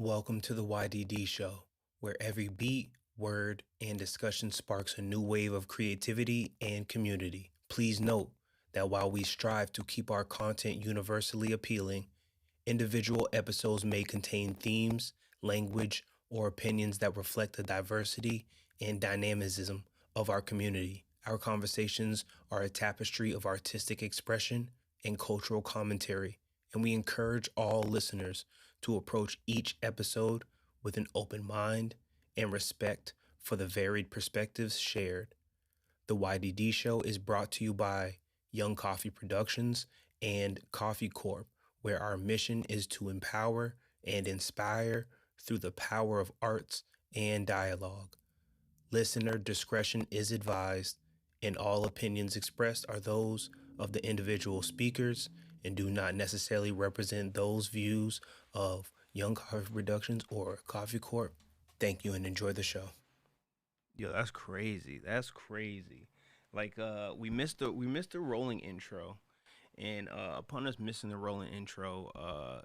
Welcome to the YDD show, where every beat, word, and discussion sparks a new wave of creativity and community. Please note that while we strive to keep our content universally appealing, individual episodes may contain themes, language, or opinions that reflect the diversity and dynamism of our community. Our conversations are a tapestry of artistic expression and cultural commentary, and we encourage all listeners to approach each episode with an open mind and respect for the varied perspectives shared. The YDD show is brought to you by Coff33 Productions and Coffee Corp, where our mission is to empower and inspire through the power of arts and dialogue. Listener discretion is advised, and all opinions expressed are those of the individual speakers and do not necessarily represent those views of Coff33 Productions or Coffee Corp. Thank you and enjoy the show. Yo, that's crazy. That's crazy. Like we missed the rolling intro. And upon us missing the rolling intro,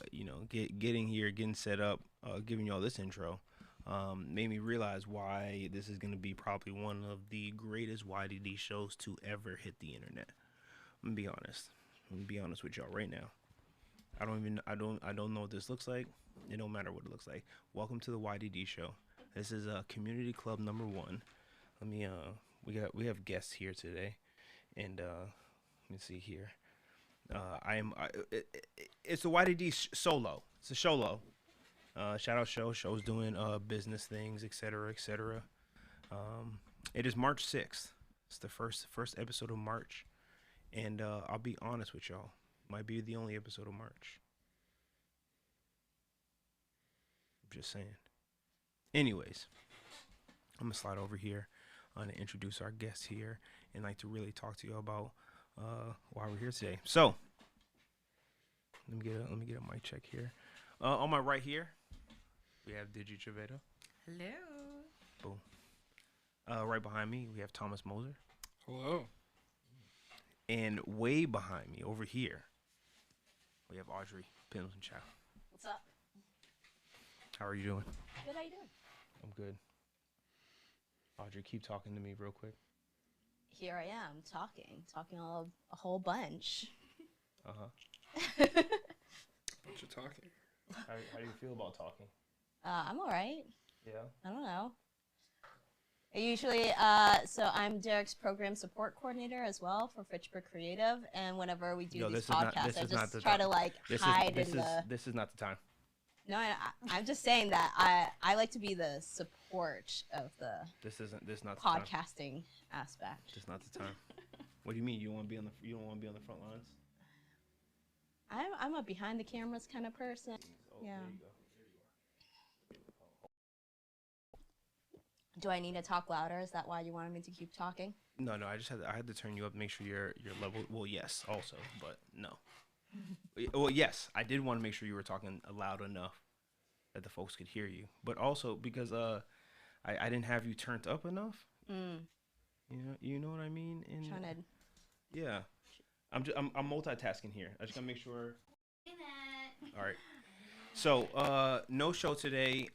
getting here, getting set up, giving y'all this intro, made me realize why this is gonna be probably one of the greatest YDD shows to ever hit the internet. I'm gonna be honest. I'm gonna be honest with y'all right now. I don't know what this looks like. It don't matter what it looks like. Welcome to the YDD show. This is Community Club number 1. Let me we have guests here today, and let me see here. It's a YDD solo. It's a solo. Shout out show. Show's doing business things, etc., etc. It is March 6th. It's the first episode of March, and I'll be honest with y'all. Might be the only episode of March. I'm just saying. Anyways, I'm gonna slide over here and introduce our guests here, and like to really talk to you about why we're here today. So let me get a mic check here. On my right here, we have Digi Treveda. Hello. Boom. Right behind me, we have Thomas Moser. Hello. And way behind me, over here, we have Audrey Pendleton Chow. What's up? How are you doing? Good, how you doing? I'm good. Audrey, keep talking to me real quick. Here I am, talking a whole bunch. Uh-huh. Bunch of talking. How do you feel about talking? I'm all right. Yeah. I don't know. I usually, so I'm Derek's program support coordinator as well for Fitchburg Creative, and whenever we do these podcasts, I just try to like hide in the. This is not the time. No, I'm just saying that I like to be the support of the. This not the podcasting aspect. This is not the time. What do you mean you don't want to be on the front lines? I'm a behind the cameras kind of person. Oh, Yeah. There you go. Do I need to talk louder? Is that why you wanted me to keep talking? No, I had to turn you up, make sure your level. Well, yes, also, but no. Well, yes, I did want to make sure you were talking loud enough that the folks could hear you, but also because I didn't have you turned up enough. You know what I mean? And Trying to. yeah, I'm multitasking here. I just gotta make sure. All right. So no show today.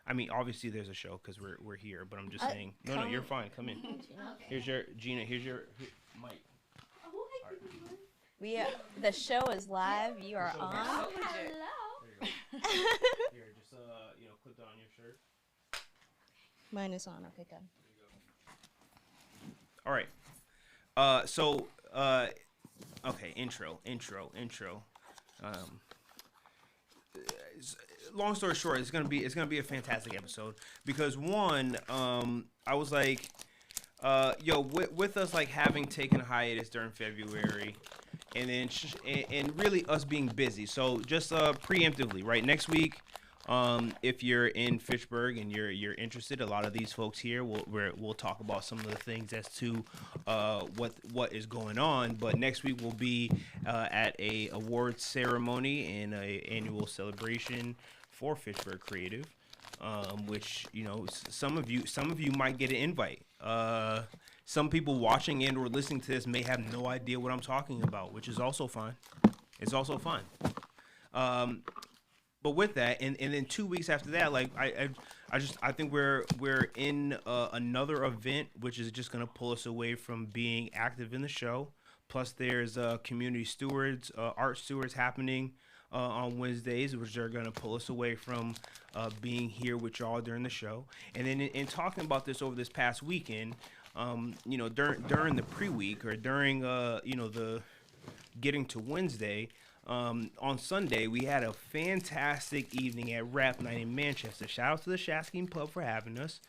I mean, obviously there's a show because we're here, but I'm just saying. No, you're fine. Come in. Here's your Gina. Here's your mic. The show is live. You are on. Hello. There you go. Here, just clip that on your shirt. Mine is on. Okay, good. All right. Okay. Intro. Long story short, it's gonna be a fantastic episode because one, I was like, with us like having taken a hiatus during February, and then and really us being busy. So just preemptively, right next week, if you're in Fitchburg and you're interested, a lot of these folks here we'll talk about some of the things as to what is going on. But next week we'll be at a awards ceremony and a annual celebration for Fitchburg Creative, which some of you might get an invite. Some people watching and or listening to this may have no idea what I'm talking about, which is also fine. It's also fine. but with that, and then 2 weeks after that, like I think we're in another event, which is just gonna pull us away from being active in the show. Plus, there's community stewards, art stewards happening on Wednesdays, which are gonna pull us away from being here with y'all during the show. And then in talking about this over this past weekend, you know, during the pre-week or during the getting to Wednesday. On Sunday, we had a fantastic evening at Rap Night in Manchester. Shout out to the Shaskin Pub for having us.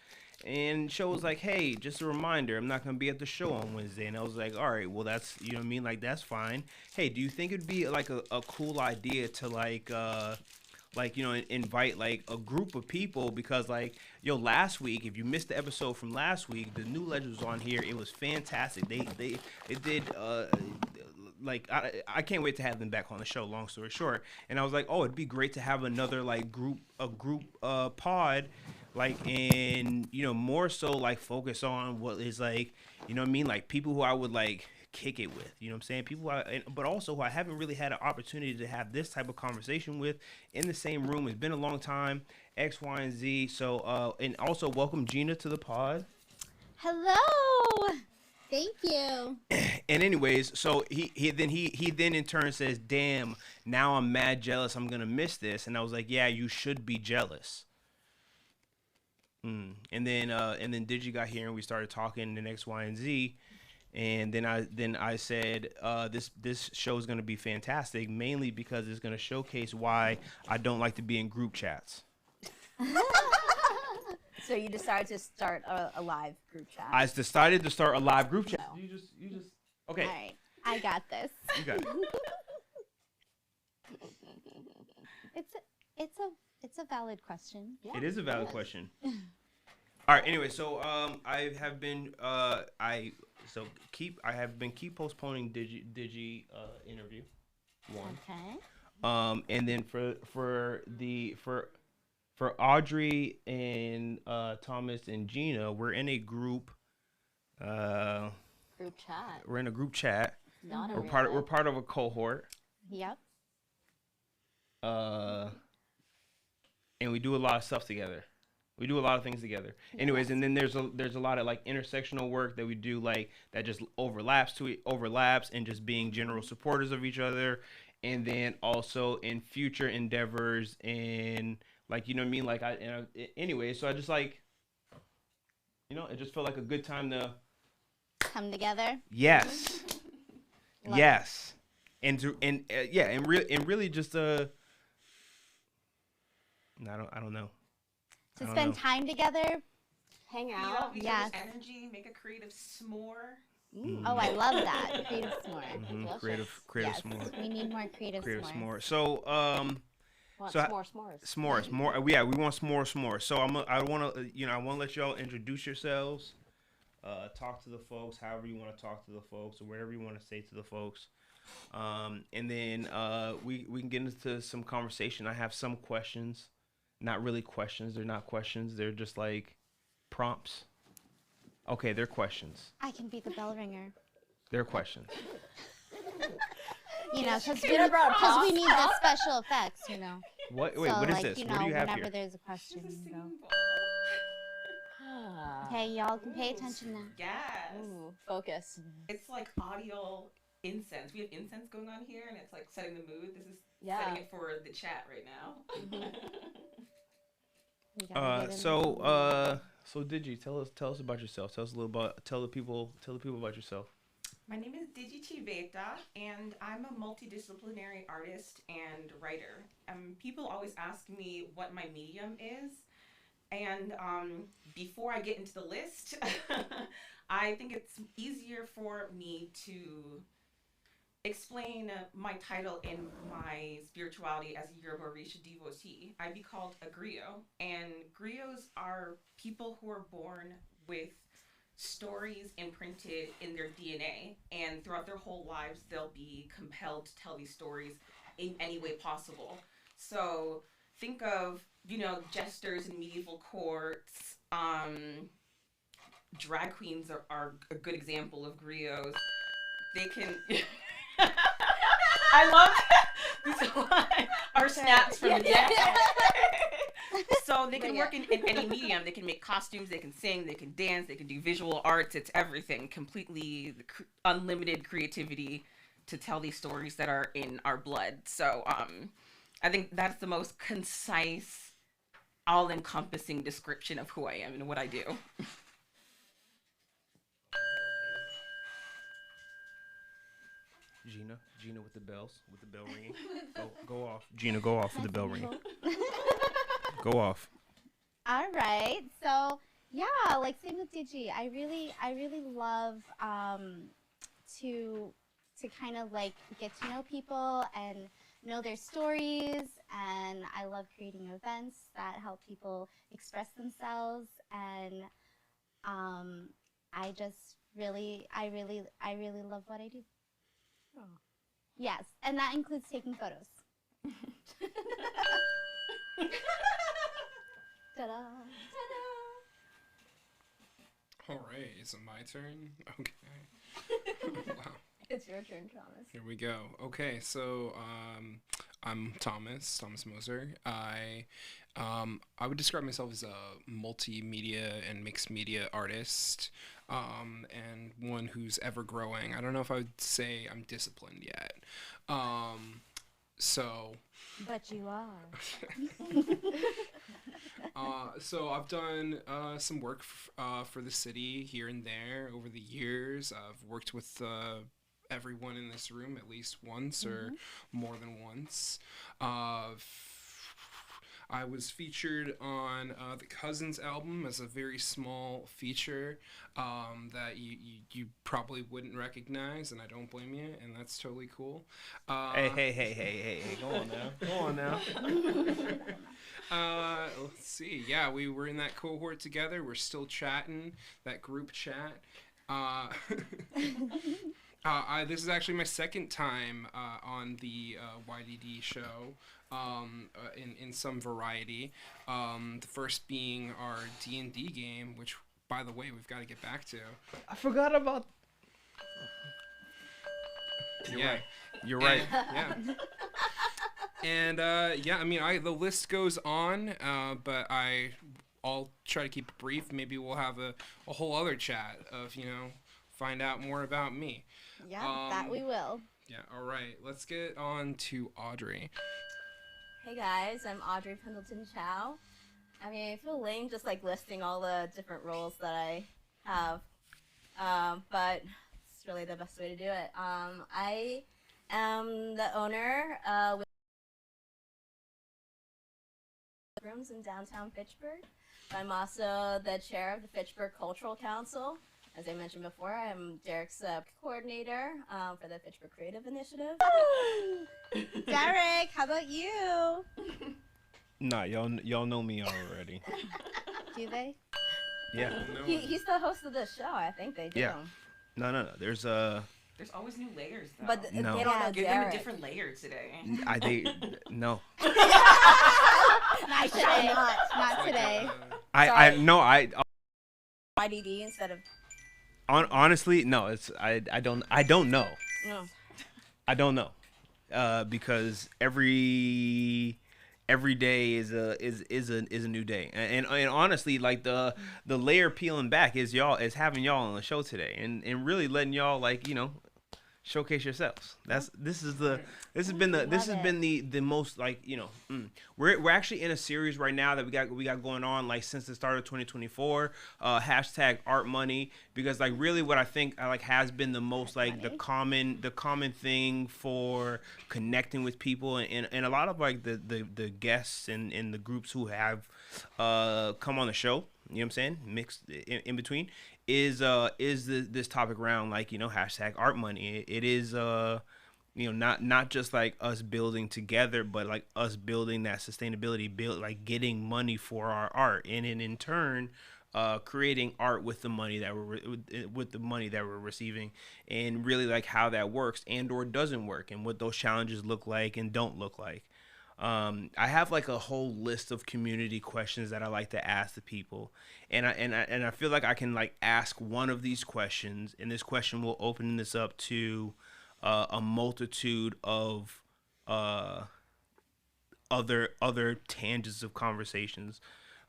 And show was like, hey, just a reminder, I'm not going to be at the show on Wednesday. And I was like, all right, well, that's, you know what I mean? Like, that's fine. Hey, do you think it'd be like a cool idea to like, you know, invite like a group of people? Because like, yo, last week, if you missed the episode from last week, the New Legends was on here. It was fantastic. They did, like I can't wait to have them back on the show. Long story short, and I was like, oh, it'd be great to have another like group pod, like, and you know, more so like focus on what is like, you know what I mean, like people who I would like kick it with, you know what I'm saying, people but also who I haven't really had an opportunity to have this type of conversation with in the same room. It's been a long time. X, Y, and Z. So and also welcome Gina to the pod. Hello. Thank you. And anyways, so he then in turn says, damn, now I'm mad jealous, I'm gonna miss this. And I was like, yeah, you should be jealous. And then Digi got here and we started talking the X, Y, and Z. And then I said, this show is gonna be fantastic, mainly because it's gonna showcase why I don't like to be in group chats. So you decided to start a live group chat. I decided to start a live group chat. You just okay. All right, I got this. You got it. It's a valid question. Yeah, it is a valid question. All right. Anyway, so I have been keep postponing Digi interview one. Okay. And then for Audrey and Thomas and Gina, we're in a group. Group chat. We're in a group chat. Not We're part of a cohort. Yep. And we do a lot of stuff together. We do a lot of things together. Anyways, and then there's a lot of like intersectional work that we do, like that just overlaps and just being general supporters of each other. And then also in future endeavors and like, you know what I mean? Like anyway, so I just like, you know, it just felt like a good time to come together. Yes. Yes. And really just I don't know. To spend time together, hang out. Yes. Energy, make a creative s'more. Oh, I love that. Creative s'more. Mm-hmm. Creative yes, s'more. We need more creative s'more. So s'mores. More. Yeah, we want s'mores. So I want to let y'all introduce yourselves. Talk to the folks however you want to talk to the folks or whatever you want to say to the folks. And then we can get into some conversation. I have some questions. Not really questions. They're not questions. They're just like prompts. Okay, they're questions. I can be the bell ringer. They're questions. You know, because we need the special effects, you know. What? Wait, so, what is like, this? You What know, do you have whenever here? there's a question, you go. Okay, y'all can pay attention now. Yes. Ooh, focus. It's like audio incense. We have incense going on here, and it's like setting the mood. This is setting it for the chat right now. So Digi, tell us about yourself. Tell the people about yourself. My name is Digi Chiveta, and I'm a multidisciplinary artist and writer. People always ask me what my medium is, and before I get into the list, I think it's easier for me to explain my title in my spirituality as a Yoruba Orisha devotee. I'd be called a griot, and griots are people who are born with stories imprinted in their DNA, and throughout their whole lives they'll be compelled to tell these stories in any way possible. So think of, you know, jesters in medieval courts. Drag queens are a good example of griots. They can I love Our snaps from the day. So they can work in any medium. They can make costumes, they can sing, they can dance, they can do visual arts. It's everything. Completely unlimited creativity to tell these stories that are in our blood. So I think that's the most concise, all-encompassing description of who I am and what I do. Gina with the bells, with the bell ringing. Go off. Gina, go off with the bell ringing. Go off. All right. So yeah, like same with Digi. I really love to kind of like get to know people and know their stories, and I love creating events that help people express themselves, and I just really love what I do. Oh. Yes, and that includes taking photos. Ta-da! Ta-da! All right, is it my turn? Okay. Wow. It's your turn, Thomas. Here we go. Okay, so I'm Thomas Moser. I would describe myself as a multimedia and mixed media artist, and one who's ever growing. I don't know if I would say I'm disciplined yet. But you are. So I've done some work for the city here and there over the years. I've worked with everyone in this room at least once or more than once. I was featured on the Cousins album as a very small feature that you probably wouldn't recognize, and I don't blame you, and that's totally cool. Hey, go on now. Let's see. Yeah, we were in that cohort together. We're still chatting, that group chat. This is actually my second time on the YDD show, in some variety. The first being our D&D game, which, by the way, we've got to get back to. I forgot about. You're right. Yeah. And I mean, the list goes on, but I'll try to keep it brief. Maybe we'll have a whole other chat of, find out more about me. Yeah, that we will. Yeah, all right. Let's get on to Audrey. Hey guys, I'm Audrey Pendleton Chow. I mean, I feel lame just like listing all the different roles that I have, but it's really the best way to do it. I am the owner with rooms in downtown Fitchburg. I'm also the chair of the Fitchburg Cultural Council. As I mentioned before, I'm Derek's coordinator for the Fitchburg Creative Initiative. Derek, how about you? Nah, y'all know me already. Do they? Yeah. He's the host of the show. I think they do. Yeah. No. There's always new layers, though. But they No. don't know Give Derek. them a different layer today. No. Not today. Not today. YDD instead of. Honestly, no. I don't know. No. I don't know, because every day is a new day, and honestly, like the layer peeling back is having y'all on the show today, and really letting y'all showcase yourselves. This has been the most we're actually in a series right now that we got going on since the start of 2024, hashtag art money, because really what I think has been the most the common thing for connecting with people, and a lot of the guests and the groups who have come on the show, you know what I'm saying, mixed in between, is this topic around hashtag art money. It is not just us building together, but us building that sustainability, getting money for our art, and in turn creating art with the money that we're receiving, and really how that works and or doesn't work, and what those challenges look like and don't look like. I have a whole list of community questions that I like to ask the people, and I feel like I can ask one of these questions, and this question will open this up to a multitude of uh other tangents of conversations.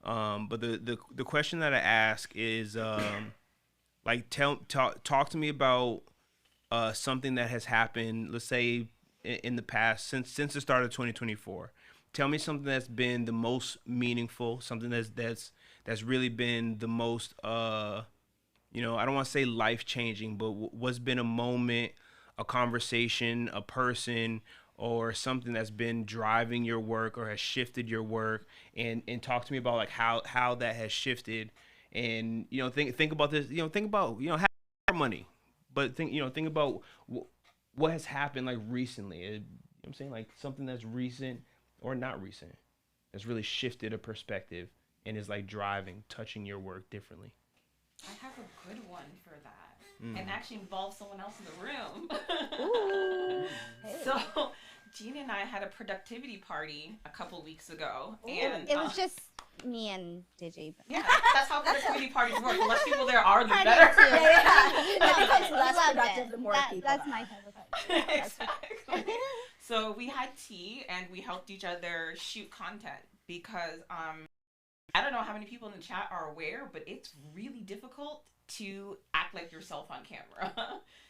But the question that I ask is like talk to me about something that has happened. Let's say in the past since the start of 2024. Tell me something that's been the most meaningful. Something that's really been the most I don't want to say life changing, but what's been a moment, a conversation, a person, or something that's been driving your work or has shifted your work, and talk to me about like how that has shifted, and think about this, think about have money, but think about what has happened like recently. I'm saying like something that's recent or not recent that's really shifted a perspective and is like touching your work differently. I have a good one for that. And actually involves someone else in the room. Ooh. Hey. So, Gina and I had a productivity party a couple weeks ago. Ooh. And It was just me and Digi. yeah, that's how productivity parties work. The less people there are, the better. It becomes less productive the more people. That's my type of party. Exactly. So we had tea and we helped each other shoot content because I don't know how many people in the chat are aware, but it's really difficult to act like yourself on camera.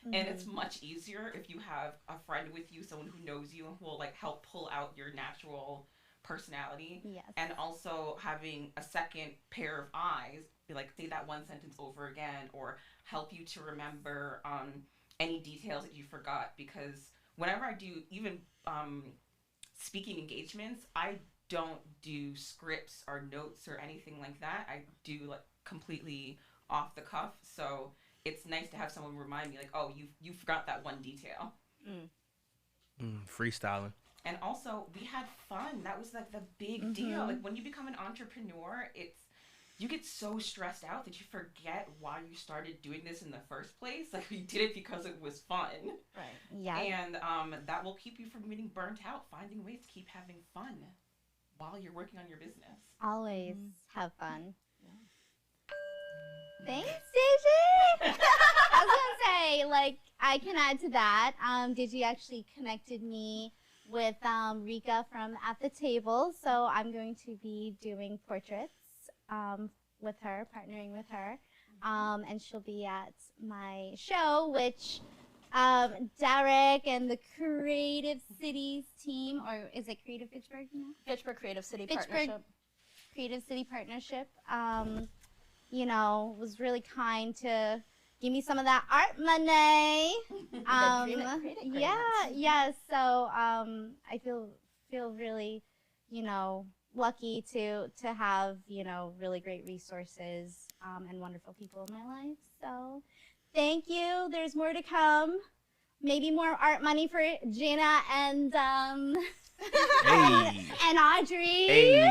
And it's much easier if you have a friend with you, someone who knows you and who will like help pull out your natural personality. Yes. And also having a second pair of eyes, be like say that one sentence over again, or help you to remember any details that you forgot. Because whenever I do even speaking engagements, I don't do scripts or notes or anything like that. I do like completely off the cuff. So it's nice to have someone remind me like, oh, you forgot that one detail. Freestyling. And also we had fun. That was like the big deal. Like when you become an entrepreneur, you get so stressed out that you forget why you started doing this in the first place. Like we did it because it was fun. Right. Yeah. And that will keep you from getting burnt out, finding ways to keep having fun while you're working on your business. Always have fun. Yeah. Thanks, Digi. I was gonna say, like, I can add to that. Digi actually connected me with Rika from At the Table, so I'm going to be doing portraits with her, partnering with her, and she'll be at my show, which Derek and the Creative Cities team, or is it Creative Fitchburg now? Fitchburg Creative City Fitchburg Partnership. Creative City Partnership, was really kind to give me some of that art money. So I feel really, lucky to have, really great resources and wonderful people in my life. So thank you. There's more to come. Maybe more art money for Gina and Hey. and Audrey. Hey,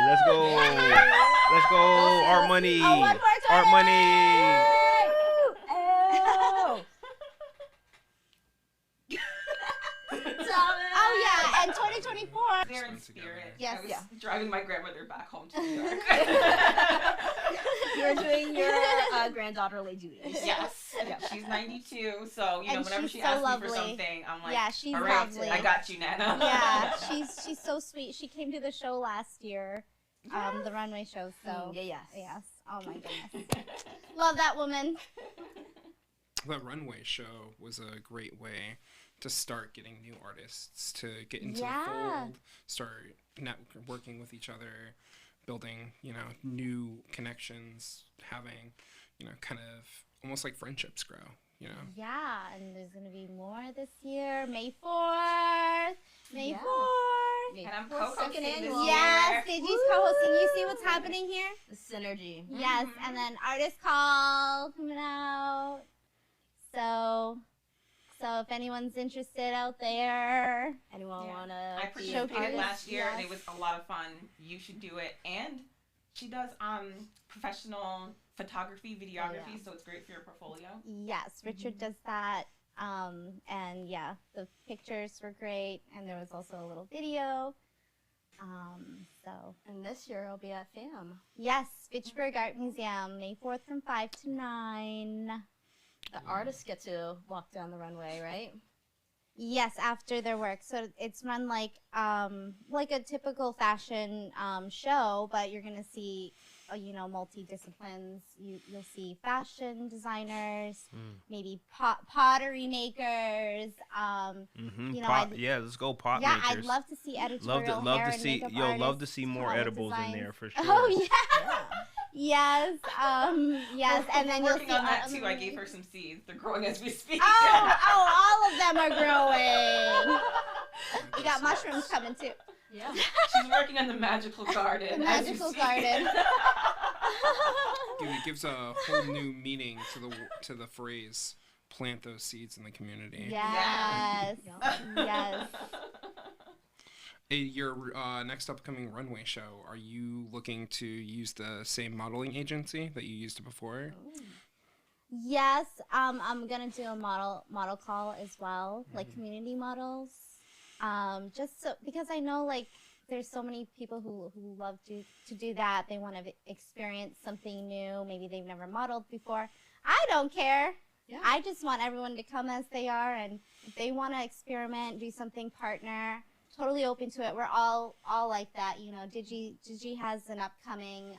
let's go. Let's go. Art money. Oh, one more time. Art money. Oh. Oh yeah, and 2024. There in spirit. Yes, I was yeah. driving my grandmother back home to New York. You're doing your granddaughterly duties. Yes. Yeah. She's 92, so And whenever she's she so asks lovely. me for something, I'm like, Yeah, she's all right, lovely. I got you, Nana. Yeah, she's so sweet. She came to the show last year, the runway show. So yes. Oh my goodness, love that woman. That runway show was a great way to start getting new artists to get into the fold, start working with each other, building, new connections, having, kind of almost like friendships grow, Yeah, and there's gonna be more this year. May 4th. May 4th. And I'm Second co-hosting this annual. year. Yes, Digi's co-hosting. You see what's happening here? The synergy. Yes, and then Artist Call coming out. So if anyone's interested out there, Anyone wanna I be participated artist? last year and Yes. it was a lot of fun. You should do it. And she does professional photography, videography, so it's great for your portfolio. yes, Richard does that. And yeah, the pictures were great, and there was also a little video. So And this year I'll be at FAM. yes, Fitchburg Art Museum, May 4th from 5 to 9. The artists get to walk down the runway, right? Yes, after their work. So it's run like a typical fashion show, but you're gonna see multi-disciplines. You'll see fashion designers, maybe pottery makers. Let's go pot Yeah, makers. I'd love to see Love editorial to hair and see makeup love to artists see come more up with edibles in designs. there for sure. Oh yeah. Yes, yes, and then We're you'll working see on that too. I gave her some seeds. They're growing as we speak. all of them are growing. We got mushrooms coming too. Yeah. She's working on the magical garden. The magical garden. It gives a whole new meaning to the phrase "plant those seeds in the community." Yes. Yes. Your next upcoming runway show, are you looking to use the same modeling agency that you used before? Yes, I'm gonna do a model call as well, like community models. Just so because I know like there's so many people who love to do that. They want to experience something new. Maybe they've never modeled before. I don't care. Yeah. I just want everyone to come as they are, and if they want to experiment, do something, partner. Totally open to it. We're all like that, you know. Digi has an upcoming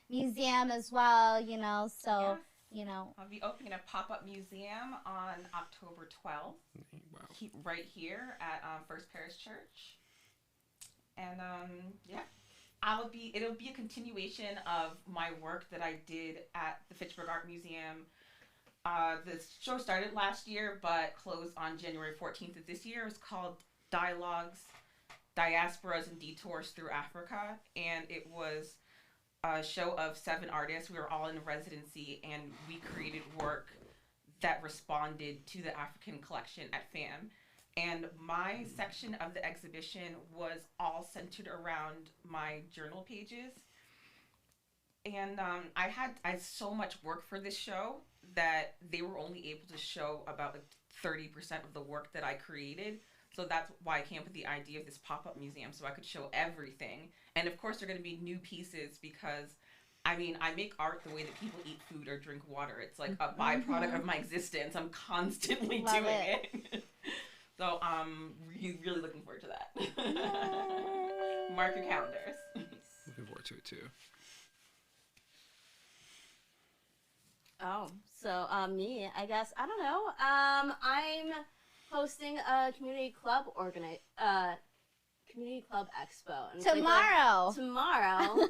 museum as well, you know. So, you know, I'll be opening a pop-up museum on October 12th. Wow. Right here at First Parish Church. And it'll be a continuation of my work that I did at the Fitchburg Art Museum. The show started last year, but closed on January 14th of this year. It's called Dialogues, Diasporas, and Detours Through Africa, and it was a show of 7 artists. We were all in residency, and we created work that responded to the African collection at FAM. And my section of the exhibition was all centered around my journal pages. And I had so much work for this show that they were only able to show about like 30% of the work that I created. So that's why I came up with the idea of this pop-up museum, so I could show everything. And of course, there are going to be new pieces because, I mean, I make art the way that people eat food or drink water. It's like a byproduct of my existence. I'm constantly doing it. So I'm really looking forward to that. Mark your calendars. Looking forward to it too. Oh, so me, I guess, I don't know. I'm hosting a community club expo. And it's tomorrow. Tomorrow,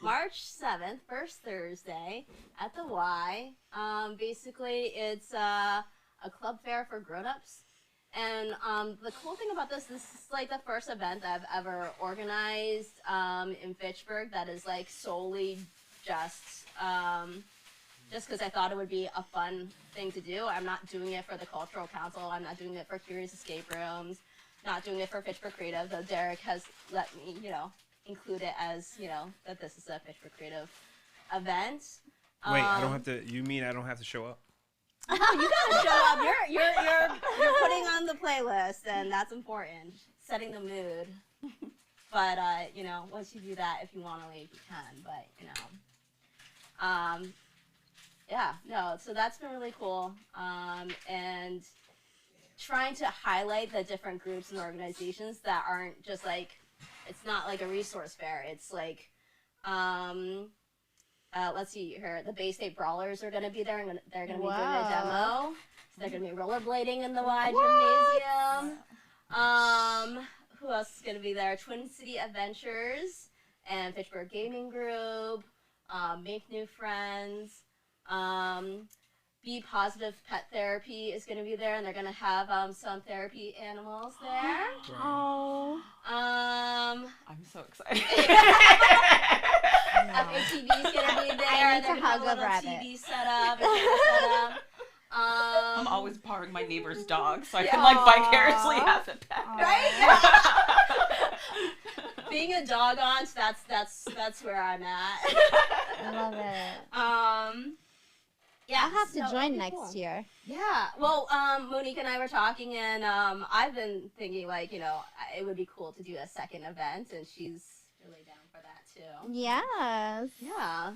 March 7th, first Thursday at the Y. Basically, it's a club fair for grown-ups. And the cool thing about this is like the first event I've ever organized in Fitchburg that is like solely just because I thought it would be a fun thing to do. I'm not doing it for the Cultural Council. I'm not doing it for Curious Escape Rooms. Not doing it for Fitchburg Creative, though Derek has let me, include it as, that this is a Fitchburg Creative event. Wait, I don't have to. You mean I don't have to show up? You gotta show up. You're putting on the playlist, and that's important. Setting the mood. But once you do that, if you want to leave, you can. But so that's been really cool. And trying to highlight the different groups and organizations that aren't just like, it's not like a resource fair. It's like, let's see here. The Bay State Brawlers are going to be there, and they're going to be doing a demo. So they're going to be rollerblading in the Y Gymnasium. Who else is going to be there? Twin City Adventures and Fitchburg Gaming Group. Make New Friends. Be Positive Pet Therapy is going to be there, and they're going to have some therapy animals there. Oh. I'm so excited. FATV is going to be there. I need to They're hug gonna have a a rabbit. TV set up. I'm always borrowing my neighbor's dog, so I can like vicariously have a pet. Right? Being a dog aunt, that's where I'm at. I love it. Yeah, I'll have to so join it'll be next cool. year. Yeah, well, Monique and I were talking, and I've been thinking, like, it would be cool to do a second event, and she's really down for that, too. Yes. Yeah.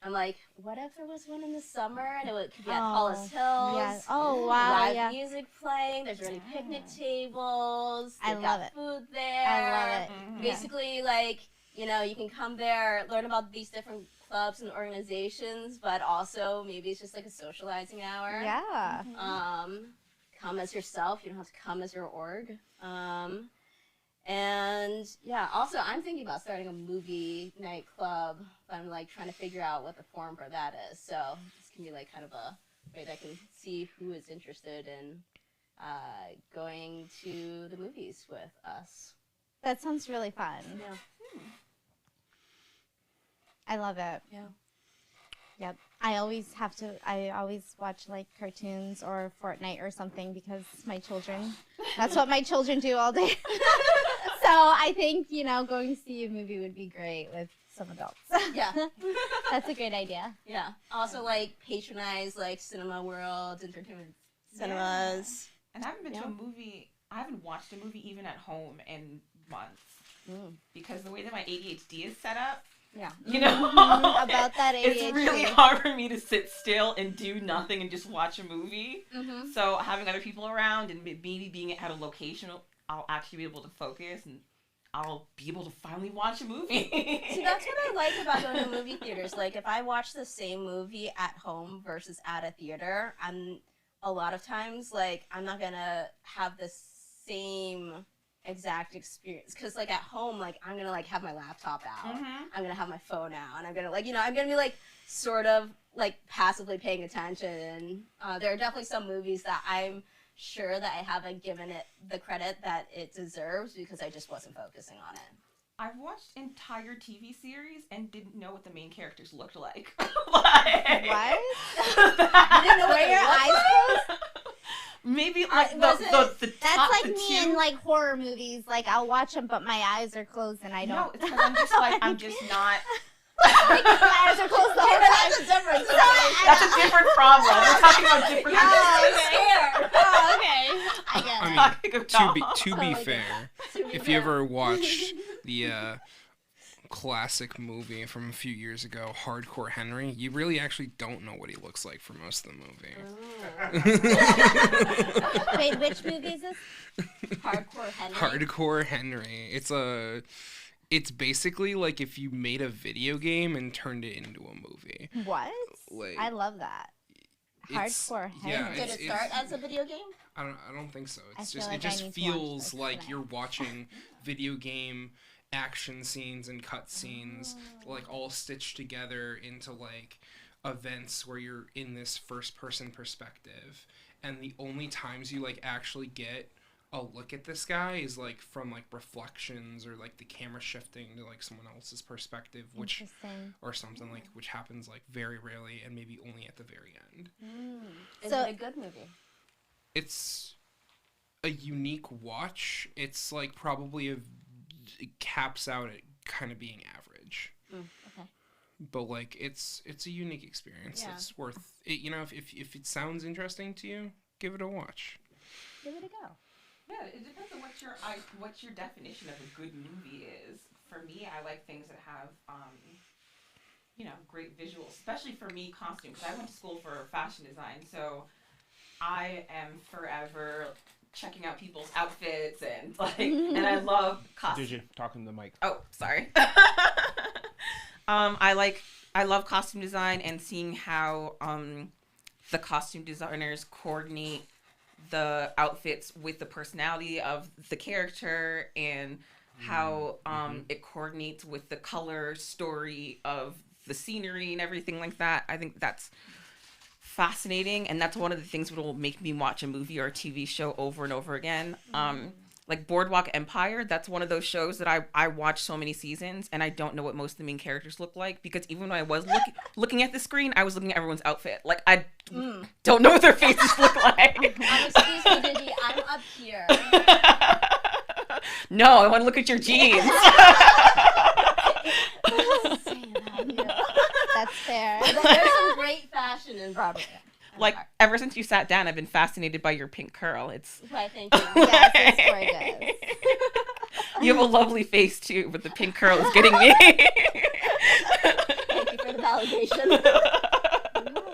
I'm like, what if there was one in the summer and could be at Hollis Hills? Yeah. Oh, wow. Live Yeah. music playing. There's already picnic tables. I They've love got it. food there. I love it. Basically, like, you know, you can come there, learn about these different clubs and organizations, but also maybe it's just like a socializing hour. Yeah. Come as yourself. You don't have to come as your org. And yeah, also I'm thinking about starting a movie night club, but I'm like trying to figure out what the form for that is. So this can be like kind of a way that I can see who is interested in going to the movies with us. That sounds really fun. Yeah. I love it. Yeah. Yep. I always watch like cartoons or Fortnite or something because my children, that's what my children do all day. So I think, you know, going to see a movie would be great with some adults. Yeah. That's a great idea. Yeah. Also like patronize like Cinema World, entertainment cinemas. And I haven't been to a movie, I haven't watched a movie even at home in months. Because the way that my ADHD is set up, Yeah. you know, About that ADHD. it's really hard for me to sit still and do nothing and just watch a movie. Mm-hmm. So having other people around and maybe being at a location, I'll actually be able to focus and I'll be able to finally watch a movie. See, that's what I like about going to movie theaters. Like, if I watch the same movie at home versus at a theater, a lot of times, like, I'm not gonna have the same exact experience. Because, like, at home, like, I'm gonna, like, have my laptop out. Mm-hmm. I'm gonna have my phone out. And I'm gonna, like, you know, I'm gonna be, like, sort of, like, passively paying attention. There are definitely some movies that I'm sure that I haven't given it the credit that it deserves because I just wasn't focusing on it. I've watched entire TV series and didn't know what the main characters looked like. What? You didn't know where your eyes closed? Maybe like the That's top, like the me two. in like horror movies. Like I'll watch them, but my eyes are closed and I No, don't. it's because I'm just like, I'm just not. my eyes are closed the whole time. That's a difference. That's a different problem. We're talking about different scared. Oh, okay. I get I it. mean, Talking about- to be fair, if you ever watched the classic movie from a few years ago, Hardcore Henry, you really actually don't know what he looks like for most of the movie. Wait, which movie is this? Hardcore Henry. Hardcore Henry. It's basically like if you made a video game and turned it into a movie. What? Like, I love that. it's- Hardcore yeah, Henry. Did it start as a video game? I don't think so. I It's feel just like it just I need to watch feels this like tonight. you're watching video game action scenes and cut scenes like all stitched together into like events where you're in this first person perspective, and the only times you like actually get a look at this guy is like from like reflections or like the camera shifting to like someone else's perspective, which Interesting. or something like which happens like very rarely and maybe only at the very end. Is So- it a good movie? It's a unique watch. It's like probably it caps out at kind of being average. Okay. But like it's a unique experience. Yeah. It's worth it. You know, if it sounds interesting to you, give it a watch. Give it a go. Yeah, it depends on what your definition of a good movie is. For me, I like things that have, great visuals. Especially for me, costumes. I went to school for fashion design, so I am forever checking out people's outfits and and I love costumes. Did you talking to the mic? Oh, sorry. I love costume design and seeing how the costume designers coordinate the outfits with the personality of the character and how it coordinates with the color story of the scenery and everything like that. I think that's fascinating, and that's one of the things that will make me watch a movie or a TV show over and over again. Like Boardwalk Empire, that's one of those shows that I watched so many seasons, and I don't know what most of the main characters look like, because even when I was looking at the screen, I was looking at everyone's outfit. Like, I don't know what their faces look like. Excuse me, Digi, I'm up here. No, I want to look at your jeans. That's fair. There's some great fashion in Broadway. Like, ever since you sat down, I've been fascinated by your pink curl. It's Why, thank you. Yes, it's gorgeous. You have a lovely face too, but the pink curl is getting me. Thank you for the allegation. Love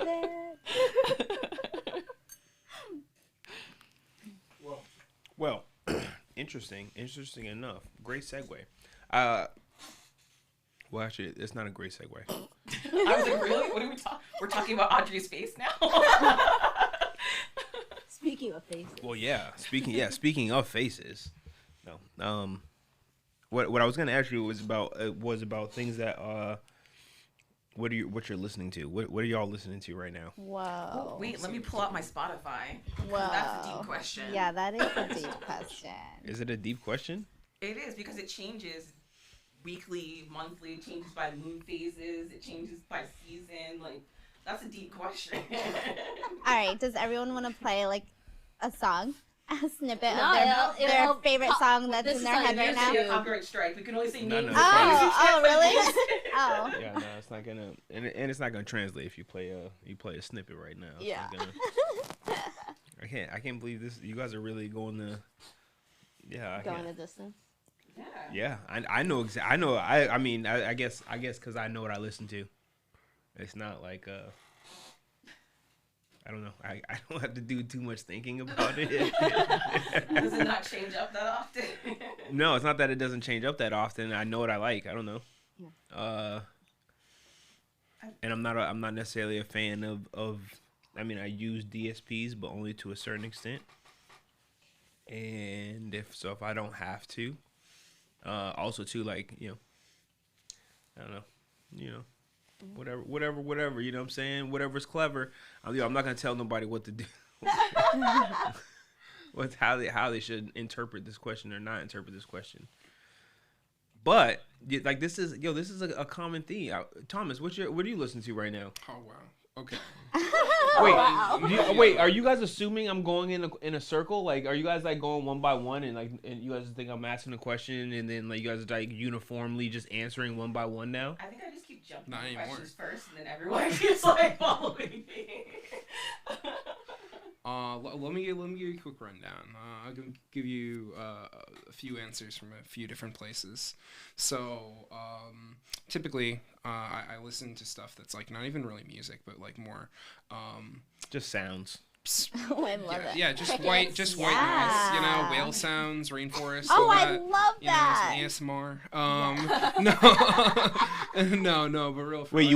it. Well, interesting enough. Great segue. Well, actually, it's not a great segue. I was like, really? What are we talking? We're talking about Audrey's face now. Speaking of faces. Well, yeah. Speaking of faces. No. What I was gonna ask you was about things that what you're listening to. What are y'all listening to right now? Whoa. Oh, wait, let me pull out my Spotify. Whoa. That's a deep question. Yeah, that is a deep question. Is it a deep question? It is because it changes weekly, monthly. It changes by moon phases. It changes by season. Like, that's a deep question. All right, does everyone want to play like a song? A snippet No, of their it'll favorite song that's this in is their on head right now? There's a copyright strike. We can only say No, names. no, Oh, really? Oh. Yeah, no, it's not gonna, and it's not gonna translate if you play a snippet right now. It's Yeah. not gonna- I can't believe this. You guys are really going to. Yeah. I Going can't. a distance. Yeah, I know I know. I mean, I guess because I know what I listen to. It's not like I don't know. I don't have to do too much thinking about it. Does it not change up that often? No, it's not that it doesn't change up that often. I know what I like. I don't know. Yeah. And I'm not necessarily a fan of. I mean, I use DSPs, but only to a certain extent. And if I don't have to. Also too, like, I don't know, whatever, you know what I'm saying? Whatever's clever. I'm not gonna tell nobody what to do. how they should interpret this question or not interpret this question. But like this is a common theme. Thomas, what are you listening to right now? Oh wow. Okay. Wait, are you guys assuming I'm going in a circle? Like, are you guys like going one by one and you guys think I'm asking a question and then like you guys are like uniformly just answering one by one now? I think I just keep jumping Not the anymore. questions first, and then everyone keeps like following me. Let me give you a quick rundown. I'll give you a few answers from a few different places. So typically, I listen to stuff that's like not even really music, but like more Just sounds. Oh, I love it. Yeah, just white noise. Yeah. Whale sounds, rainforest. Oh, all I that. love that. Some ASMR. No, but real. Wait,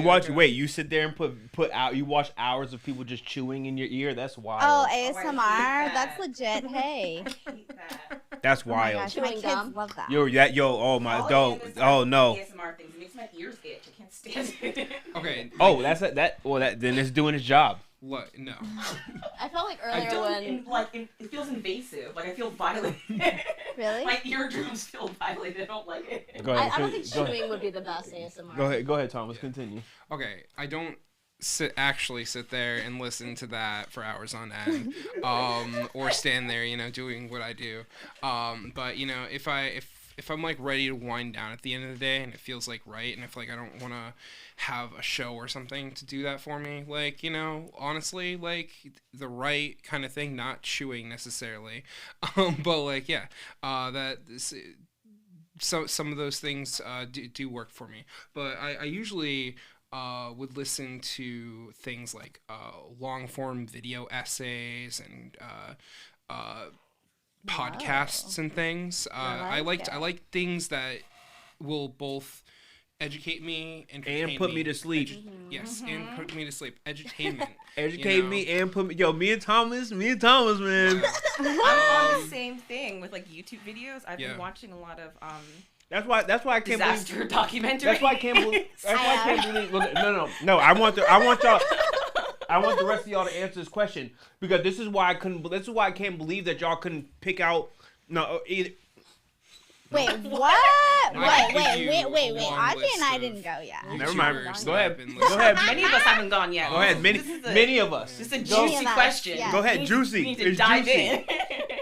you sit there and you watch hours of people just chewing in your ear? That's wild. Oh, I hate ASMR. that. That's legit. Hey. I hate that. That's Oh my wild. gosh, my Chewing kids gum. love that. Oh my, All don't. the Oh no. ASMR things. It makes my ears itch. I can't stand it. Okay. Oh, then it's doing its job. What? No. I felt like It earlier when it feels invasive. Like I feel violated. Really? My eardrums feel violated. I don't like it. Go I ahead. don't think go ahead. chewing would be the best ASMR. Go ahead, Thomas. Continue. Okay, I don't actually sit there and listen to that for hours on end, or stand there, doing what I do. But if I'm like ready to wind down at the end of the day and it feels like right, and if like I don't want to have a show or something to do that for me, like honestly, like the right kind of thing, not chewing necessarily, but like some of those things do work for me. But I usually would listen to things like long form video essays and podcasts and things. I like things that will both educate me And put me to sleep. Yes, and put me to sleep. Edutainment. Educate me and put me. Yo, me and Thomas, man. I'm on the same thing with like YouTube videos. I've Yeah. been watching a lot of That's why I can't believe. disaster documentaries. That's why I can't believe. That's why I can't believe. Look, no. I want y'all. I want the rest of y'all to answer this question because this is why I couldn't. This is why I can't believe that y'all couldn't pick out. No, either. Wait, what? I could Wait. give you a Audrey long and I list didn't of go yet. Never mind. YouTubers Go that ahead. I've been Go listening ahead. Many of us haven't gone yet. Go ahead. Many of us. This is a Go- juicy of us, question. yeah. Go ahead. We Juicy. need to It's dive juicy. in.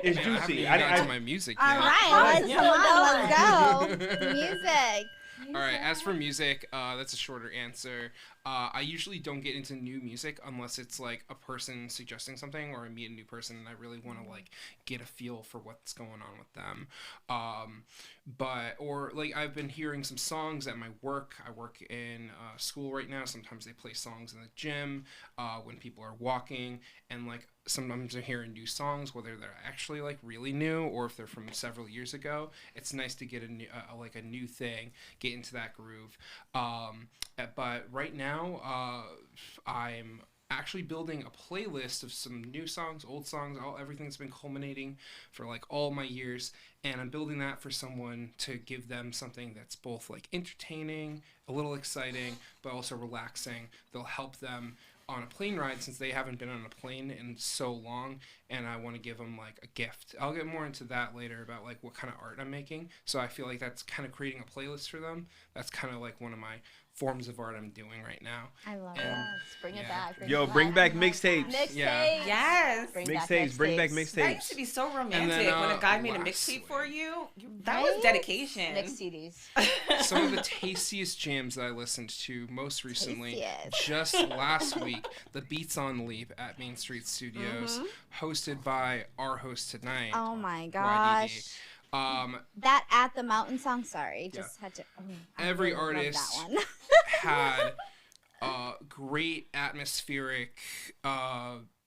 It's I haven't juicy. even gotten to my music All yet. right, let's Yeah. go. Music. All right. As for music, that's a shorter answer. I usually don't get into new music unless it's like a person suggesting something or I meet a new person and I really want to like get a feel for what's going on with them. Or like I've been hearing some songs at my work. I work in school right now. Sometimes they play songs in the gym when people are walking, and like sometimes I'm hearing new songs, whether they're actually like really new or if they're from several years ago. It's nice to get a new, like a new thing, get into that groove. But right now, I'm actually building a playlist of some new songs, old songs, everything that's been culminating for like all my years, and I'm building that for someone to give them something that's both like entertaining, a little exciting, but also relaxing. They'll help them on a plane ride since they haven't been on a plane in so long, and I want to give them like a gift. I'll get more into that later about like what kind of art I'm making. So I feel like that's kind of creating a playlist for them. That's kind of like one of my forms of art I'm doing right now. I love And- it. Yes, bring it back. Yo, bring back mixtapes. Mixtapes. Yeah. Yes. Mixtapes. Bring back That used mixtapes. to be so romantic then, when a guy made a lastly- mixtape for you. That was Right? dedication. Mix CDs. Some of the tastiest jams that I listened to most recently, Tastiest. just last week, the Beats on Leap at Main Street Studios, hosted by our host tonight, Oh my YDD. gosh. That At the Mountain song, sorry, Yeah. just had to. Oh, I Every really love artist that one. had great atmospheric,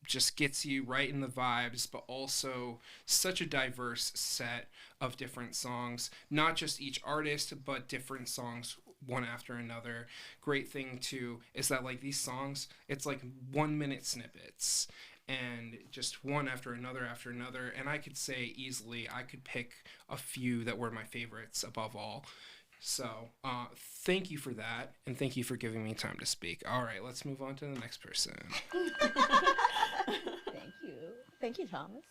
just gets you right in the vibes, but also such a diverse set of different songs. Not just each artist, but different songs one after another. Great thing too is that like these songs, it's like 1 minute snippets and just one after another, and I could say easily I could pick a few that were my favorites above all. So thank you for that, and thank you for giving me time to speak. All right, let's move on to the next person. Thank you, Thomas.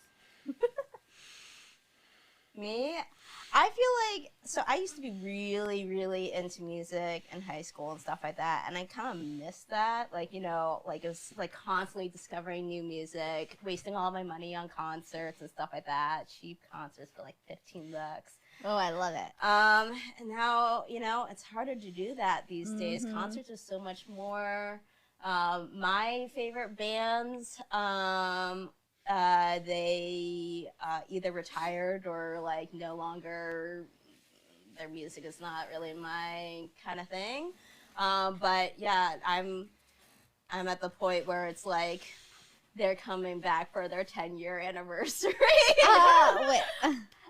Me, I feel like, so I used to be really, really into music in high school and stuff like that, and I kind of missed that. Like, you know, like it was like constantly discovering new music, wasting all my money on concerts and stuff like that, cheap concerts for like $15. Oh, I love it. And now, you know, it's harder to do that these days. Mhm. Concerts are so much more. My favorite bands, they either retired or like no longer, their music is not really my kind of thing. But yeah, I'm at the point where it's like they're coming back for their 10-year anniversary. Wait.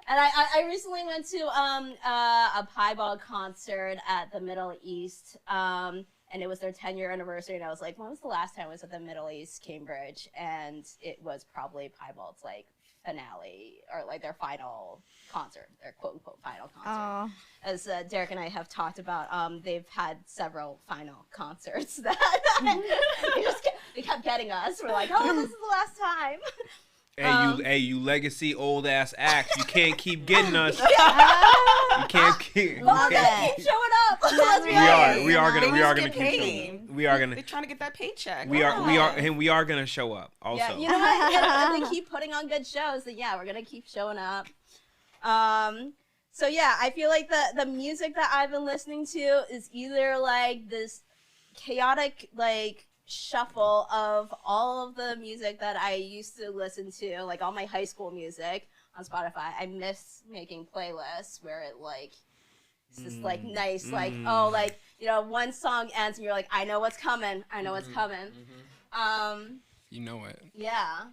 And I recently went to a piebald concert at the Middle East, and it was their 10-year anniversary. And I was like, when was the last time I was at the Middle East, Cambridge? And it was probably piebald's like finale or like their final concert, their quote unquote final concert. Oh, As Derek and I have talked about, they've had several final concerts that they kept getting us. We're like, oh, this is the last time. Hey, you legacy old ass acts. You can't keep getting us. You can't keep. Well, we're gonna keep showing up. Let's be honest. We are They gonna just keep get showing paid. up. We are gonna. They're trying to get that paycheck. We are gonna show up. Also, Yeah, you know what? If they keep putting on good shows, then yeah, we're gonna keep showing up. So yeah, I feel like the music that I've been listening to is either like this chaotic like shuffle of all of the music that I used to listen to, like all my high school music on Spotify. I miss making playlists where it like it's just like nice, like oh, like you know, one song ends and you're like, I know what's coming. I know what's coming. You know it. Yeah.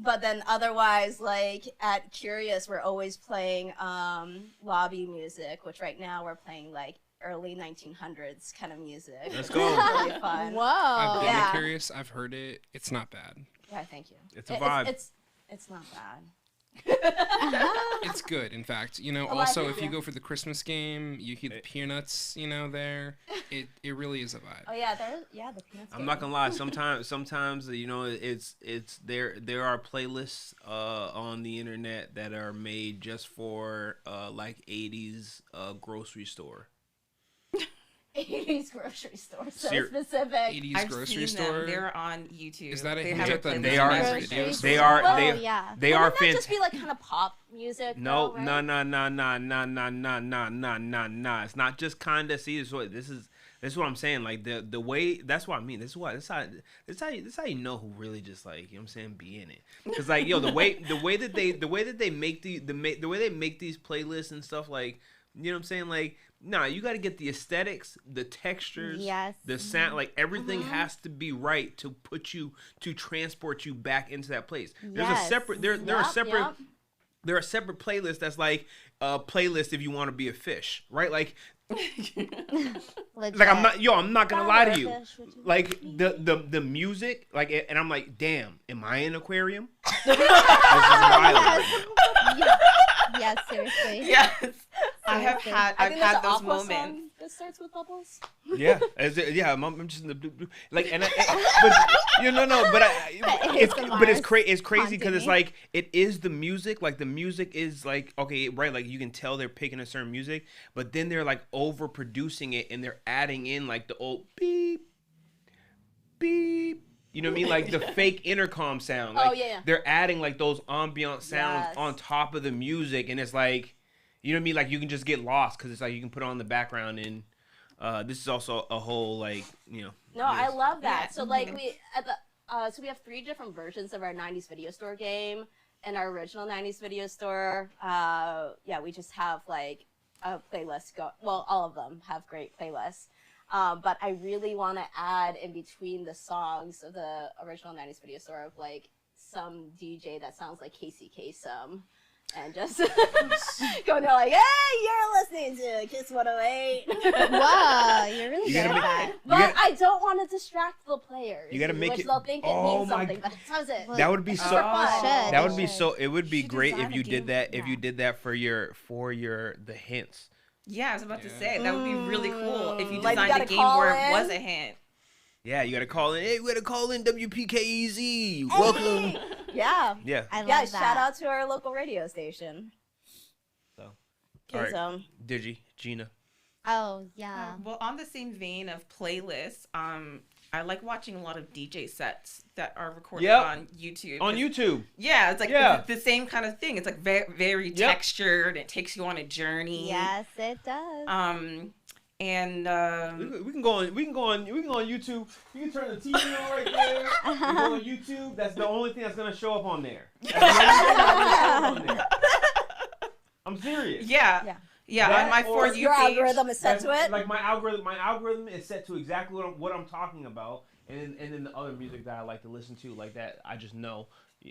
But then otherwise, like at Curious, we're always playing lobby music, which right now we're playing like early 1900s kind of music. Let's It's go. really fun. whoa. I've been Yeah. curious. I've heard it. It's not bad. Yeah, thank you. It's a vibe. It's not bad. It's good, in fact. You know, Oh, I also think, if you yeah. go for the Christmas game, you hear the peanuts, you know, there. It really is a vibe. Oh yeah, the peanuts. I'm not gonna lie. Sometimes you know, it's there are playlists on the internet that are made just for like 80s grocery store. 80s grocery store, so Ser- specific. 80s I've grocery seen store. them. They're on YouTube. Is that a They hint have at the playlist They on are- every Grocery day. store. They are Oh, they yeah. they are Wouldn't that just fantastic. be like kind of pop music? No, though, no, right? no, no, no, no, no, no, no, no, no. It's not just kinda. See, this is That's what I'm saying. Like the way, that's what I mean. That's how you know who really just like, you know what I'm saying, be in it. Because like, yo, the way that they make the way they make these playlists and stuff, like, you know what I'm saying, like, nah, you got to get the aesthetics, the textures, Yes. the sound, like everything has to be right to transport you back into that place. There's a Yes. separate there are separate playlists that's like a playlist if you want to be a fish, right? Like Legit. I'm not gonna lie to you. Like the music, like, and I'm like, damn, am I in an aquarium? This is wild. Yes, seriously. Yes. I've Seriously. had those Aqua moments. song that starts with bubbles. Yeah, I'm just in the like, and but you know, no, but it's crazy because it's like it is the music, like the music is like, okay, right, like you can tell they're picking a certain music, but then they're like overproducing it and they're adding in like the old beep beep. You know what I mean? Like the fake intercom sound. Like, yeah. They're adding like those ambient sounds Yes. on top of the music, and it's like, you know what I mean? Like you can just get lost because it's like you can put it on the background, and this is also a whole, like, you know. No, I love that. Yeah. So like we we have 3 different versions of our 90s video store game. In our original 90s video store, we just have like a playlist all of them have great playlists. But I really want to add in between the songs of the original 90s video store of like some DJ that sounds like Casey Kasem. And just going there like, hey, you're listening to Kiss 108. Wow, you're really good at that. But I don't want to distract the players. You gotta make which it- they'll think it Oh means my something, but it doesn't. That would be so. fun. That would be Should. so. It would be Should great design if a you game did that. If for you that. did that for the hints. Yeah, I was about to Yeah. say that would be really cool if you Like, you designed a gotta game call where it in. was a hint. Yeah, you gotta call in. Hey, we gotta call in WPKEZ. Welcome. Yeah. Yeah. I love Yeah, that. shout out to our local radio station. So, all 'Cause, right, Gina. Oh, yeah. Well, on the same vein of playlists, I like watching a lot of DJ sets that are recorded Yep. on YouTube. On YouTube. Yeah, it's like Yeah. the same kind of thing. It's like very, very Yep. textured. It takes you on a journey. Yes, it does. And We can go on YouTube. You can turn the TV on right there. You go on YouTube. That's the only thing that's gonna show up on there. That's the only thing that's gonna show up on there. I'm serious. yeah. On That my or For You Your page. algorithm is set to it. Like my algorithm is set to exactly what I'm talking about, and then the other music that I like to listen to, like that, I just know.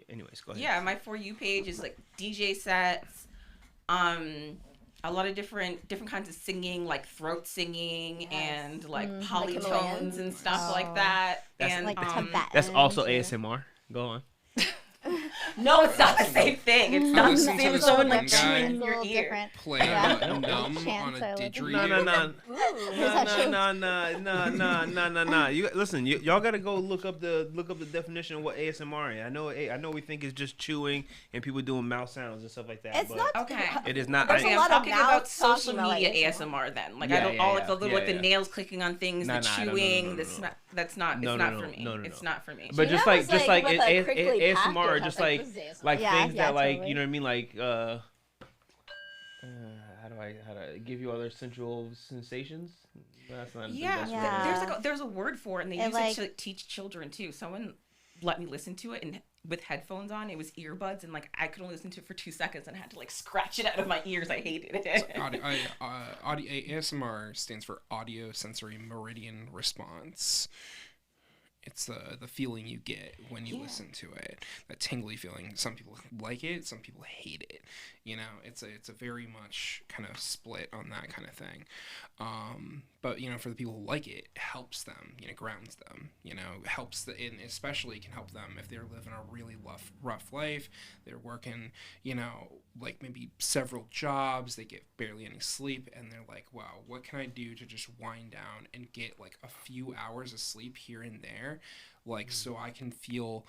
Anyways, go ahead. Yeah, my For You page is like DJ sets, a lot of different kinds of singing, like throat singing and like polytones Himalayan. and stuff Oh. like that. That's and Like Tibetan. That's also too. ASMR. Go on. no, it's not the same thing. It's I not the listened to same as this someone one like guy- chewing It's in a your little ear. different. Play Yeah. Numb Chance on a are like- No. Ooh. You listen. Y'all gotta go look up the definition of what ASMR is. I know we think it's just chewing and people doing mouth sounds and stuff like that. It's but not. Okay. It is not. There's Okay, a I'm lot of talking mouth about social talking about media ASMR. ASMR then. Like Yeah, I don't yeah, all yeah, like the little yeah, like the yeah. nails clicking on things, Nah, the nah, no, chewing. no. That's not No, it's no, not no, for me. no. It's not for me. But Gina just like was, with a prickly ASMR, packet, just I was like this is ASMR. like Yeah, things yeah, that like totally. you know what I mean, like how do I give you other sensual sensations? That's not the Yeah, best Yeah. way. there's a word for it, and they It, use like- it to like, teach children too. Someone let me listen to it, and with headphones on, it was earbuds, and like I could only listen to it for 2 seconds, and I had to like scratch it out of my ears. I hated it. Audio ASMR stands for audio sensory meridian response. It's the feeling you get when you listen to it, that tingly feeling. Some people like it, some people hate it. You know, it's a very much kind of split on that kind of thing. But you know, for the people who like it, it helps them. You know, grounds them. You know, helps and especially can help them if they're living a really rough life. They're working, you know, like maybe several jobs. They get barely any sleep, and they're like, wow, what can I do to just wind down and get like a few hours of sleep here and there, like so I can feel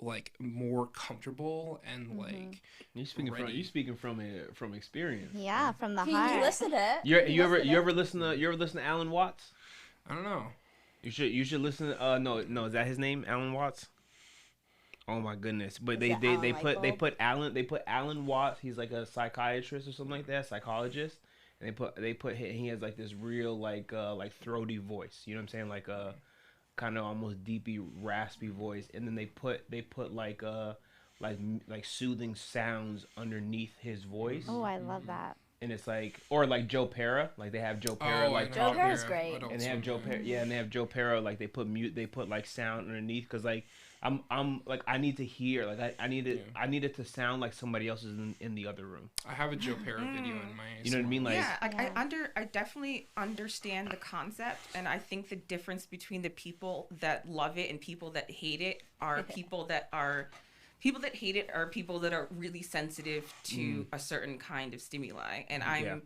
like more comfortable and like You speaking from experience. Yeah, from the You heart. listed it. You ever listen to Alan Watts? I don't know. You should listen. No, is that his name, Alan Watts? Oh my goodness! But Is they it Alan put Alan Watts. He's like a psychiatrist or something like that, psychologist, and he has like this real like throaty voice. You know what I'm saying? Like a kind of almost deepy, raspy voice, and then they put like soothing sounds underneath his voice. Oh, I love that. And it's like, or like Joe Pera, like they have Joe Pera, Oh, like Joe talk, Pera's great. and they have Joe Pera, and they have Joe Pera, like they put like sound underneath, because like I'm like I need to hear, like I need it to sound like somebody else is in the other room. I have a Joe Pera video in my. You know what I mean? Like, Yeah, I definitely understand the concept, and I think the difference between the people that love it and people that hate it are people that hate it are people that are really sensitive to a certain kind of stimuli, and I'm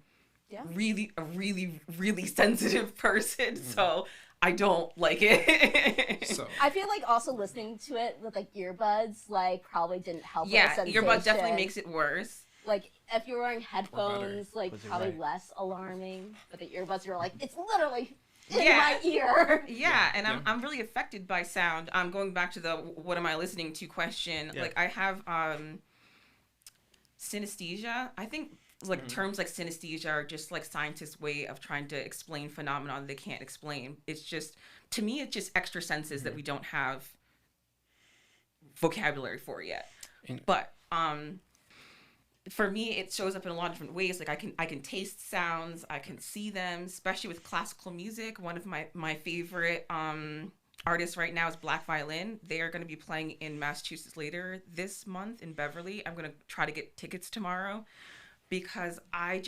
really a really sensitive person, so I don't like it. So I feel like also listening to it with like earbuds like probably didn't help. Yeah, with the earbuds definitely sensation. makes it worse. Like if you're wearing headphones, like Was it probably right? less alarming. But the earbuds, you're like, it's literally in Yeah. my ear. Yeah, and I'm really affected by sound. Going back to the what am I listening to question. Yeah. Like I have synesthesia. I think like terms like synesthesia are just like scientists' way of trying to explain phenomena they can't explain. It's just, to me, it's just extra senses that we don't have vocabulary for yet. But for me, it shows up in a lot of different ways. Like I can taste sounds, I can see them, especially with classical music. One of my favorite artists right now is Black Violin. They are going to be playing in Massachusetts later this month in Beverly. I'm going to try to get tickets tomorrow because I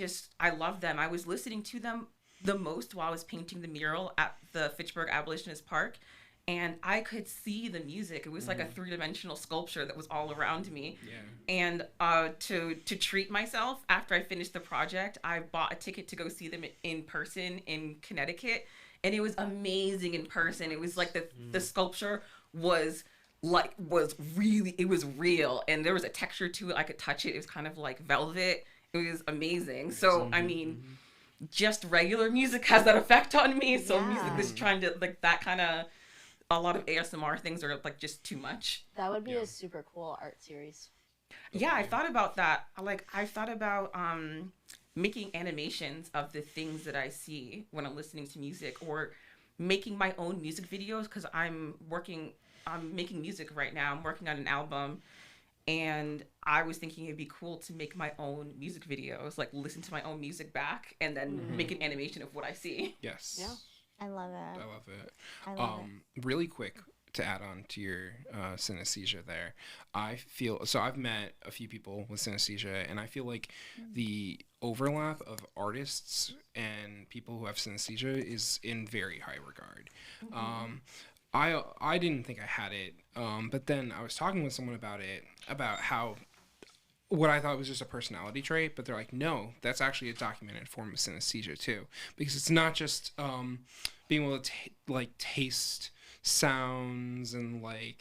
love them. I was listening to them the most while I was painting the mural at the Fitchburg Abolitionist Park, and I could see the music. It was like a three-dimensional sculpture that was all around me. yeah. And to treat myself after I finished the project, I bought a ticket to go see them in person in Connecticut, and it was amazing in person. It was like the sculpture was real, and there was a texture to it. I could touch it. It was kind of like velvet. It was amazing. So I mean, just regular music has that effect on me. So music is trying to like that kind of. A lot of ASMR things are like just too much. That would be a super cool art series. Yeah, I thought about that. I thought about making animations of the things that I see when I'm listening to music, or making my own music videos, because I'm making music right now. I'm working on an album, and I was thinking it'd be cool to make my own music videos, like listen to my own music back and then make an animation of what I see. Yes. Yeah. I love it. I love it. I love Really quick to add on to your synesthesia there, I feel so. I've met a few people with synesthesia, and I feel like the overlap of artists and people who have synesthesia is in very high regard. I didn't think I had it, but then I was talking with someone about it, about how what I thought was just a personality trait, but they're like, no, that's actually a documented form of synesthesia too, because it's not just being able to taste sounds and I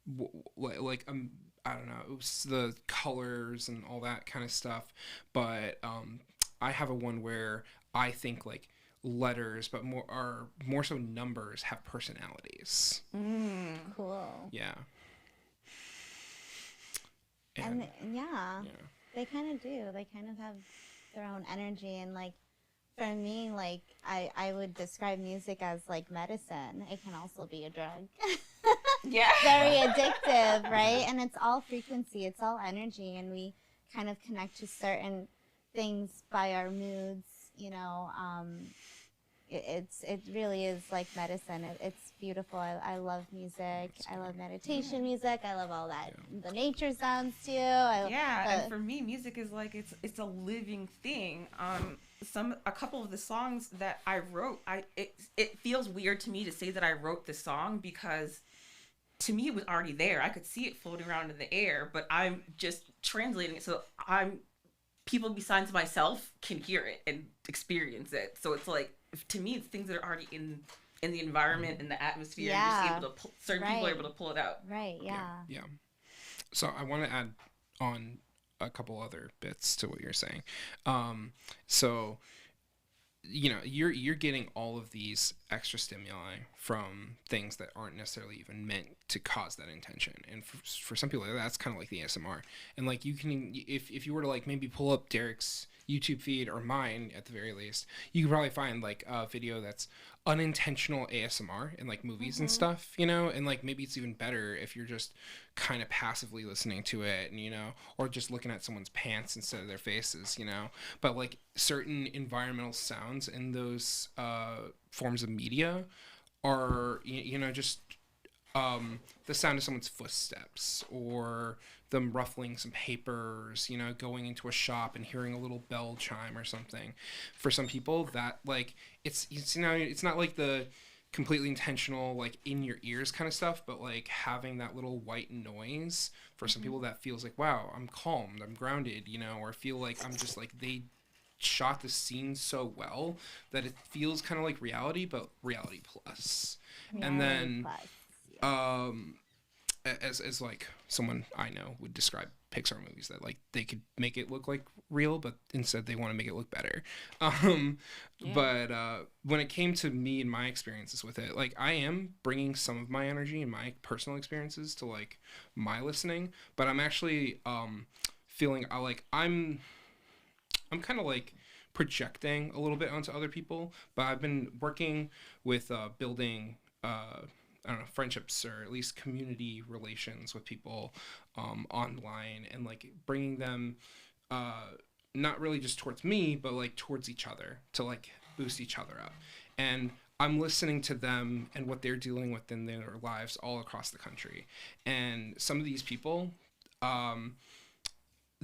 don't know, it was the colors and all that kind of stuff, but I have a one where I think like letters, but more so numbers have personalities. Cool. Yeah. And they kind of do. They kind of have their own energy, and like for me, like I would describe music as like medicine. It can also be a drug. Yeah. Very addictive, right? And it's all frequency, it's all energy, and we kind of connect to certain things by our moods, you know. It really is like medicine. It's beautiful. I love music. I love meditation music. I love all that. The nature sounds too. And for me, music is like it's a living thing. A couple of the songs that I wrote, it feels weird to me to say that I wrote the song, because to me it was already there. I could see it floating around in the air, but I'm just translating it so people besides myself can hear it and experience it. So it's like, to me, it's things that are already in the environment and the atmosphere. Yeah. You're just able to certain people are able to pull it out. Right. Yeah. Yeah. So I want to add on a couple other bits to what you're saying. So, you know, you're getting all of these extra stimuli from things that aren't necessarily even meant to cause that intention. And for some people, that's kind of like the ASMR. And like you can, if you were to like maybe pull up Derek's YouTube feed or mine at the very least, you could probably find like a video that's unintentional ASMR in like movies and stuff, you know, and like maybe it's even better if you're just kind of passively listening to it, and you know, or just looking at someone's pants instead of their faces, you know. But like certain environmental sounds in those forms of media are, you know, just the sound of someone's footsteps, or them ruffling some papers, you know, going into a shop and hearing a little bell chime or something. For some people, that like it's you know, it's not like the completely intentional like in your ears kind of stuff, but like having that little white noise for some people, that feels like, wow, I'm calmed, I'm grounded, you know, or I feel like I'm just like, they shot the scene so well that it feels kind of like reality, but reality plus. And then as like someone I know would describe Pixar movies, that like they could make it look like real, but instead they want to make it look better. But when it came to me and my experiences with it, like I am bringing some of my energy and my personal experiences to like my listening, but I'm actually feeling I'm kind of like projecting a little bit onto other people. But I've been working with building I don't know, friendships, or at least community relations with people online, and like bringing them not really just towards me, but like towards each other, to like boost each other up. And I'm listening to them and what they're dealing with in their lives all across the country. And some of these people,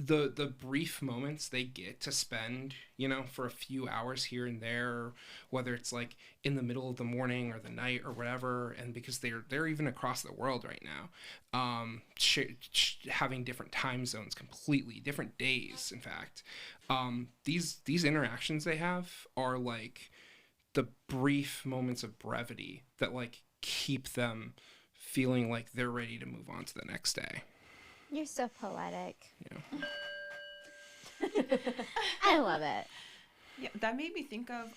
the brief moments they get to spend, you know, for a few hours here and there, whether it's like in the middle of the morning or the night or whatever, and because they're even across the world right now, having different time zones, completely different days, in fact, these interactions they have are like the brief moments of brevity that like keep them feeling like they're ready to move on to the next day. You're so poetic. Yeah. I love it. Yeah, that made me think of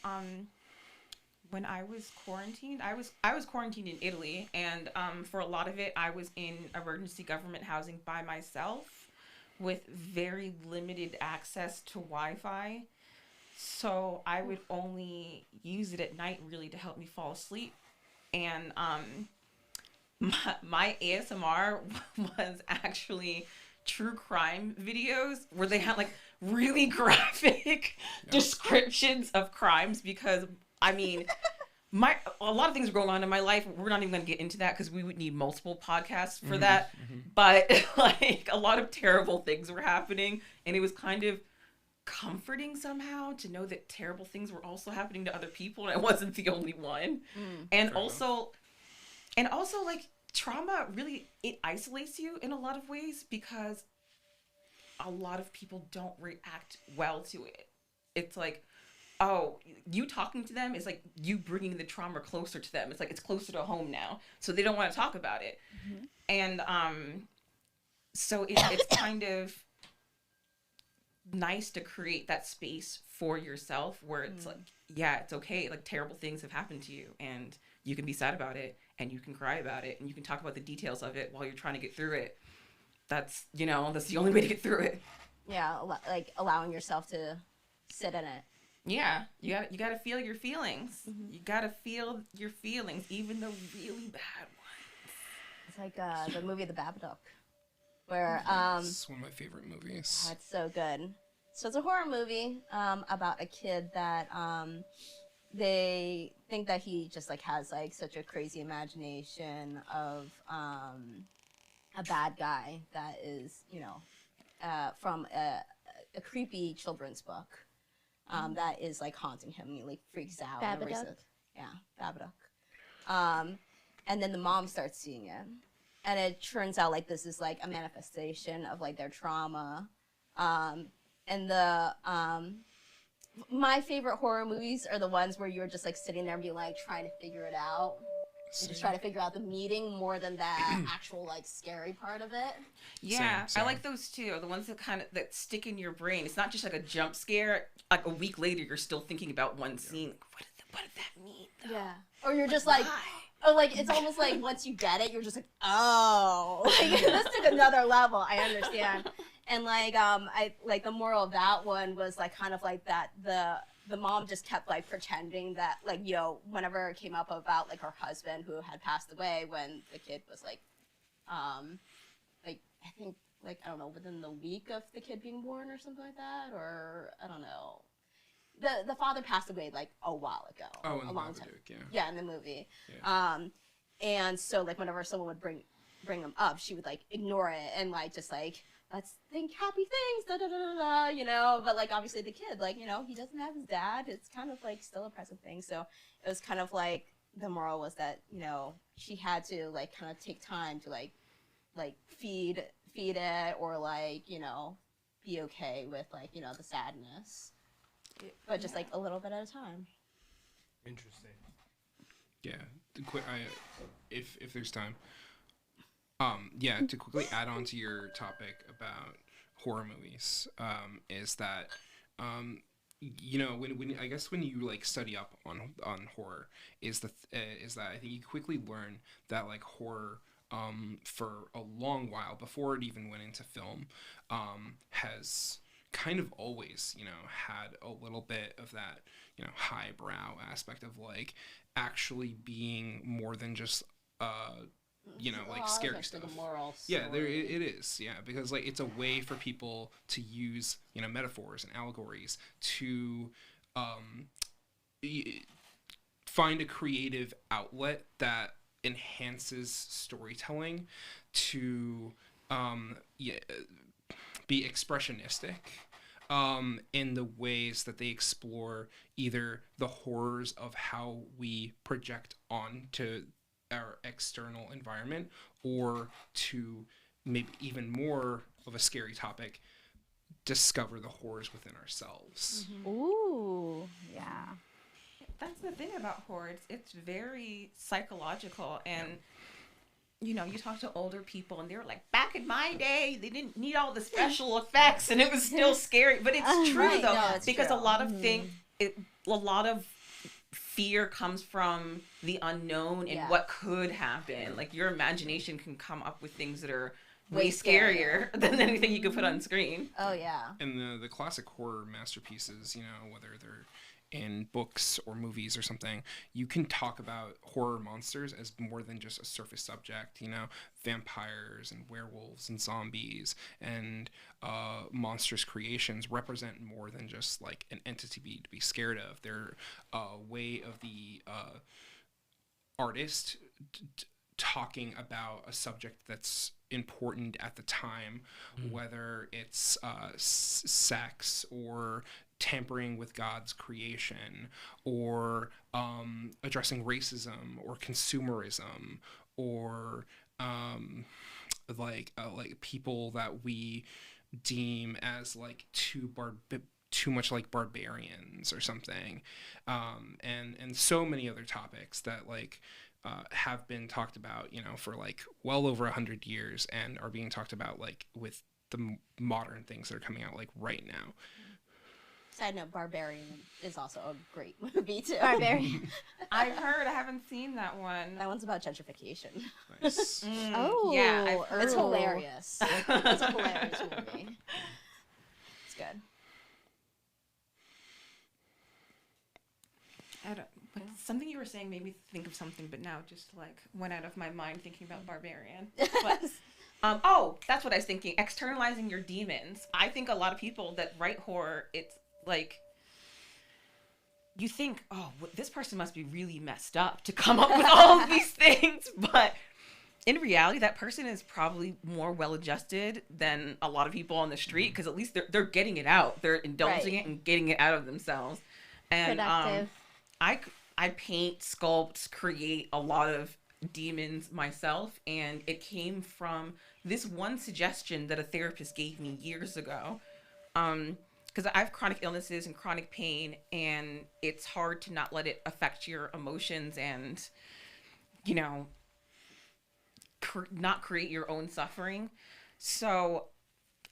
when I was quarantined. I was quarantined in Italy, and for a lot of it, I was in emergency government housing by myself, with very limited access to Wi-Fi. So I would only use it at night, really, to help me fall asleep. And my ASMR was actually true crime videos where they had like really graphic descriptions of crimes, because I mean, a lot of things are going on in my life. We're not even going to get into that because we would need multiple podcasts for that. But like a lot of terrible things were happening, and it was kind of comforting somehow to know that terrible things were also happening to other people, and I wasn't the only one. And also like trauma really, it isolates you in a lot of ways, because a lot of people don't react well to it. It's like, oh, you talking to them is like you bringing the trauma closer to them. It's like it's closer to home now, so they don't want to talk about it. And so it's kind of nice to create that space for yourself where it's like, yeah, it's okay, like terrible things have happened to you, and you can be sad about it, and you can cry about it, and you can talk about the details of it while you're trying to get through it. That's, you know, that's the only way to get through it. Yeah, like allowing yourself to sit in it. Yeah, you gotta feel your feelings. You gotta feel your feelings, even the really bad ones. It's like the movie The Babadook, where It's one of my favorite movies. it's so good. So it's a horror movie about a kid that they think that he just like has like such a crazy imagination of a bad guy that is, you know, from a creepy children's book that is like haunting him. He like freaks out. Babadook? Yeah, Babadook. And then the mom starts seeing it, and it turns out like this is like a manifestation of like their trauma. And the my favorite horror movies are the ones where you're just like sitting there and be like trying to figure it out. You just try to figure out the meaning more than the actual like scary part of it. Yeah, Same. I like those too. The ones that that stick in your brain. It's not just like a jump scare. Like a week later, you're still thinking about one scene. What did that mean? Though? Yeah. Or you're just like, Why? Oh, like it's almost like once you get it, you're just like, oh, like this took another level. I understand. And like I like the moral of that one was like kind of like that the mom just kept like pretending that like whenever it came up about like her husband who had passed away when the kid was like like I think like I don't know within the week of the kid being born or something like that, or I don't know. The father passed away like a while ago. Oh, in a the long time. Babadook, yeah. Yeah, in the movie. Yeah. And so like whenever someone would bring them up, she would like ignore it and like just like let's think happy things, da da da da da, But like obviously the kid, like he doesn't have his dad. It's kind of like still a present thing. So it was kind of like the moral was that she had to like kind of take time to like feed it or like be okay with like the sadness. But just like a little bit at a time. Interesting. Yeah. If there's time. Yeah, to quickly add on to your topic about horror movies, is that when I guess when you like study up on horror is that I think you quickly learn that like horror for a long while before it even went into film has kind of always had a little bit of that highbrow aspect of like actually being more than just like scary stuff. Yeah, it is. Yeah, because like it's a way for people to use metaphors and allegories to find a creative outlet that enhances storytelling to be expressionistic in the ways that they explore either the horrors of how we project onto our external environment, or to maybe even more of a scary topic, discover the horrors within ourselves. Mm-hmm. Ooh, yeah. That's the thing about horror. It's very psychological, and you talk to older people and they're like, back in my day, they didn't need all the special effects and it was still scary. But it's true right, though, no, it's because true. a lot of a lot of fear comes from the unknown and what could happen. Like your imagination can come up with things that are way scarier than anything you could put on screen. Oh yeah. And the classic horror masterpieces, whether they're in books or movies or something, you can talk about horror monsters as more than just a surface subject. Vampires and werewolves and zombies and monstrous creations represent more than just like an entity to be scared of. They're a way of the artist talking about a subject that's important at the time, whether it's sex or tampering with God's creation, or addressing racism or consumerism, or like people that we deem as like too much like barbarians or something, and so many other topics that like have been talked about for like well over 100 years and are being talked about like with the modern things that are coming out like right now. Side note, Barbarian is also a great movie too. Barbarian. I've heard. I haven't seen that one. That one's about gentrification. Nice. Oh, yeah, I've heard. It's hilarious. It's a hilarious movie. It's good. But something you were saying made me think of something, but now just like went out of my mind thinking about Barbarian. But that's what I was thinking. Externalizing your demons. I think a lot of people that write horror, it's like you think, this person must be really messed up to come up with all of these things, but in reality, that person is probably more well-adjusted than a lot of people on the street, because at least they're getting it out. They're indulging it and getting it out of themselves. And Productive. I paint, sculpt, create a lot of demons myself, and it came from this one suggestion that a therapist gave me years ago. Because I have chronic illnesses and chronic pain, and it's hard to not let it affect your emotions and, not create your own suffering. So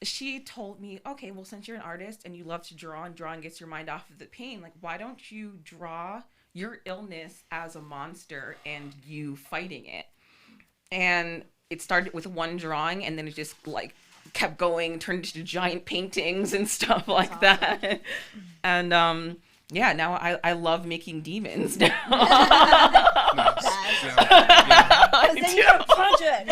she told me, okay, well, since you're an artist and you love to draw and drawing gets your mind off of the pain, like, why don't you draw your illness as a monster and you fighting it. And it started with one drawing, and then it just like kept going, turned into giant paintings and stuff like that. And yeah, now I love making demons now. Because then you can punch it.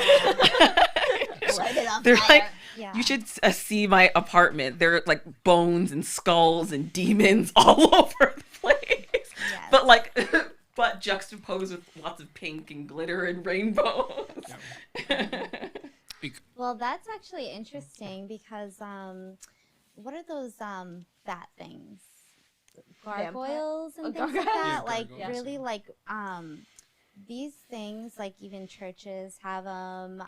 Light it on They're fire. like, Yeah. you should see my apartment. There are like bones and skulls and demons all over the place. Yes. But like, but juxtaposed with lots of pink and glitter and rainbows. Well, that's actually interesting because what are those bat things? Gargoyles and things like that. Yeah, Like gargoyles. really like these things, like even churches have them.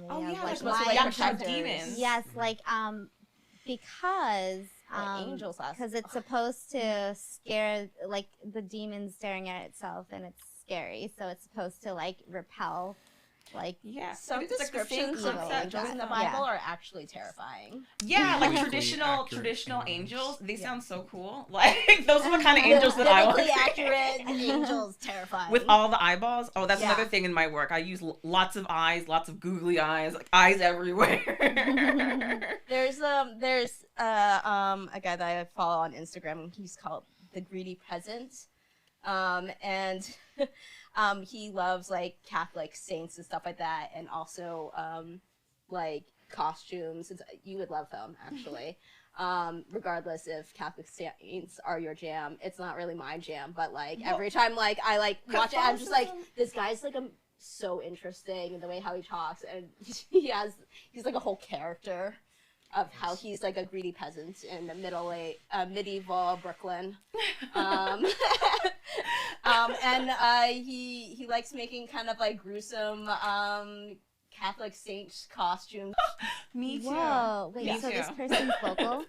Oh yeah, like supposed to lion like protect protectors. demons. Yes, like because angels last. because it's supposed to scare, like the demon staring at itself, and it's scary, so it's supposed to like repel, like Yeah. Some It's like the same descriptions of concept. angels in the Yeah. Bible are actually terrifying. Yeah, like Biblically traditional accurate angels. They Yeah. sound so cool. Like those are the kind of angels that I want. Biblically accurate angels terrifying. With all the eyeballs. Oh, that's Yeah. another thing in my work. I use lots of eyes, lots of googly eyes, like eyes everywhere. There's a guy that I follow on Instagram. He's called the Greedy Peasant, and he loves like Catholic saints and stuff like that, and also like costumes. You would love them actually. Regardless if Catholic saints are your jam, it's not really my jam. But like every time like I like watch it, I'm just like, this guy's like so interesting in the way how he talks, and he's like a whole character of how he's like a greedy peasant in the medieval Brooklyn. And he likes making kind of like gruesome Catholic saint costumes. Me too. whoa, wait, Me so this too. person's local?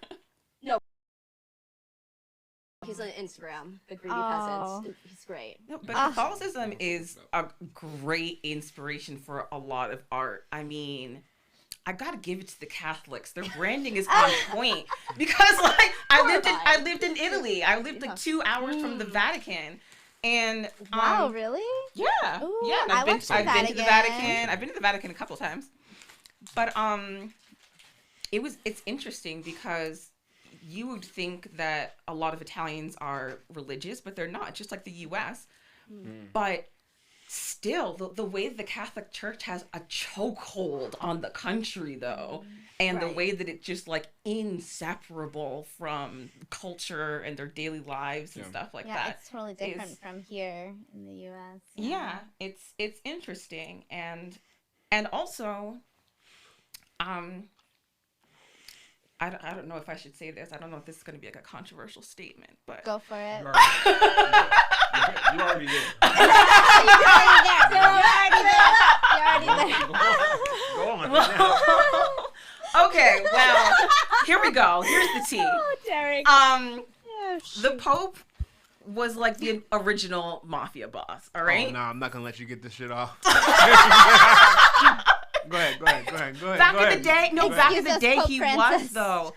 He's on Instagram, the greedy Oh. peasant. He's great. No, but Catholicism is a great inspiration for a lot of art. I mean, I gotta give it to the Catholics. Their branding is on point because, like, I lived in Italy. I lived like 2 hours from the Vatican, and Wow, really? yeah, Ooh, yeah. And I I've been went to to the Vatican. Vatican. I've been to the Vatican a couple times, but it's interesting because you would think that a lot of Italians are religious, but they're not, just like the U.S. But still, the way the Catholic Church has a chokehold on the country, though, and the Right. way that it's just like inseparable from culture and their daily lives and stuff like Yeah, that. it's totally different is- from here in the U.S. Yeah, it's interesting, and also, I don't know if I should say this. I don't know if this is going to be like a controversial statement, but Go for it. You already did. You're already there. Go on. okay, well, here we go. Here's the tea. Oh, Derek. The Pope was like the original mafia boss. All right. Oh, no, I'm not gonna let you get this shit off. Go ahead. Back in the day, no, back in Excuse the us, day Pope he Francis. was though.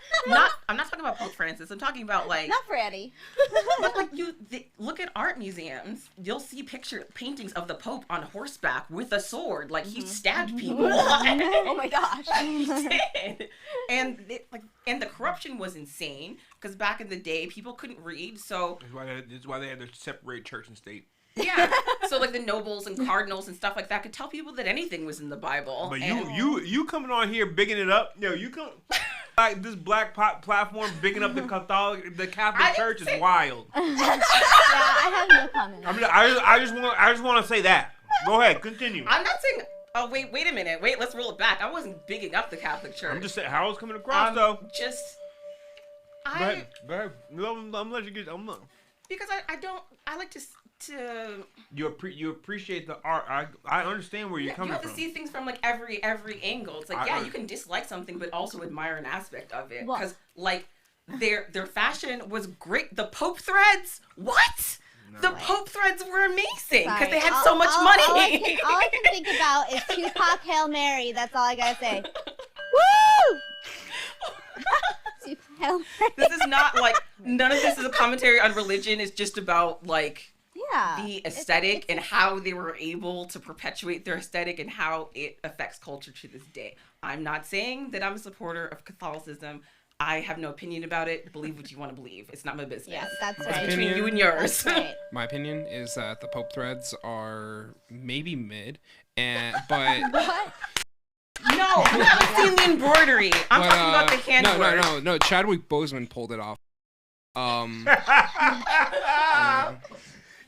I'm not talking about Pope Francis. I'm talking about like. Not Franny. But like look at art museums, you'll see paintings of the Pope on horseback with a sword, like he stabbed people. Oh my gosh. He did, and and the corruption was insane because back in the day people couldn't read, so That's why they had to separate church and state. yeah, so like the nobles and cardinals and stuff like that could tell people that anything was in the Bible. But and- you coming on here bigging it up? Yo, you come like this black platform bigging up the Catholic didn't Church say- is wild. Yeah, I have no comment. I just want to say that. Go ahead, continue. I'm not saying. Oh wait a minute. Wait, let's roll it back. I wasn't bigging up the Catholic Church. I'm just saying how it's coming across though. Just. Go ahead. No, I'm gonna let you get. Because I like to You appreciate the art. I understand where you're you coming have to from. see things from like every angle. It's like you can dislike something but also admire an aspect of it Well- because like their fashion was great. The Pope threads, what? The Pope threads were amazing because they had so much money. All I can think about is Tupac Hail Mary. That's all I gotta say. Woo! Tupac Hail Mary. This is not like none of this is a commentary on religion. It's just about like Yeah. the aesthetic and how they were able to perpetuate their aesthetic and how it affects culture to this day. I'm not saying that I'm a supporter of Catholicism. I have no opinion about it. Believe what you want to believe. It's not my business. Yeah, that's It's right. between you and yours. That's right. My opinion is that the Pope threads are maybe mid, but What? No, you haven't seen the embroidery. I'm but, talking about the handwork. no. Chadwick Boseman pulled it off.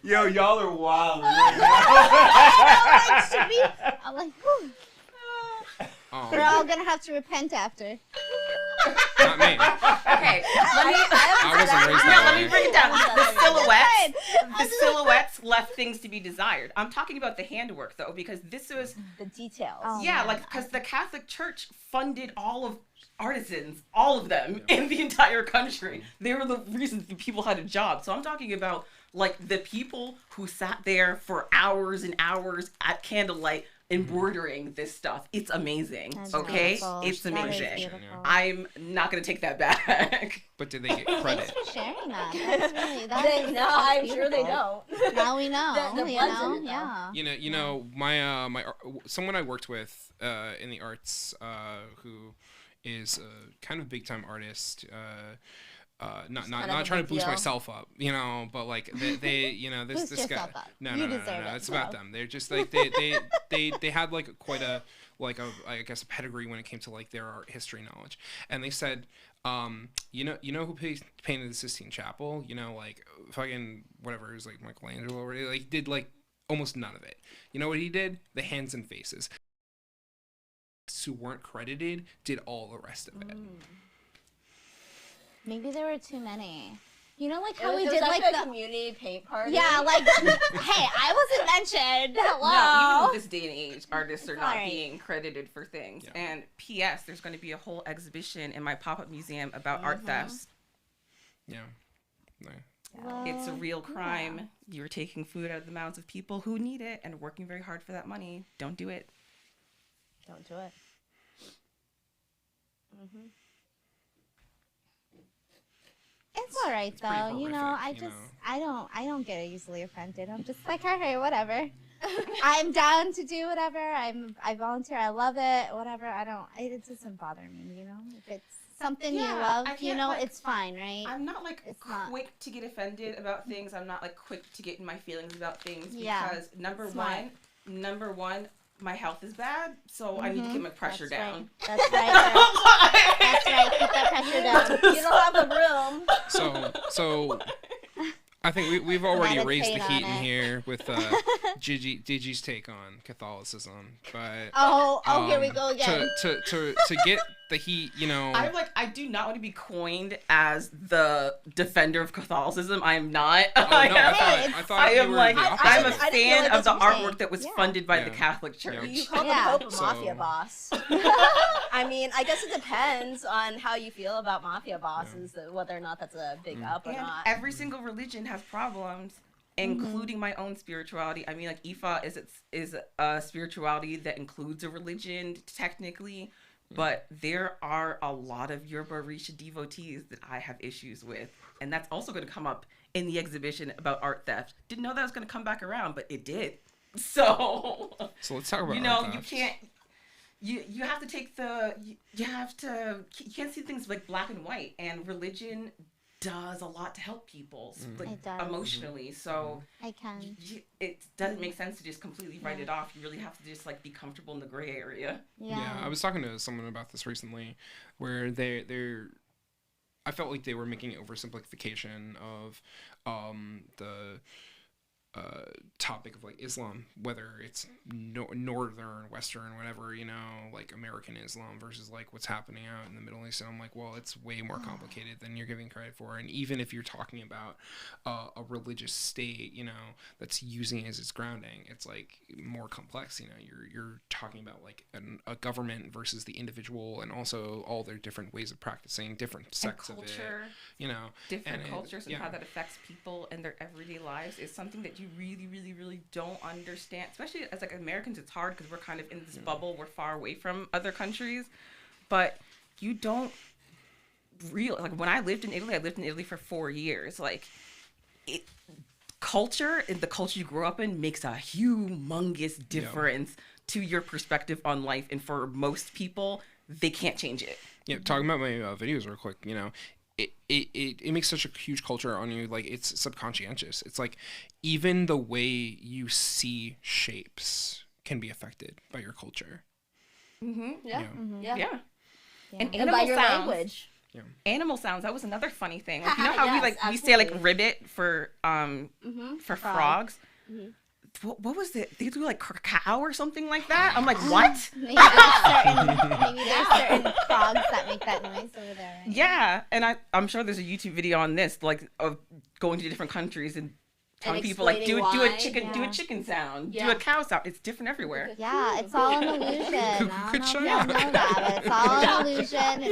Yo, y'all are wild. I'm like, whew. We're all gonna have to repent after. Not me. Okay, I wasn't raised that let me way. break it down. The silhouettes left things to be desired. I'm talking about the handwork though, because this was The details. Oh, yeah, man. like because the Catholic Church funded all of artisans, all of them in the entire country. They were the reason that people had a job. So I'm talking about like the people who sat there for hours and hours at candlelight embroidering this stuff. It's amazing. That's Okay? beautiful. It's That is amazing. beautiful. I'm not gonna take that back. But did they get credit? Thanks for sharing that. That's really No, I'm sure they beautiful. don't. Now we know. The you blood's know? in it, though. Yeah. You know, my someone I worked with in the arts who is a kind of big time artist. Not kind of a trying to big boost deal. myself up, you know, but like they you know Boost this guy. yourself up. No, You no, deserve it. it's about No. them. They're just like they had like quite a like a I guess a pedigree when it came to like their art history knowledge, and they said. You know who painted the Sistine Chapel? You know, like fucking whatever. It was like Michelangelo already. Like did like almost none of it. You know what he did? The hands and faces. Who weren't credited did all the rest of it. Maybe there were too many. You know, like It how was, we it was did actually like a the. community paint party. Yeah, like, hey, I wasn't mentioned. Hello. No, even in this day and age, artists are not Sorry. being credited for things. Yeah. And P.S. There's going to be a whole exhibition in my pop-up museum about art thefts. Yeah. No. Well, It's a real crime. yeah. You're taking food out of the mouths of people who need it and working very hard for that money. Don't do it. Don't do it. It's all right pretty though. You know, horrific, you I don't get easily offended. I'm just like, all right, whatever. I'm down to do whatever. I volunteer. I love it. Whatever. It doesn't bother me. You know, if it's something you Yeah, love, I you can't, know, like- it's fine, right? I'm not like It's not- quick to get offended about things. I'm not like quick to get in my feelings about things Yeah, because number smart. one, my health is bad, so I need to get my pressure That's down. Right. That's right. Girl. That's right. Keep that pressure down. You don't have the room. So I think we've already raised the Meditate heat on in it. here with Gigi's take on Catholicism, but Oh, here we go again. to get the heat, you know. I do not want to be coined as the defender of Catholicism. I am not. Oh, no, I thought I you am were like the I'm a opposite. I didn't know fan it of the was the same. artwork that was Yeah. funded by the Yeah. Catholic Church. Yeah. You call Yeah. the Pope a So- mafia boss. I mean, I guess it depends on how you feel about mafia bosses, whether or not that's a big up or And not. every single religion has problems, including my own spirituality. I mean, like Ifa is a spirituality that includes a religion technically, but there are a lot of Yoruba Orisha devotees that I have issues with, and that's also going to come up in the exhibition about art theft. Didn't know that was going to come back around, but it did. So So let's talk about you know, art you theft. can't. You have to take you can't see things like black and white, and religion does a lot to help people like It does. emotionally. So I can. it doesn't make sense to just completely write it off. You really have to just like be comfortable in the gray area. Yeah. I was talking to someone about this recently, where I felt like they were making oversimplification of the topic of like Islam, whether it's northern, western, whatever, you know, like American Islam versus like what's happening out in the Middle East. And I'm like, well, it's way more complicated than you're giving credit for. And even if you're talking about a religious state, you know, that's using it as its grounding, it's like more complex. You know, you're talking about like a government versus the individual, and also all their different ways of practicing different sects and of it. culture, You know, different and cultures, and yeah. how that affects people and their everyday lives is something that you really, really, really don't understand. Especially as like Americans, it's hard because we're kind of in this bubble. We're far away from other countries, but you don't like when I lived in Italy for 4 years. Like culture and the culture you grew up in makes a humongous difference to your perspective on life. And for most people, they can't change it. Yeah, talking about my videos real quick, it makes such a huge culture on you. Like, it's subconscious. It's like even the way you see shapes can be affected by your culture. Mm-hmm. Yeah. Yeah. Mm-hmm. Yeah. And And by your sounds. language. Yeah. Animal sounds. That was another funny thing. Like, you know how Yes, we say like absolutely. ribbit for frogs. Mhm. What was it? They do like cacao or something like that. I'm like, what? Maybe there's certain frogs that make that noise over there. Right? Yeah, and I'm sure there's a YouTube video on this, like of going to different countries and telling people like do explaining a why. chicken Yeah. chicken sound, do Yeah. a cow sound. It's different everywhere. Yeah, it's all an illusion. I don't know if Shut you up. know that, but it's all an illusion. And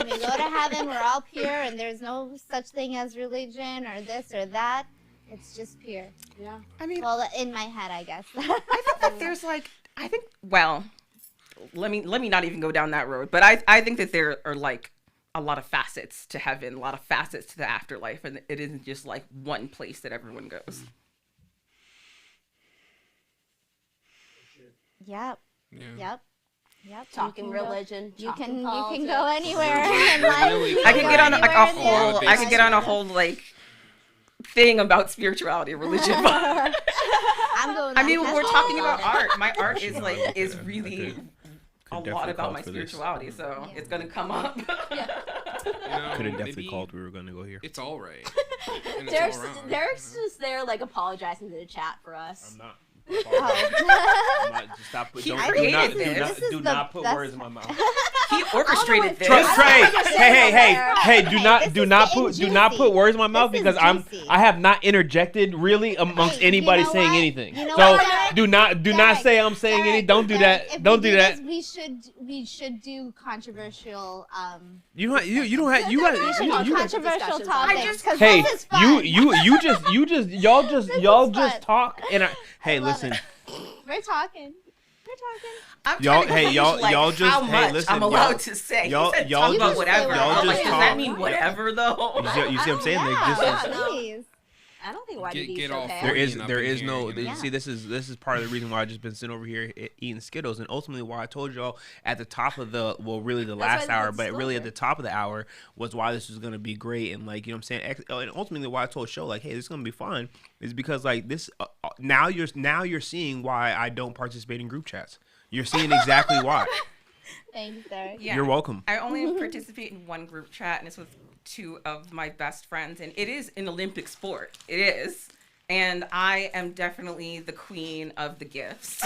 when we go to heaven, we're all pure, and there's no such thing as religion or this or that. It's just pure. Yeah. I mean, Well, in my head, I guess. I think that there's like well, let me not even go down that road. But I think that there are like a lot of facets to heaven, a lot of facets to the afterlife, and it isn't just like one place that everyone goes. Yep. Yeah. Yep. Talking You can go- religion. You talking can go politics. anywhere in life. Really You I could go get on like anywhere a in the whole universe. I could get on a whole like thing about spirituality, religion. I'm going. I mean, on when we're that. talking about art, my art is like is Yeah, really I could a lot definitely about call my for this. spirituality, so Yeah. it's gonna come up. You know, Could have definitely maybe called. We were gonna go here. It's all right. And it's Derek's, all wrong, Derek's you know? just there, like, apologizing to the chat for us. I'm not. Oh. I'm not. Just stop. He Don't, created do this. not, This is do the not put best- words in my mouth. He orchestrated this. Trust, I don't Trey. know what you're saying Hey, over do Okay, not, this do is not getting put, do not juicy. put words in my mouth This is because juicy. I have not interjected really amongst Hey, you anybody know saying what? anything. You know So what, Derek? do not Derek, say I'm saying Derek, anything. Don't do Derek, that. if Don't we do that. this, we should do controversial. You don't have you We should got do you. controversial discussions. topics. I just- 'cause Hey, this is fun. you just y'all This is just fun. talk and hey, love listen. it. We're talking. I'm Y'all- trying to hey, gauge, y'all- like, y'all just- how hey, much listen, I'm y'all- allowed to say. y'all- He said y'all talk about just- whatever. y'all I'm like, just does that talk. mean whatever though? You see what I'm saying? Like, Yeah, this is- no. please. I don't think YDD get is all okay. There is Up there in is here, no you know? Yeah. see this is part of the reason why I've just been sitting over here eating Skittles, and ultimately why I told y'all at the top of the really the That's last why hour, it's but really at slower. the top of the hour was why this was gonna be great, and like, you know what I'm saying, and ultimately why I told Show like, hey, this is gonna be fun is because like this now you're seeing why I don't participate in group chats. You're seeing exactly why. Thanks, Derek. Yeah. You're welcome. I only participate in one group chat, and it's with two of my best friends, and it is an Olympic sport. It is. And I am definitely the queen of the gifts.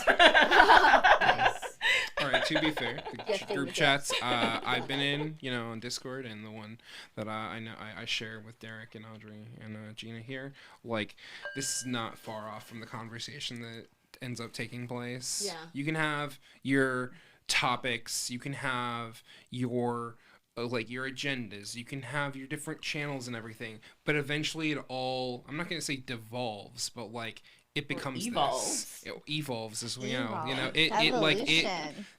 All right, to be fair, the Gifting group the chats I've been in, on Discord, and the one that I know I share with Derek and Audrey and Gina here, like, this is not far off from the conversation that ends up taking place. Yeah. You can have your topics, you can have your like your agendas, you can have your different channels and everything, but eventually it all, I'm not going to say devolves, but like it becomes evolves. this. It evolves as we Evolve. know. It Evolution.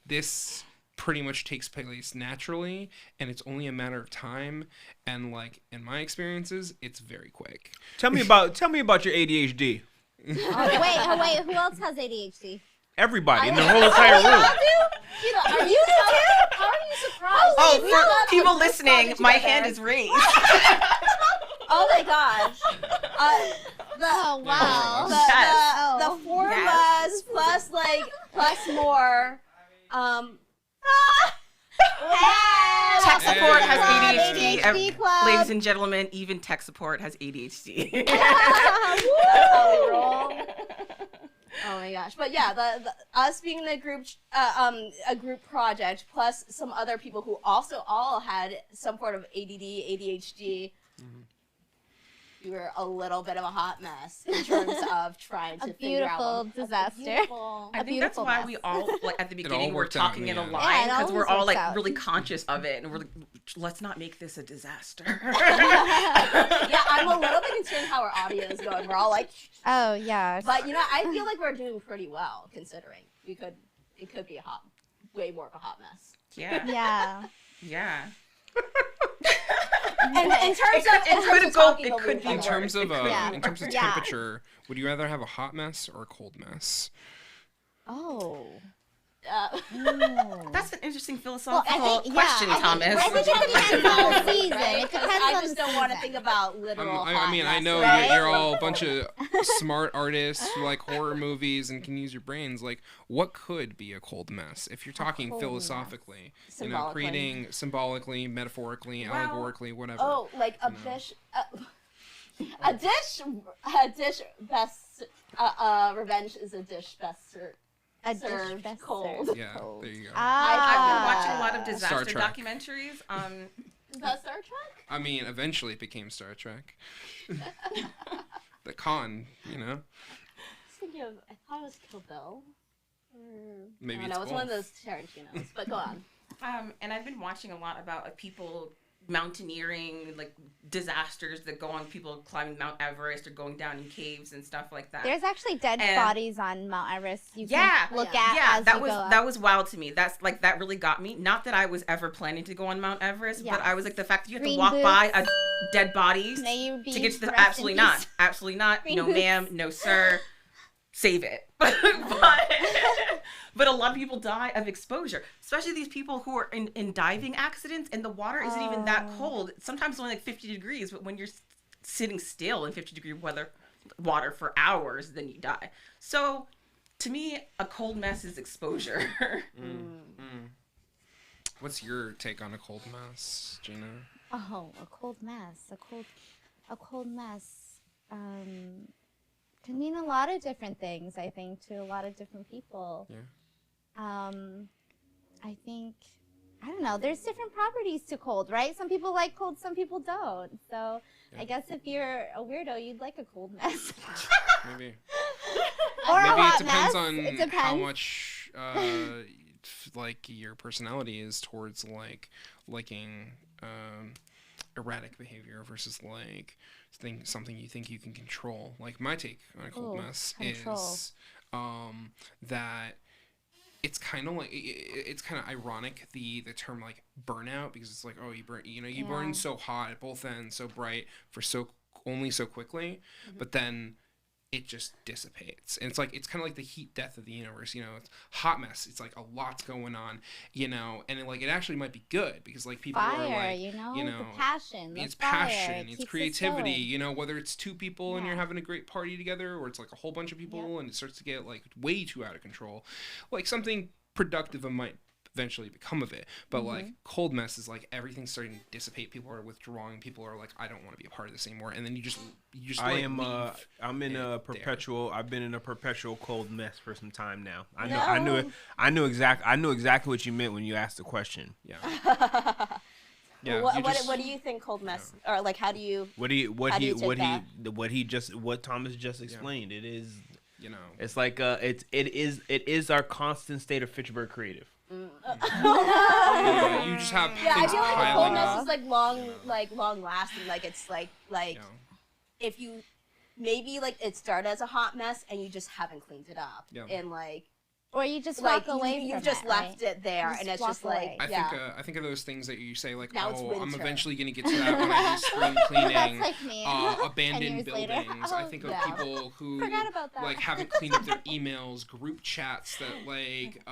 this pretty much takes place naturally, and it's only a matter of time, and like in my experiences it's very quick. Tell me about your ADHD. Oh, wait, who else has ADHD? Everybody in the whole entire room. Are you too? How are you surprised? Oh, We for got people this listening, together. my hand is raised. Oh my gosh. Oh, wow. The Oh. four Yes. of us plus more. Tech support has Hey. ADHD. ADHD club. Ladies and gentlemen, even tech support has ADHD. How we roll. Oh my gosh! But yeah, the us being in a group project plus some other people who also all had some sort of ADD, ADHD. We were a little bit of a hot mess in terms of trying to A figure out beautiful disaster. I think that's beautiful why mess. we all, like, at the beginning, were worked out talking in in the a end. line Yeah, it because we're always all works like out. really conscious of it, and we're like, let's not make this a disaster. Yeah, I'm a little bit concerned how our audio is going. We're all like, Oh, yeah. but I feel like we're doing pretty well considering it could be way more of a hot mess. Yeah, Yeah. yeah. And in terms of talking a little In bit. terms of Yeah. in terms of Yeah. temperature, would you rather have a hot mess or a cold mess? Oh. That's an interesting philosophical Well, I think, question, Thomas. I think it depends on the season. Right? It depends I on just the don't want to season. think about literal I mean, I know right? you're all a bunch of smart artists who like horror movies and can use your brains. Like, what could be a cold mess if you're talking cold philosophically? You know, Symbolically. creating symbolically, metaphorically, Well, allegorically, whatever. Oh, like a dish, a dish best. Revenge is a dish best served. A dish served best cold. served Yeah, cold. there you go. I've been watching a Ah. lot of disaster Trek. documentaries. Is that Star Trek? I mean, eventually it became Star Trek. The con, you know. I was thinking of, I thought it was Kill Bill. Maybe I it's don't know, it's one of both. those Tarantinos, but go on. And I've been watching a lot about like people mountaineering, like disasters that go on, people climbing Mount Everest or going down in caves and stuff like that. There's actually dead And- bodies on Mount Everest. You Yeah, can look yeah. at yeah, as that you was go up. that was wild to me. That's like that really got me. Not that I was ever planning to go on Mount Everest, but Yes. I was like the fact that you have Green to walk by boots. a dead body May you be to get to the rest in absolutely peace. not, absolutely not. Green No, boots. ma'am, no, sir. Save it. But a lot of people die of exposure, especially these people who are in diving accidents, and the water isn't even that cold. Sometimes it's only like 50 degrees, but when you're sitting still in 50-degree water for hours, then you die. So, to me, a cold mess is exposure. What's your take on a cold mess, Gina? Oh, a cold mess. A cold mess can mean a lot of different things, I think, to a lot of different people. Yeah. I think, I don't know, there's different properties to cold, right? Some people like cold, some people don't. So Yeah. I guess if you're a weirdo, you'd like a cold mess. Maybe. Or a Maybe hot it depends mess. on It depends. how much like your personality is towards like liking erratic behavior versus like something you think you can control. Like my take on a cold Ooh, mess control. is that it's kind of like it's kind of ironic the term like burnout, because it's like, oh, you burn Yeah. burn so hot at both ends, so bright for only so quickly, but then it just dissipates. And it's like, it's kind of like the heat death of the universe, it's hot mess. It's like a lot's going on, and it actually might be good, because like people Fire, are like, the passion. The it's fire, passion, it it's keeps us creativity, going. whether it's two people and you're Yeah. having a great party together, or it's like a whole bunch of people and it starts to get like way too out of control. Like something productive might eventually become of it, but like cold mess is like everything's starting to dissipate, people are withdrawing, people are like, I don't want to be a part of this anymore, and then you just I'm in it a there. perpetual. I've been in a perpetual cold mess for some time now. I know. No. I knew exactly what you meant when you asked the question. yeah. What do you think cold mess, or like how do you? What How do you take that? what Thomas just explained. It is. you know. It's like it is our constant state of Fitchburg creative. Yeah, you just have Yeah, I things feel like the piling coldness up. is like long lasting. Like it's like Yeah. if you maybe like it started as a hot mess and you just haven't cleaned it up, Yeah. and like Or you just like walk away you've from just it, left right? it there, Just and it's walk just like away. I think of those things that you say like, Now it's oh, I'm winter. eventually gonna get to that when I do spring cleaning. That's like me. 10 Abandoned years later. buildings. I Oh, think of yeah. people who Forgot about that. like haven't cleaned up their emails, group chats that like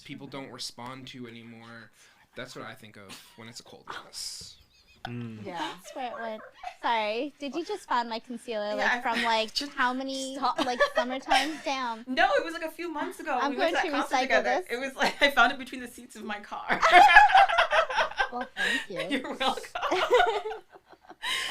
people don't respond to anymore. That's what I think of when it's a cold mess. yeah. That's where it went. Sorry, did you just find my concealer Yeah, like from like just- how many like summertime? Damn. No, it was like a few months ago. I'm we went going to that to concert recycle together. this. It was like I found it between the seats of my car. Well, thank you. You're welcome.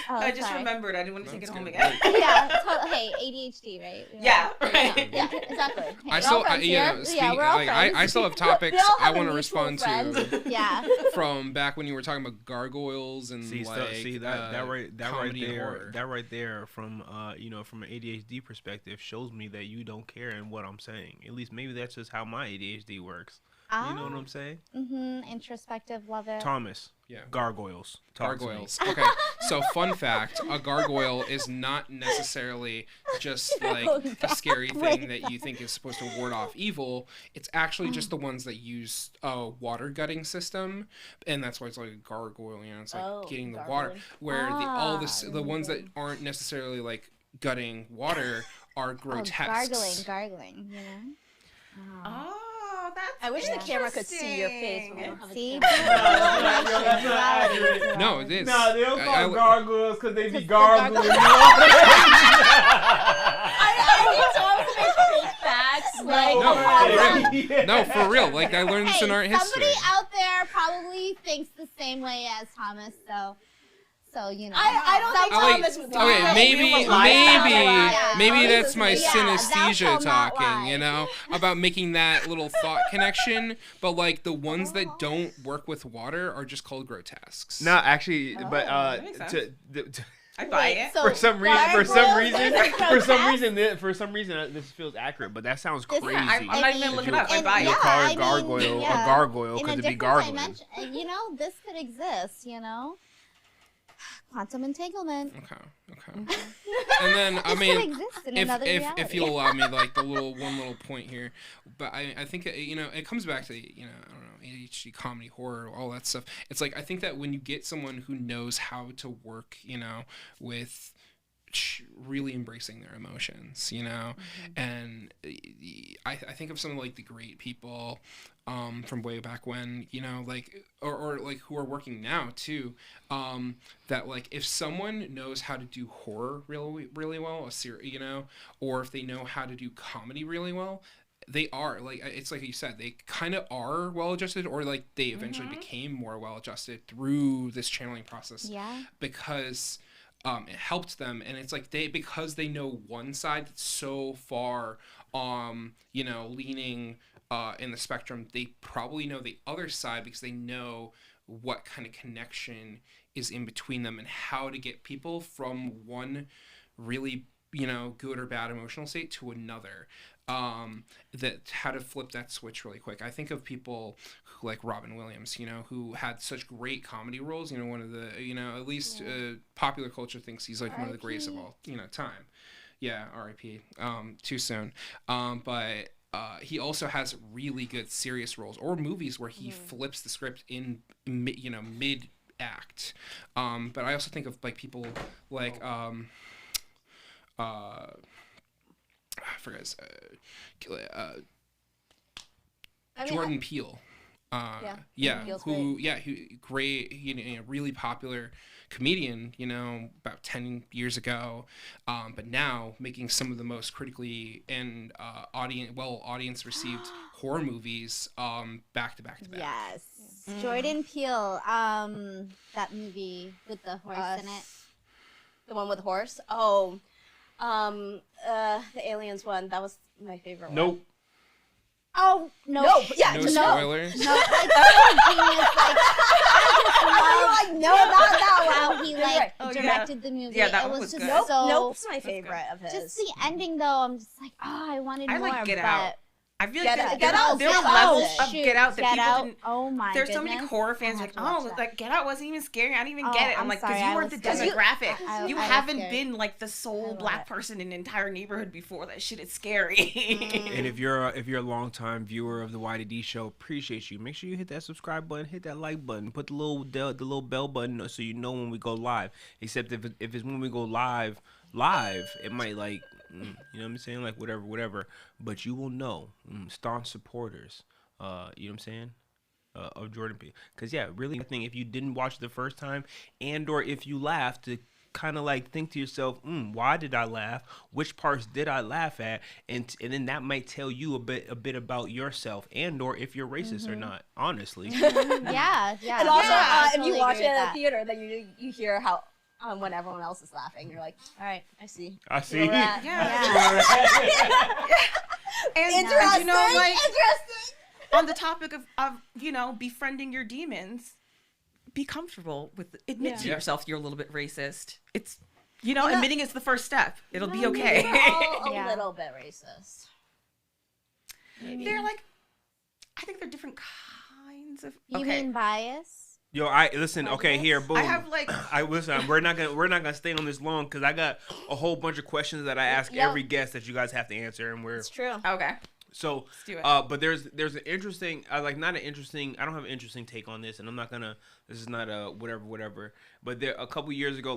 Oh, I just sorry. remembered. I didn't want to take it That's home good. again. Yeah. Hey, ADHD, right? Yeah, right. Yeah, exactly. Hey, I we're still, all friends here. speaking, we're all like, friends. I still have topics We all I have a want to mutual respond friend. to Yeah. from back when you were talking about gargoyles and See, like that comedy and horror. right there from from an ADHD perspective shows me that you don't care in what I'm saying. At least maybe that's just how my ADHD works. You know what I'm saying? Introspective, love it. Thomas. Yeah. Gargoyles. Talk to me. Gargoyles. Okay, so fun fact: a gargoyle is not necessarily just like a scary thing that you think is supposed to ward off evil. It's actually just the ones that use a water gutting system, and that's why it's like a gargoyle. You know, it's like getting the water. gargling. Where the ones that aren't necessarily like gutting water are grotesque. Gargling. You know. Oh, that's I wish the camera could see your face when you have a See? camera. No, it is. No, they don't call I- gargoyles because they be the gargling. No, for real. Like I learned this in art history. Somebody out there probably thinks the same way as Thomas, so you know. I don't think Thomas would do Okay, that. maybe Thomas that's is my like, synesthesia thou shalt not talking, lie. you know, about making that little thought connection. But like the ones that don't work with water are just called grotesques. No, actually, but that makes sense. I buy it. So for some reason, this feels accurate, but that sounds This- crazy. I'm not even looking up. I And- buy You'll it. call it I gargoyle mean, a yeah. gargoyle In because a it be different gargling. dimension, you know, this could exist, you know. Quantum entanglement. Okay. And then I This mean, could exist in another if reality. you'll allow me like one little point here, but I think you know it comes back to you know I don't know ADHD, comedy, horror, all that stuff. It's like I think that when you get someone who knows how to work, you know, with really embracing their emotions, you know, and I think of some of like the great people from way back when, you know, like or like who are working now too, that like if someone knows how to do horror really well, you know, or if they know how to do comedy really well, they are like it's like you said, they kind of are well adjusted, or like they eventually became more well adjusted through this channeling process. Yeah. Because it helped them, and it's like because they know one side that's so far you know leaning in the spectrum, they probably know the other side because they know what kind of connection is in between them and how to get people from one really, you know, good or bad emotional state to another. That how to flip that switch really quick. I think of people who, like Robin Williams, you know, who had such great comedy roles. You know, one of the, you know, at least popular culture thinks he's like one of the greatest of all, you know, time. Yeah, R.I.P. Too soon. But he also has really good serious roles or movies where he flips the script in, you know, mid act. But I also think of like people like I forgot his, Jordan Peele. Peele's Who great, you know, really popular comedian, you know, about 10 years ago, but now making some of the most critically and audience received horror movies back to back. Yes. Jordan Peele, that movie with the horse in it. The one with the horse? Oh, the aliens one. That was my favorite one. Nope. Oh no! No, yeah, No no. spoilers. No, like genius. Like I just love No, not that one. how he like Right. Oh, yeah. directed the movie. Yeah, that it one was was just good. so. Nope, it's my favorite of his. Just the ending though, I'm just like, oh, I wanted I more. like Get but Out. I feel Get like Out- there Get Out- there are Get Out- levels of shoot, Get Out that Get people Out. didn't. Oh my There's so many goodness. horror fans I like, have to watch oh, that. like Get Out wasn't even scary. I didn't even Oh, get it. I'm I'm like, sorry, because you I weren't was the scared. demographic. I You was haven't scared. been like the sole love black it. person in an entire neighborhood before. That shit is scary. And if you're a longtime viewer of the YDD show, appreciate you. Make sure you hit that subscribe button, hit that like button, put the little bell button so you know when we go live. Except if it's when we go live, it might like you know what I'm saying, like whatever. But you will know, staunch supporters. You know what I'm saying. Of Jordan Peele, because yeah, really, I think if you didn't watch the first time, and or if you laughed, to kind of like think to yourself, why did I laugh? Which parts did I laugh at? And then that might tell you a bit about yourself, and or if you're racist or not. Honestly, Yeah. And also, I if you totally watch agree it with in the that. theater, then you hear how when everyone else is laughing, you're like, all right, I see. I see. Where we're at. And Interesting. you know, like Interesting. on the topic of you know befriending your demons, be comfortable with admit to Yeah. yourself you're a little bit racist. It's you know, You know- admitting it's the first step. It'll be We're okay. all a Yeah. little bit racist. Maybe. They're like I think they're different kinds of. You okay. mean bias? Yo, I listen. Okay, here, boom. I have like. I listen. We're not gonna stay on this long because I got a whole bunch of questions that I ask Yep. every guest that you guys have to answer, and we're It's true. Okay. so. Let's do it. But there's an interesting, like not an interesting. I don't have an interesting take on this, and I'm not gonna. This is not a whatever. But there a couple years ago,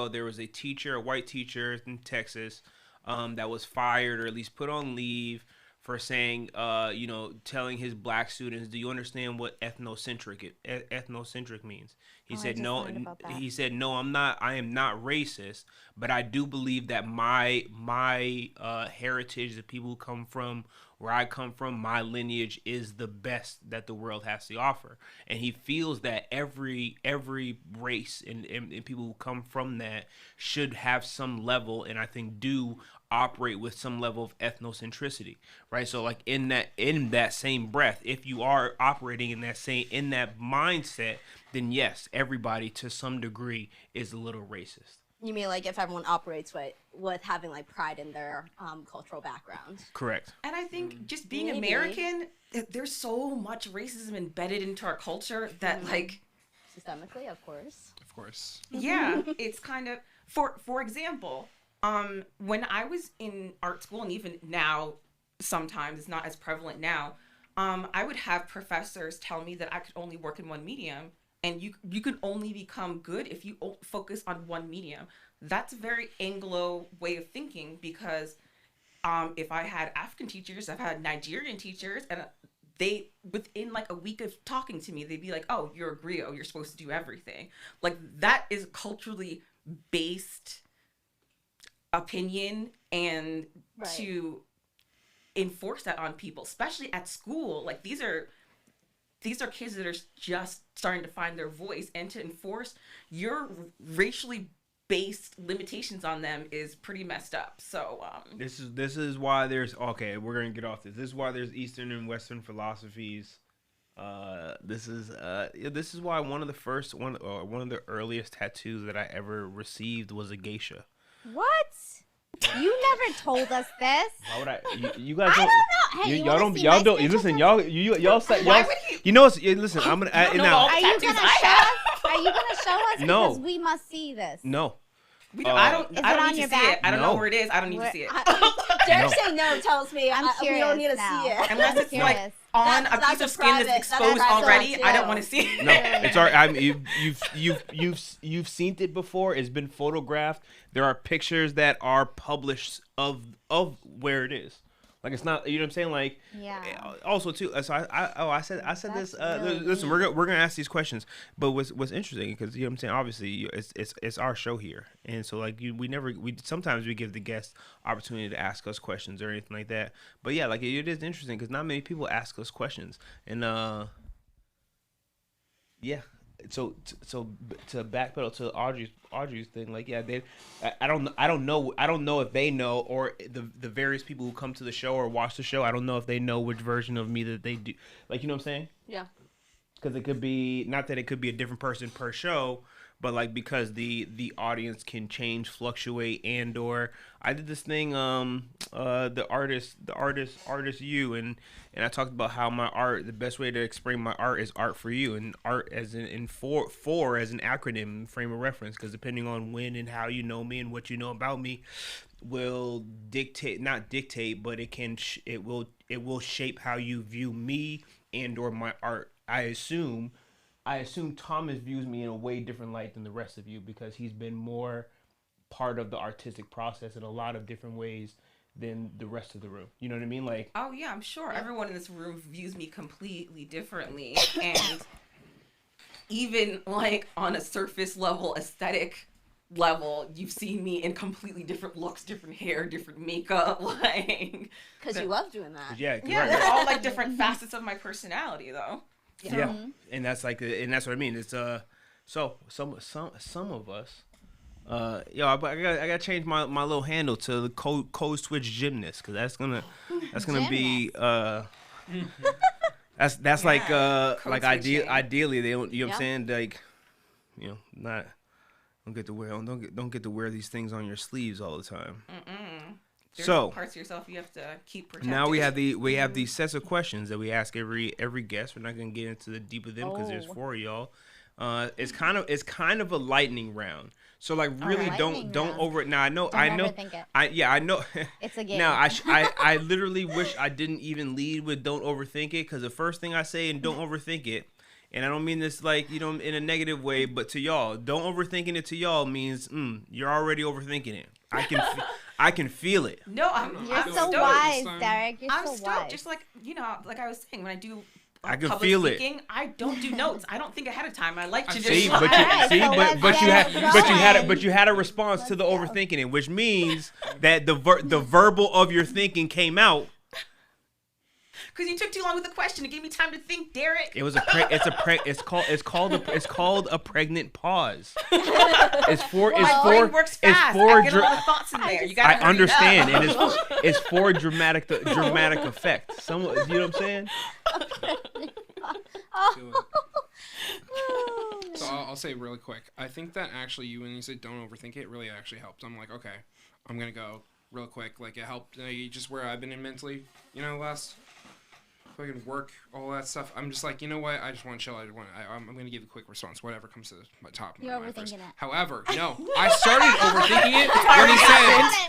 there was a teacher, a white teacher in Texas, that was fired or at least put on leave for saying, telling his black students, "Do you understand what ethnocentric means?" He Oh, I said, just "No." learned about that. He said, "No, I'm not. I am not racist, but I do believe that my heritage, the people who come from where I come from, my lineage is the best that the world has to offer." And he feels that every race and people who come from that should have some level, and I think do operate with some level of ethnocentricity, right? So like in that same breath, if you are operating in that mindset, then yes, everybody to some degree is a little racist. You mean like if everyone operates with having like pride in their cultural background? Correct. And I think just being Maybe. American, there's so much racism embedded into our culture that like Systemically, of course. Of course. yeah, it's kind of for example, when I was in art school, and even now sometimes it's not as prevalent now, I would have professors tell me that I could only work in one medium, and you can only become good if you focus on one medium. That's a very Anglo way of thinking, because if I had African teachers, I've had Nigerian teachers, and they, within like a week of talking to me, they'd be like, "Oh, you're a griot, you're supposed to do everything." Like that is culturally based opinion, and Right. to enforce that on people, especially at school, like these are kids that are just starting to find their voice, and to enforce your racially based limitations on them is pretty messed up. So This is why there's okay. We're gonna get off this. This is why there's Eastern and Western philosophies. This is why one of the earliest tattoos that I ever received was a geisha. What? You never told us this. Why would I? You guys I don't. don't know. Hey, you y'all wanna don't. see Y'all my don't. sketch Listen, of y'all say Why y'all. would he- You know. Listen, I'm gonna You don't know now. all the Are you tattoos gonna I show have. us? Are you gonna show us? No. Because we must see this. No. we don't, I don't Is it I don't on need your to see it. back? I don't No. know where it is. I don't need to Where- see it. Derek No. saying no tells me I'm we don't need to curious now. see it. Unless it's like Curious. on That's a piece a of skin private- that's that's a exposed private already, too. I don't want to see it. No, it's alright. I mean, you've seen it before. It's been photographed. There are pictures that are published of where it is. Like it's not. You know what I'm saying? Like Yeah. Also too. So I said this. That's really Listen, we're gonna ask these questions. But what's interesting, because you know what I'm saying. Obviously, it's our show here, and so like we sometimes we give the guests opportunity to ask us questions or anything like that. But yeah, like it is interesting because not many people ask us questions, and yeah. So to backpedal to Audrey's thing, like yeah, I don't know if they know, or the various people who come to the show or watch the show, I don't know if they know which version of me that they do, like you know what I'm saying? Yeah. Because it could be not that it could be a different person per show, but like because the audience can change, fluctuate, and or I did this thing the artist you and I talked about how my art, the best way to explain my art is art for you, and art as in for as an acronym frame of reference, because depending on when and how you know me and what you know about me will not dictate, but it will shape how you view me and or my art. I assume Thomas views me in a way different light than the rest of you, because he's been more part of the artistic process in a lot of different ways than the rest of the room. You know what I mean? Like, Oh yeah, I'm sure everyone in this room views me completely differently, and even like on a surface level, aesthetic level, you've seen me in completely different looks, different hair, different makeup, like Because you love doing that. yeah, yeah, right. they're all like different facets of my personality, though. Yeah, and that's like, and that's what I mean. It's so some of us, I gotta change my little handle to the code switch gymnast, because that's gonna be that's like code switching. ideally they don't, you know what I'm Yeah. saying, like, you know, don't get to wear these things on your sleeves all the time. there's So parts of yourself you have to keep protected. now we have these sets of questions that we ask every guest. We're not gonna get into the deep of them because there's 4 of y'all. It's kind of a lightning round. So like really don't over. Now I know overthink it. I know. It's a game. Now I literally wish I didn't even lead with don't overthink it, because the first thing I say and don't overthink it, and I don't mean this like in a negative way, but to y'all, don't overthinking it to y'all means you're already overthinking it. I can feel it. No, You're so stoked. wise, Derek. You're I'm so stoked. wise. Just like like I was saying, when I do I can public feel it. speaking, I don't do notes. I don't think ahead of time. I like to just See, Alright, so let's you had a response to the Let's go. overthinking it, which means that the verbal of your thinking came out. because you took too long with the question. It gave me time to think, Derek. It was it's called a pregnant pause. My brain works fast. I get a lot of thoughts in there. You I gotta understand, hurry it up. and it's for dramatic effect. You know what I'm saying? Do it. So I'll say really quick. I think that actually when you said don't overthink it, really actually helped. I'm like, okay, I'm gonna go real quick. Like it helped. Just where I've been in mentally, last fucking work, all that stuff. I'm just like, you know what? I just want to chill. I'm gonna give a quick response, whatever comes to my top. You're my mind first. overthinking it. However, no, I started overthinking it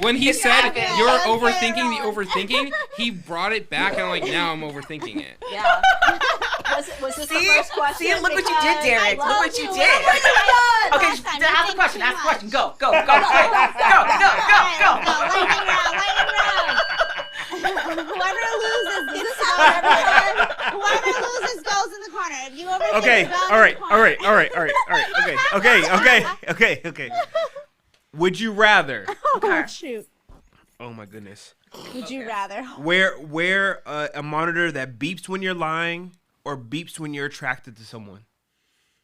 when he said you're overthinking the overthinking. He brought it back, and I'm like, now I'm overthinking it. Yeah. Was this the first question? See, look what you did, Because Derek. Look what you did. Okay, Last time, ask you the question. think Ask the too question. much. Go. Whoever loses gets Whoever loses goes in the corner. If you overthink Okay. it, go All in right. the corner. Okay. Would you rather? Oh, shoot. Oh my goodness. Would you rather? Wear a monitor that beeps when you're lying or beeps when you're attracted to someone?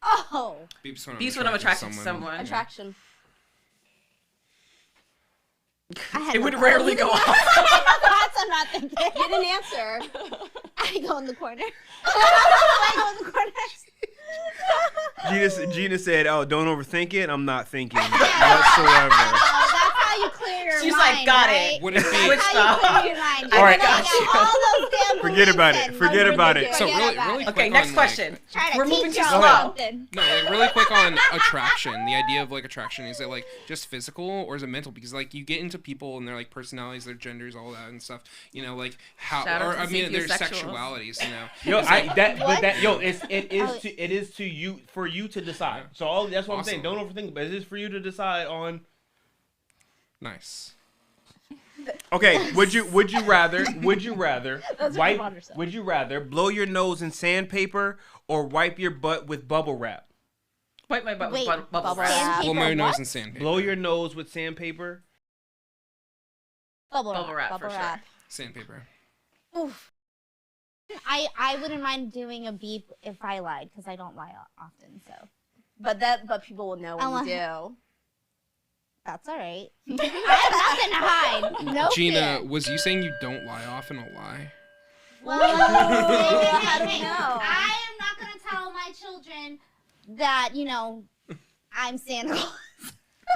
Oh. Beeps when I'm attracted to someone. Attraction. It would rarely go off. That's I'm not thinking. You didn't answer. I go in the corner. I go in the corner. Gina said, "Oh, don't overthink it. I'm not thinking whatsoever." Oh, that's how you clear your She's mind, like, got right? it. Would it That's be? Switch how stuff. you clear your mind. All right. You're gonna get all those damn Forget about beliefs it. and Forget about it. So forget really, about really it. quick Okay, on, next like- question. Try to We're teach moving too y'all slow. something. No, like, really quick on attraction. The idea of like attraction, is it like just physical or is it mental? Because like you get into people and their like personalities, their genders, all that and stuff. Like how, Shout out or to I mean their sapiosexuals. sexualities. Yo, it Oh. is to you for you to decide. So that's what I'm saying. Don't overthink it, but it is for you to decide on. Nice. Okay, would you rather That's what your wipe? mother said. Would you rather blow your nose in sandpaper or wipe your butt with bubble wrap? Wipe my butt with Wait, bubble bubble wrap. wrap. Blow my Sandpaper, nose what? in sandpaper. Blow your nose with sandpaper. Bubble Bubble wrap for sure. Sandpaper. Oof. I wouldn't mind doing a beep if I lied because I don't lie often. So But people will know when you do. that's all right. I have nothing to hide. No Gina, fear. was you saying you don't lie often a lie? Well, I don't know. I am not going to tell my children that, I'm Santa Claus.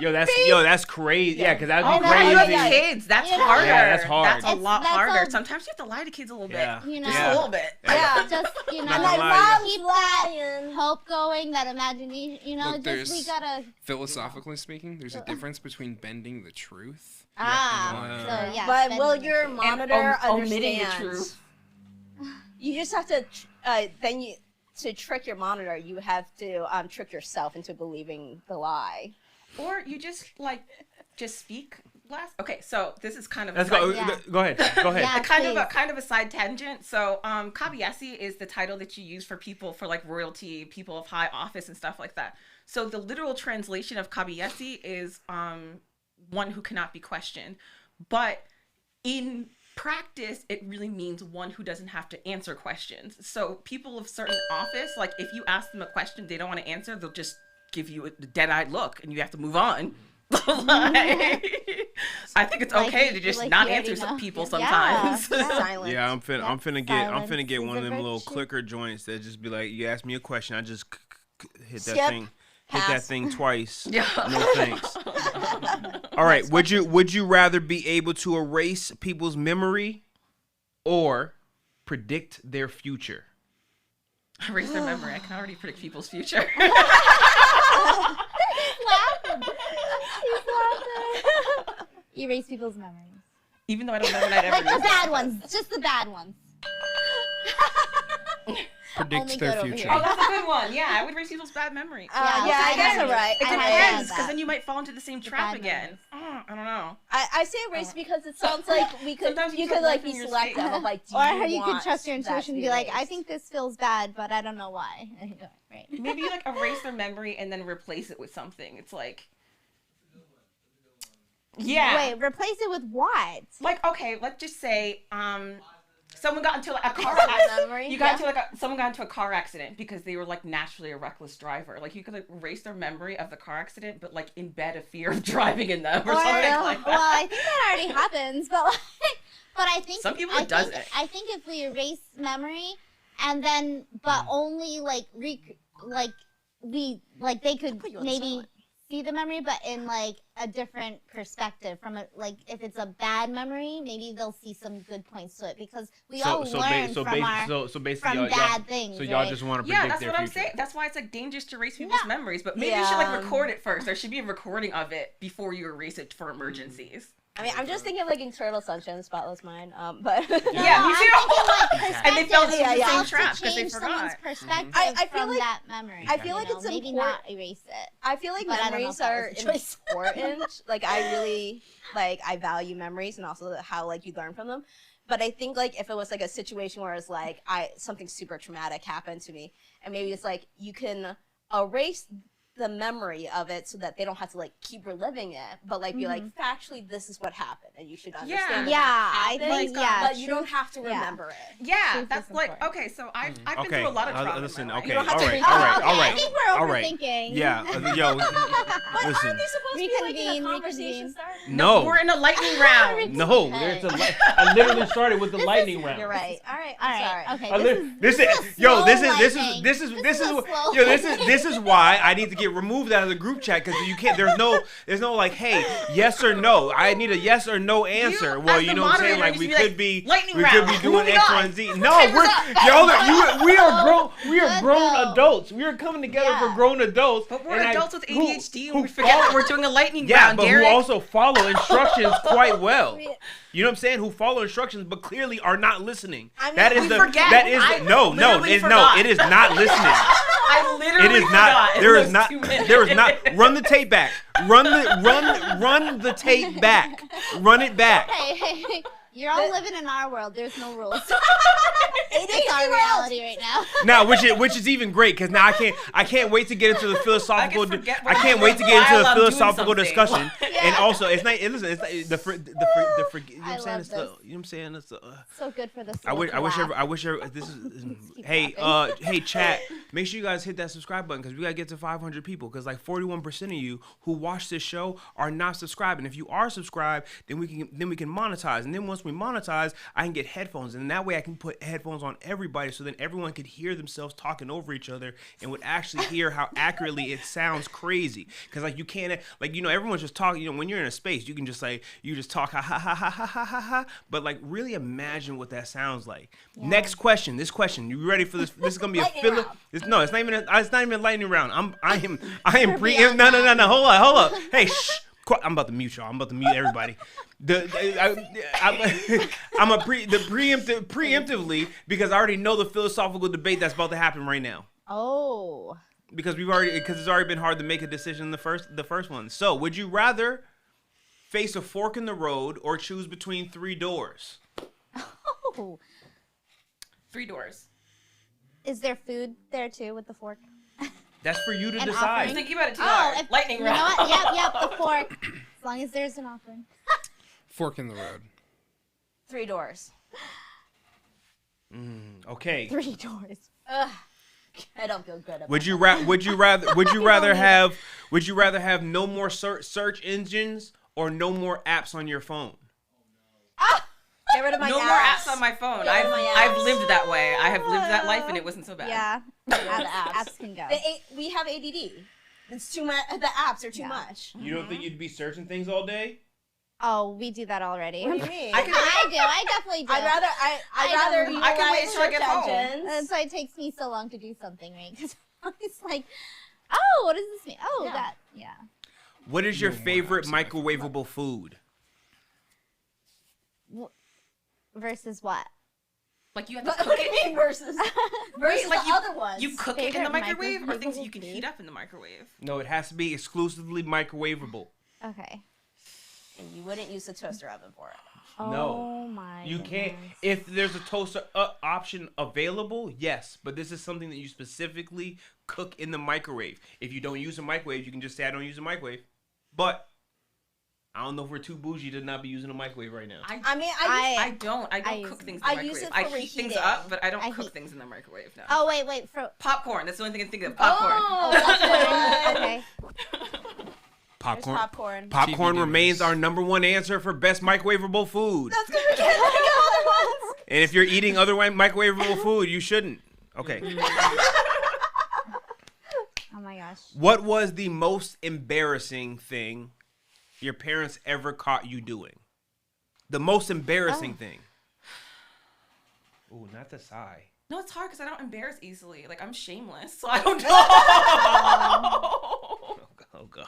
Yo, that's crazy. Yeah, because that'd Oh, be no, you have crazy. kids. That's You know? harder. Yeah, that's hard. That's a It's- lot that's harder. a- Sometimes you have to lie to kids a little bit. Yeah. Just a little bit. Yeah. Just, Not gonna lie, yeah. keep that hope going, that imagination, Look, we there's- gotta, Philosophically speaking, there's a difference between bending the truth. Wow. so yeah. But spend will it. your monitor omitting the understand? truth. You just have to to trick your monitor. You have to trick yourself into believing the lie. Or you just speak less. Okay, so this is kind of Let's a go. Yeah. Go ahead. Go ahead. Yeah. kind of a side tangent. So Kabiesi is the title that you use for people for like royalty, people of high office and stuff like that. So the literal translation of Kabiesi is one who cannot be questioned. But in practice, it really means one who doesn't have to answer questions. So people of certain office, like if you ask them a question they don't want to answer, they'll just give you a dead-eyed look and you have to move on. I think it's okay to just not answer some people sometimes. Silence. Yeah, I'm finna get Silence one of is a them little virtue. clicker joints that just be like, you ask me a question, I just hit that Skip. thing. hit that Pass. thing twice. Yeah. No thanks. All right. Would you rather be able to erase people's memory or predict their future? Erase their memory. I can already predict people's future. He's laughing. Erase people's memories. Even though I don't know what I'd ever Like the use. bad ones, just the bad ones. Predicts Only their good over future. here. Oh, that's a good one. Yeah, I would erase people's bad memory. Yeah, I bad guess you're memories. right. It I had depends, that. because then you might fall into the same The trap bad again. memories. I don't know. I say erase because it sounds like we could Sometimes you you feel could like left in be your selective state. of like do Or you how you can want trust your that to intuition and be like, I erased? think this feels bad, but I don't know why. Right. Maybe you like erase their memory and then replace it with something. It's like, yeah. Wait, replace it with what? Like, okay, let's just say, someone got into like a car Bad accident. memory. You got into someone got into a car accident because they were like naturally a reckless driver. Like you could like erase their memory of the car accident, but like embed a fear of driving in them or something like that. Well, I think that already happens, but like, but I think Some people I it doesn't. think, I think if we erase memory and then, but only like they could put you on the maybe spotlight. see the memory, but in like a different perspective from it. Like if it's a bad memory, maybe they'll see some good points to it because we all learn from basically from bad things. So y'all right? just want to Yeah, predict that's their what I'm future. saying. That's why it's like dangerous to erase people's Yeah. memories. But maybe you should like Yeah. record it first. There should be a recording of it before you erase it for emergencies. I mean, I'm just thinking of like Eternal Sunshine of the Spotless Mind. But No, Yeah, me I'm too. thinking, like, And they fell into perspective. the same Helps to trap 'cause they change someone's forgot. perspective I feel from like- that memory. I feel like you know? it's maybe important- not erase it. I feel like But I don't know memories if that are was the choice. important. Like I really I value memories and also how like you learn from them. But I think like if it was like a situation where it's like something super traumatic happened to me, and maybe it's like you can erase the memory of it so that they don't have to like keep reliving it, but like be like factually this is what happened and you should understand. that Yeah, that I happened, think, yeah, but you don't have to yeah. remember it. Yeah, Truth that's is like important. okay. So I've been Okay, through a lot of trauma. listen, in my life. okay, You don't have all to right, read- all right, okay, all I right, think we're all right. overthinking. Yeah, yo, But listen. aren't they supposed to be like in a Reconvene, conversation reconvene. start? No, We're in a lightning round. no. There's a I literally started with the lightning round. You're right. All right. All I'm right. sorry. Okay. I This li- is yo, this slow is lightning. this is this is why I need to get removed out of the group chat because you can't. There's no like, hey, yes or no. I need a yes or no answer. Well, as you the know what I'm saying? moderator, Like we need to could be lightning we round. could be doing Moving X, on. Y, and Z. No, we are grown Good adults. We are coming together Yeah. for grown adults. But we're and adults with ADHD and we who forget that follow- we're doing a lightning Yeah, round, but Derek. who also follow instructions quite well. You know what I'm saying? Who follow instructions but clearly are not listening. I mean, That is we the forget. that is I the, no literally it forgot. is not listening. I literally It is not. forgot in There is those not. 2 minutes. There is not. Run the tape back. Run the tape back. Run it back. Hey, you're all living in our world. There's no rules. It is It's our our reality right now. Now, which is even great because now I can't wait to get into the philosophical. I can forget I what can't I'm wait to doing get into while the I'm doing philosophical something. discussion. Yeah. And also, it's not. Listen, it's not the you know what I'm saying? love It's the, this. you know what I'm saying? It's the, So good for this. I wish this is Keep hey laughing. hey chat, make sure you guys hit that subscribe button because we gotta get to 500 people because like 41% of you who watch this show are not subscribed, and if you are subscribed then we can monetize, and then once we monetize I can get headphones, and that way I can put headphones on everybody so then everyone could hear themselves talking over each other and would actually hear how accurately it sounds crazy because like you can't like everyone's just talking when you're in a space you can just like you just talk ha ha ha ha ha ha ha ha, but like really imagine what that sounds like. Next question. This question. You ready for this? This is gonna be a Lightning filler. round. No, it's not even a lightning round. I am pre. No. Hold up. Hey, shh. I'm about to mute y'all. I'm about to mute everybody. Preemptively because I already know the philosophical debate that's about to happen right now. Oh. Because it's already been hard to make a decision the first one. So, would you rather face a fork in the road or choose between 3 doors? Oh. 3 doors. Is there food there too with the fork? That's for you to An I was decide. thinking about it too Oh, hard. Lightning you know round. what? Yep, the fork. As long as there's an offering. Fork in the road. 3 doors. Okay. 3 doors. Ugh. I don't feel good about Would you rather have no more search engines or no more apps on your phone? Get rid of my No more apps on my phone. Get rid of my I've apps. lived that way. I have lived that life and it wasn't so bad. Yeah. Get rid of the apps. Apps can go. We have ADD. It's too much. The apps are too Yeah. much. You don't think you'd be searching things all day? Oh, we do that already. What do you mean? I can I definitely do. I'd rather I can wait utilize till I get search home. engines. That's why it takes me so long to do something, right? Because it's like, oh, what does this mean? Oh, Yeah. that, yeah. What is your No more favorite apps than I think microwavable food? Versus what? Like you have to What cook do you it. mean versus Wait, like the you, other ones? you cook it in the Favorite microwave or things you can microwavable heat food? up in the microwave? No, it has to be exclusively microwavable. Okay. And you wouldn't use the toaster oven for it. No. Oh my. You can't. goodness. If there's a toaster option available, yes. But this is something that you specifically cook in the microwave. If you don't use a microwave, you can just say I don't use a microwave. But I don't know if we're too bougie to not be using a microwave right now. I mean, I don't I cook use things in I the use microwave. it I for heat things reheating. up, but I don't I cook heat- things in the microwave. No. Oh wait. Popcorn. That's the only thing I can think of. Popcorn. Oh, that's good. Okay. Popcorn. Popcorn. Popcorn TV remains dinners. our number one answer for best microwavable food. That's because we can't think of other ones. And if you're eating other microwavable food, you shouldn't. Okay. Oh my gosh. What was the most embarrassing thing your parents ever caught you doing? The most embarrassing thing. Ooh, not the sigh. No, it's hard because I don't embarrass easily. Like I'm shameless, so I don't know. Oh God.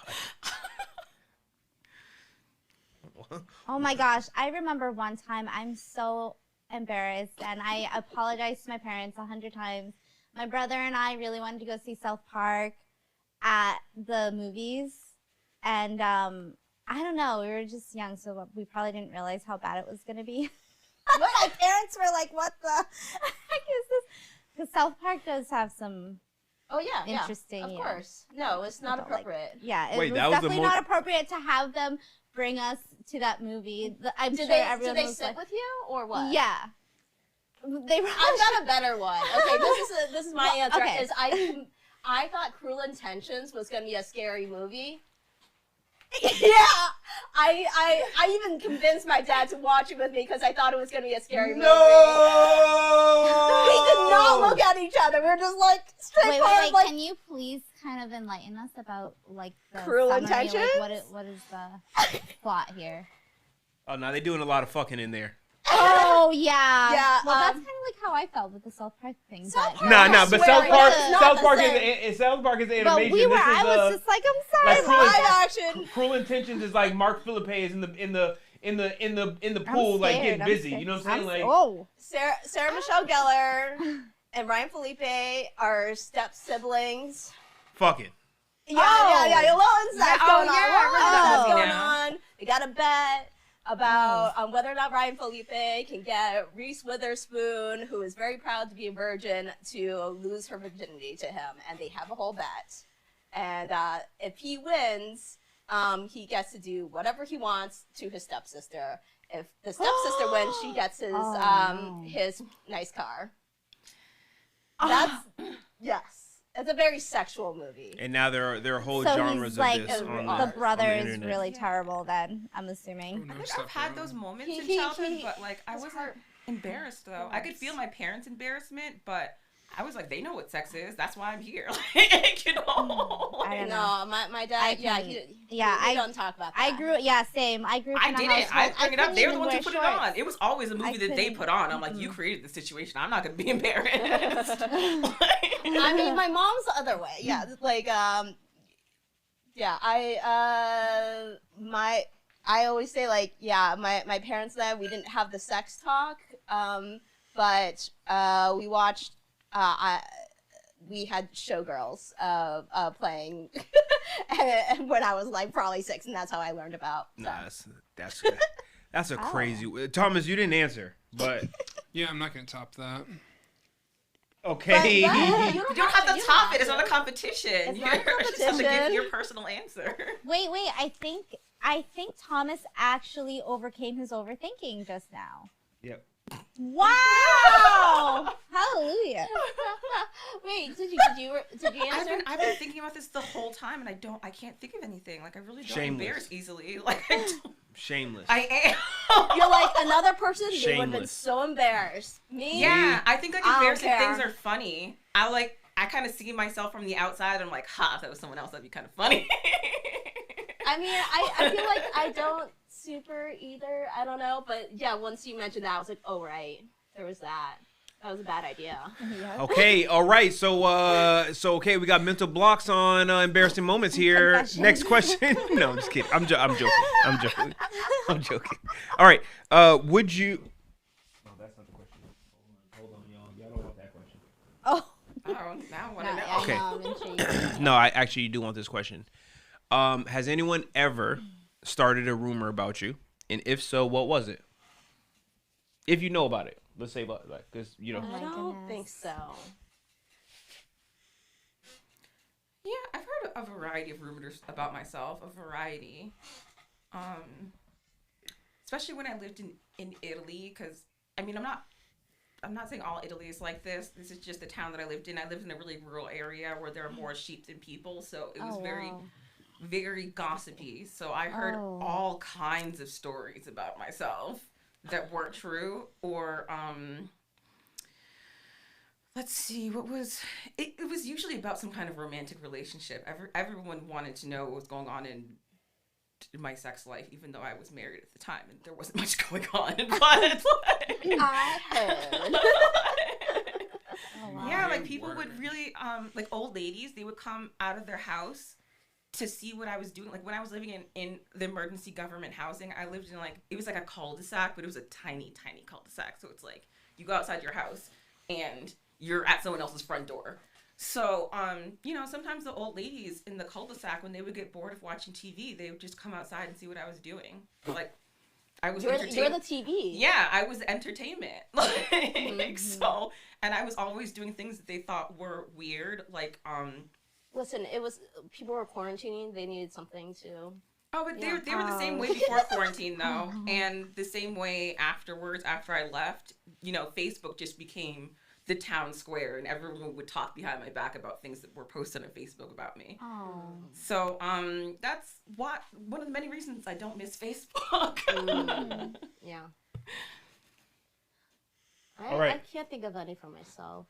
Oh my gosh. I remember one time, I'm so embarrassed, and I apologized to my parents 100 times. My brother and I really wanted to go see South Park at the movies, and I don't know, we were just young, so we probably didn't realize how bad it was going to be. But my parents were like, what the heck is this? Because South Park does have some Oh yeah, interesting. Of yeah. course. No, it's not Adult, like- appropriate. Yeah, it Wait, was that was the definitely most- not appropriate to have them bring us to that movie. I'm Did sure they everyone did they was sit like, with you or what? yeah. They were. I've got a better one. Okay, this is my Well, answer. okay. Is I thought Cruel Intentions was gonna be a scary movie. Yeah, I even convinced my dad to watch it with me because I thought it was gonna be a scary movie. We did not look at each other. We were just like straightforward, Wait. like Can you please kind of enlighten us about like the Cruel summary, Intentions? Like, what is the plot here? Oh no, they're doing a lot of fucking in there. Oh yeah. Yeah, Well, that's kind of like how I felt with the South Park thing. South but Park- Nah, I but swear South it Park, is not South the Park same. is South Park is but animation. we were. This is, I was just like, I'm sorry. like Cruel- Mom. live action. Cruel Intentions is like Mark Philippe is in the pool, I'm like scared, getting I'm busy. scared. You know what I'm saying? Like, Oh. Sarah Michelle Gellar and Ryan Felipe are step siblings. fucking. Yeah, yeah. Little incest going on. yeah, I Little remember incest that going now. on. They got a bet about whether or not Ryan Felipe can get Reese Witherspoon, who is very proud to be a virgin, to lose her virginity to him, and they have a whole bet. And if he wins, he gets to do whatever he wants to his stepsister. If the stepsister wins, she gets his no. his nice car. That's yes. It's a very sexual movie. And now there are whole So genres he's like of this the on the brother on the is internet. really terrible. Then I'm assuming. I think Stuff I've had around. those moments He- in he- childhood, he- but like I his wasn't heart embarrassed though. I could hurts. feel my parents' embarrassment, but I was like, they know what sex is. That's why I'm here. Like, you know. I don't know. No, my I dad, couldn't- he I don't talk about that. I grew. Yeah, same. I grew up I in a didn't. I household. bring it up. couldn't They were the even ones who wear put shorts. it on. It was always a movie that they couldn't- put on. I'm like, you created the situation. I'm not gonna be embarrassed. I mean, my mom's the other way. Yeah, like yeah, I always say like, yeah, my parents and I, we didn't have the sex talk, but we watched. We had Showgirls playing and when I was like probably 6, and that's how I learned about. Nah, that's a crazy. Thomas, you didn't answer, but Yeah, I'm not gonna top that. okay. But You don't have to top it. It's not a competition. It's not a You just have to give competition. your personal answer. Wait. I think Thomas actually overcame his overthinking just now. Yep. Wow! Hallelujah. Wait, did you answer? I've been thinking about this the whole time, and I can't think of anything. Like I really don't Shameless. embarrass easily. Like Shameless. I am. You're like another person. They would have been Shameless. so embarrassed. Me? Yeah, I think like I don't embarrassing care. things are funny. I like I kind of see myself from the outside. I'm like, ha, if that was someone else, that'd be kind of funny. I mean, I feel like I don't super either. I don't know, but yeah, once you mentioned that, I was like, oh right, there was that. That was a bad idea. Yes. Okay, all right. So okay, we got mental blocks on embarrassing moments here. Confession. Next question. No, I'm just kidding. I'm joking. I'm joking. All right. Would you? No, that's not the question. Hold on, y'all. Y'all don't want that question. Oh. Oh, now I want to No, know. I Okay. know, I'm intrigued. No, I actually do want this question. Has anyone ever started a rumor about you? And if so, what was it? If you know about it, let's say about like, because you know. Oh I my don't goodness. think so. Yeah, I've heard a variety of rumors about myself. A variety. Especially when I lived in Italy, because I mean, I'm not saying all Italy is like this. This is just the town that I lived in. I lived in a really rural area where there are more sheep than people, so it was Oh, very, wow. very gossipy. So I heard Oh. all kinds of stories about myself that weren't true, or let's see, what was it? It was usually about some kind of romantic relationship. Everyone wanted to know what was going on in my sex life, even though I was married at the time and there wasn't much going on. But I heard. Oh, wow. yeah, like people would really like old ladies, they would come out of their house to see what I was doing. Like when I was living in the emergency government housing, I lived in like, it was like a cul-de-sac, but it was a tiny cul-de-sac. So it's like you go outside your house and you're at someone else's front door. So, you know, sometimes the old ladies in the cul-de-sac, when they would get bored of watching TV, they would just come outside and see what I was doing. Like, I was You're the entertainment. TV. Yeah, I was entertainment. Like, Mhm. so, and I was always doing things that they thought were weird. Like, Listen, it was people were quarantining. They needed something to. oh, but Yeah. they were the same way before quarantine, though, and the same way afterwards. After I left, you know, Facebook just became the town square, and everyone would talk behind my back about things that were posted on Facebook about me. Oh. So, that's one of the many reasons I don't miss Facebook. Yeah. All right. I can't think of any for myself.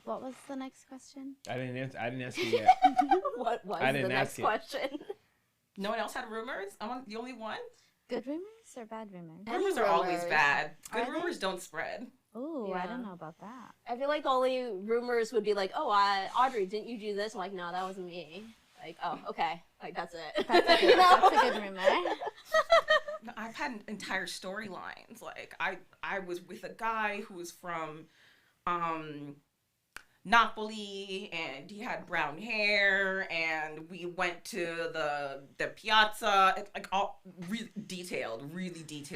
What was the next question? I didn't answer yet. What was I the didn't next ask it. question? No one else had rumors? I'm the only one? Good rumors or bad rumors? Any Rumors are always rumors? bad. Good Are they? rumors don't spread. Oh, I Yeah. don't know about that. I feel like the only rumors would be like, oh, Audrey, didn't you do this? I'm like, no, that wasn't me. Like, oh, okay. Like, that's it. That's a good, that's a good rumor. No, I've had entire storylines. Like, I was with a guy who was from Napoli, and he had brown hair, and we went to the piazza. It's like all really detailed.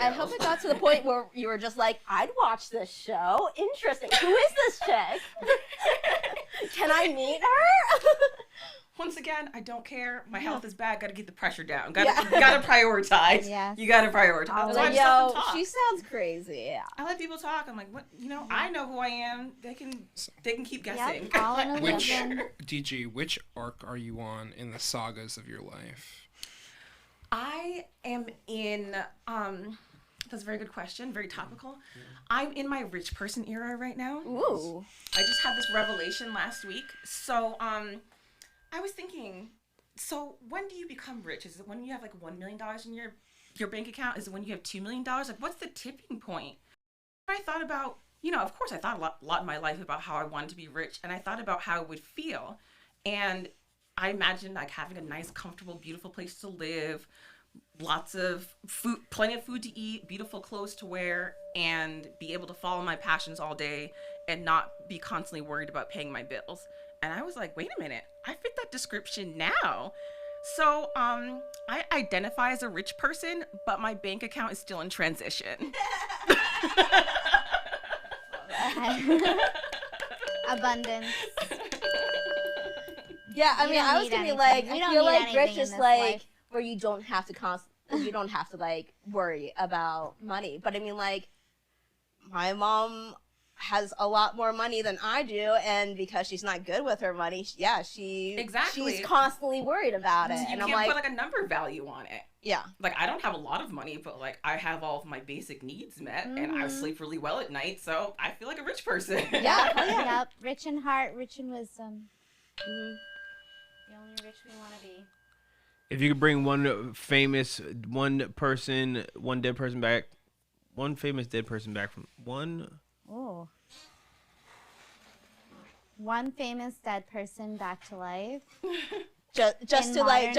I hope it got to the point where you were just like, I'd watch this show. Interesting. Who is this chick? Can I meet her? Once again, I don't care. My health is bad. Got to get the pressure down. Gotta prioritize. Yes. You gotta prioritize. I was So I like, just let yo, them talk. she sounds crazy. Yeah. I let people talk. I'm like, what? You know, I know who I am. They can keep guessing. Yep, all in a Which illusion. DG, which arc are you on in the sagas of your life? I am in. That's a very good question. Very topical. I'm in my rich person era right now. Ooh. I just had this revelation last week. So, I was thinking, so when do you become rich? Is it when you have like $1 million in your bank account? Is it when you have $2 million? Like, what's the tipping point? I thought about, you know, of course I thought a lot in my life about how I wanted to be rich, and I thought about how it would feel. And I imagined like having a nice, comfortable, beautiful place to live, lots of food, plenty of food to eat, beautiful clothes to wear, and be able to follow my passions all day and not be constantly worried about paying my bills. And I was like, wait a minute, I fit that description now. So I identify as a rich person, but my bank account is still in transition. Abundance. Yeah, I You mean, don't I was need gonna be anything. like, We I don't feel need like anything rich in is this like life. where you don't have to you don't have to like worry about money. But I mean, like, my mom has a lot more money than I do, and because she's not good with her money, Exactly. she's constantly worried about it. You And I'm can't like, put like a number value on it. yeah. Like, I don't have a lot of money, but like I have all of my basic needs met, and I sleep really well at night, so I feel like a rich person. Yeah. Oh, yeah. Yep. Rich in heart, rich in wisdom. Mhm. The only rich we want to be. If you could bring one dead person back, one famous dead person back from one. Oh. One famous dead person back to life. Just to modern live,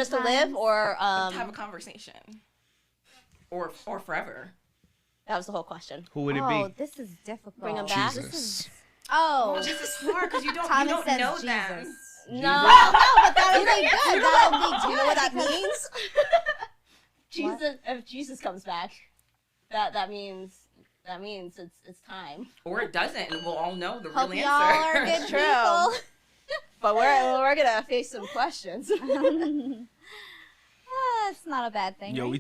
times? or To have a conversation. Or forever. that was the whole question. Who would it Oh, be? this is difficult. Bring 'em back? Jesus. Oh. Which is hard because you don't Thomas says know Jesus. them. No, But that would be good. You know That what, would be do you know what that good means? Jesus, if Jesus comes back, that means it's time. Or it doesn't, and we'll all know the Hope real y'all are answer. good True. people. But we're gonna face some questions. It's not a bad thing. Yo, right? we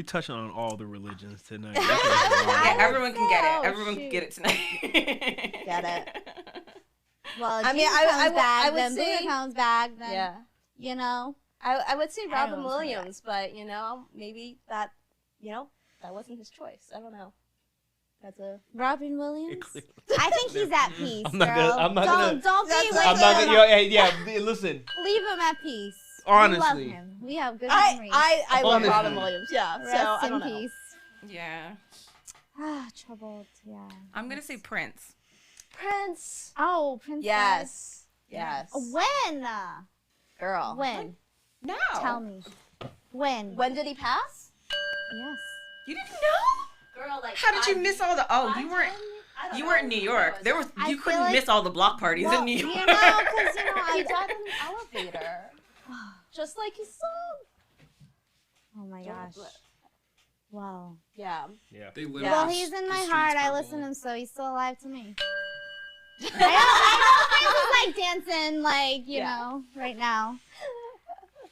touching on all the religions tonight. Yeah, everyone can get Oh, it. Everyone can shoot. get it tonight. Get it? Well, I I mean, mean, I back, would then say- Buddha comes back, then Yeah. you know. I would say I Robin don't know. Williams, but maybe that wasn't his choice. I don't know. That's a Robin Williams. I think he's at peace, I'm not girl. gonna- I'm not gonna- Don't be That's with like- I'm not him. gonna. Yo, hey, yeah, listen. Leave him at peace. Honestly. we love him. We have good memories. I love Honestly. Robin Williams. Yeah. Rest so I in don't know. peace. Yeah. Ah, troubled. Yeah. I'm going to say Prince. Prince. Oh, Princess. Yes. Yes. When? Girl. When? No. Tell me. When? When did he pass? Yes. You didn't know? Girl, like. How did you miss all the? Oh, you weren't in New York. There was I you feel couldn't like- miss all the block parties Well, in New York. you know, because He I died in an elevator. Just like his song. Oh my gosh. Wow. Yeah. Yeah. They live Yeah. Well, the he's in the my streets heart. I purple. listen to him, so he's still alive to me. I know Prince is like dancing, like, you Yeah. know, right now.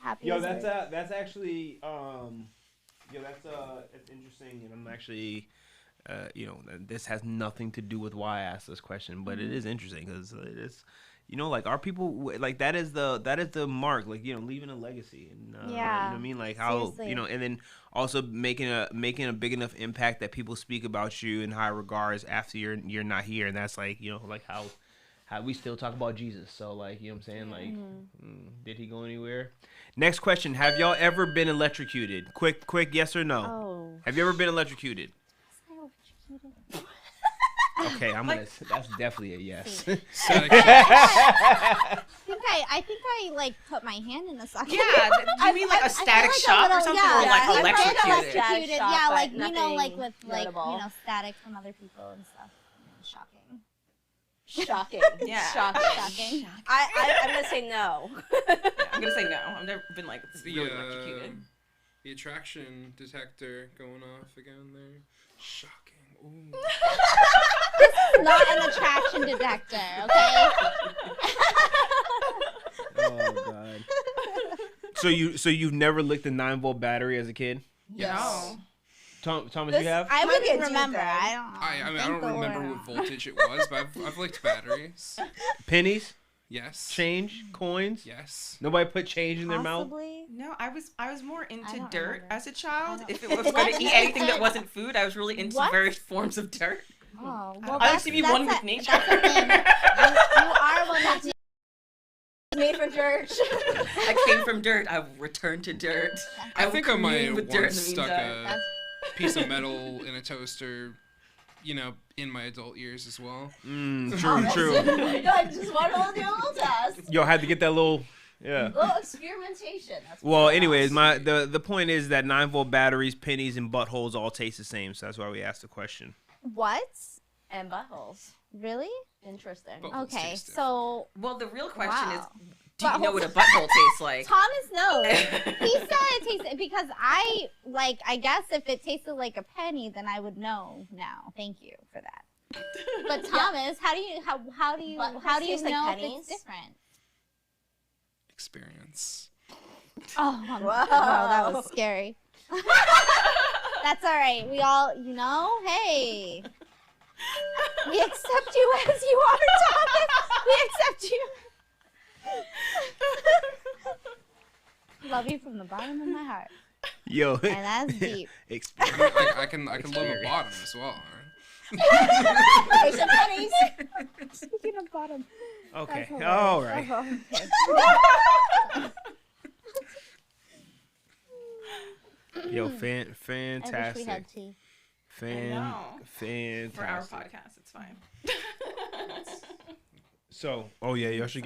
Happy Yo, as that's a- that's actually it's interesting, and I'm actually this has nothing to do with why I asked this question, but it is interesting because it is, like our people, like that is the mark, like leaving a legacy, and you know what I mean, like how Seriously. and then also making a big enough impact that people speak about you in high regards after you're not here, and that's like like how we still talk about Jesus. So like what I'm saying, like did he go anywhere? Next question: have y'all ever been electrocuted? Quick, yes or no? Oh. Have you ever been electrocuted? Okay, that's definitely a yes. Static I think I like put my hand in a socket. Yeah, you mean like a I static feel shock a or little- something, yeah, or like I feel electrocuted? Static shock, yeah, but like you know, nothing like with like notable. static from other people and stuff. Shocking. Shocking. Yeah. Shocking. I'm gonna say no. I'm gonna say no. I've never been like the really electrocuted. the attraction detector going off again there. Shocking. Ooh. Not an attraction detector, okay? Oh god. So you've never licked a 9-volt battery as a kid? No. Thomas, you have? I Might be a wouldn't deep remember. thing. I don't know. I mean, I Think don't the remember word what out. voltage it was, but I've licked batteries. Pennies? Yes. Change? Coins? Yes. Nobody put change in their mouth? Possibly. No, I was more into don't dirt remember. as a child. don't- If it was going to eat anything that wasn't food, I was really into What? various forms of dirt. Oh, I well, like to be one with nature. That's a thing. You are one with nature. Made for dirt. I came from dirt. I will return to dirt. I will think I might commune have with dirt once in the stuck meantime. a piece of metal in a toaster, in my adult years as well. True. No, I just want to do a little test. Yo, I had to get that little, yeah. Little experimentation. That's what Well, it anyways, was. the point is that 9-volt batteries, pennies, and buttholes all taste the same, so that's why we asked the question. What? And buttholes. Really? Interesting. But- Okay, taste different. so Well, the real question is, Wow. do you know Buttholes. what a butthole tastes like? Thomas knows. He said it tasted because I guess if it tasted like a penny, then I would know now. Thank you for that. But Thomas, how do you Buttholes taste like know if pennies? it's different? Experience. Oh, Wow. wow, that was scary. That's all right. We all, hey. We accept you as you are, Thomas. We accept you. Love you from the bottom of my heart. Yo, And that's deep. I can love a bottom as well. Patient pennies. Speaking of bottom. Okay. That's All hilarious. right. Yo, I wish we had fantastic. tea. I know. Fantastic. For our podcast, it's fine. So, oh yeah, you should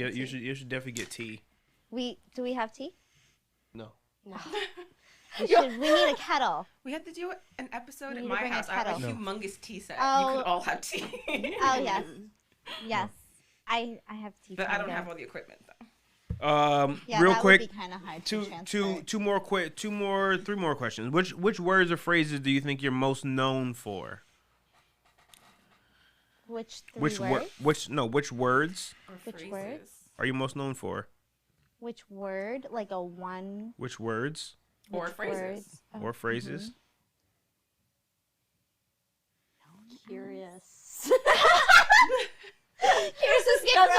definitely get tea. Do we have tea? No. We need a kettle. We had to do an episode We at need to my bring a house. I have a kettle. humongous tea set. Oh. You could all have tea. Oh yes. Yes. I have tea. But I don't there. have all the equipment though. Yeah, Real that quick, would be kind of hard to three more questions. Which words or phrases do you think you're most known for? Which Which words? Which words Or Which phrases. words? are you most known for? Which word? Like a one. Which words Or Which phrases. words? Oh, or phrases? Curious. Here's the That's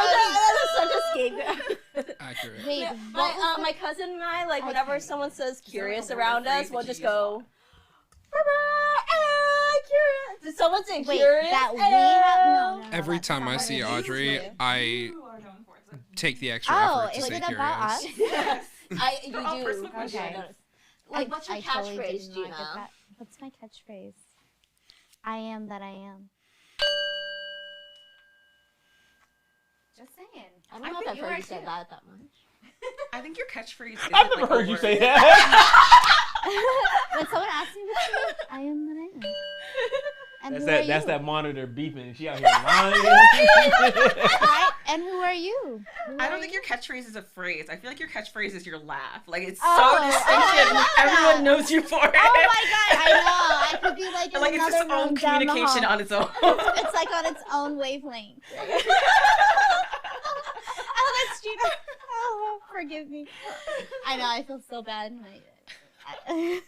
such a scapegoat. Accurate. Wait, Yeah, what was my cousin and I, like, I whenever can't- someone says curious like a around word phrase us, we'll that you just use a go, lot? curious. Did someone say Wait, curious? that we have no. Every that's time not I what see it is. Audrey, I You are known for it. take the extra Oh, effort to is say it curious. about us? Yes. You For all do. personal Okay. questions. Like, what's your I totally catchphrase, did not get Gina? that. What's my catchphrase? I am that I am. Just saying. I don't I know if think I've you heard are you say too. that much. I think your catchphrase is I've never heard you say that. When someone asks me what's your I am that I am. And That's who are that. That's you? that monitor beeping. She out here lying. Right? And who are you? I don't think your catchphrase is a phrase. I feel like your catchphrase is your laugh. Like it's Oh, so I distinctive. love Everyone that. knows you for it. Oh my god, I know. I could be like in Like it's another its own room down the communication hall. on its own. It's like on its own wavelength. Oh, that's Gina. Oh, forgive me. I know, I feel so bad. Oh,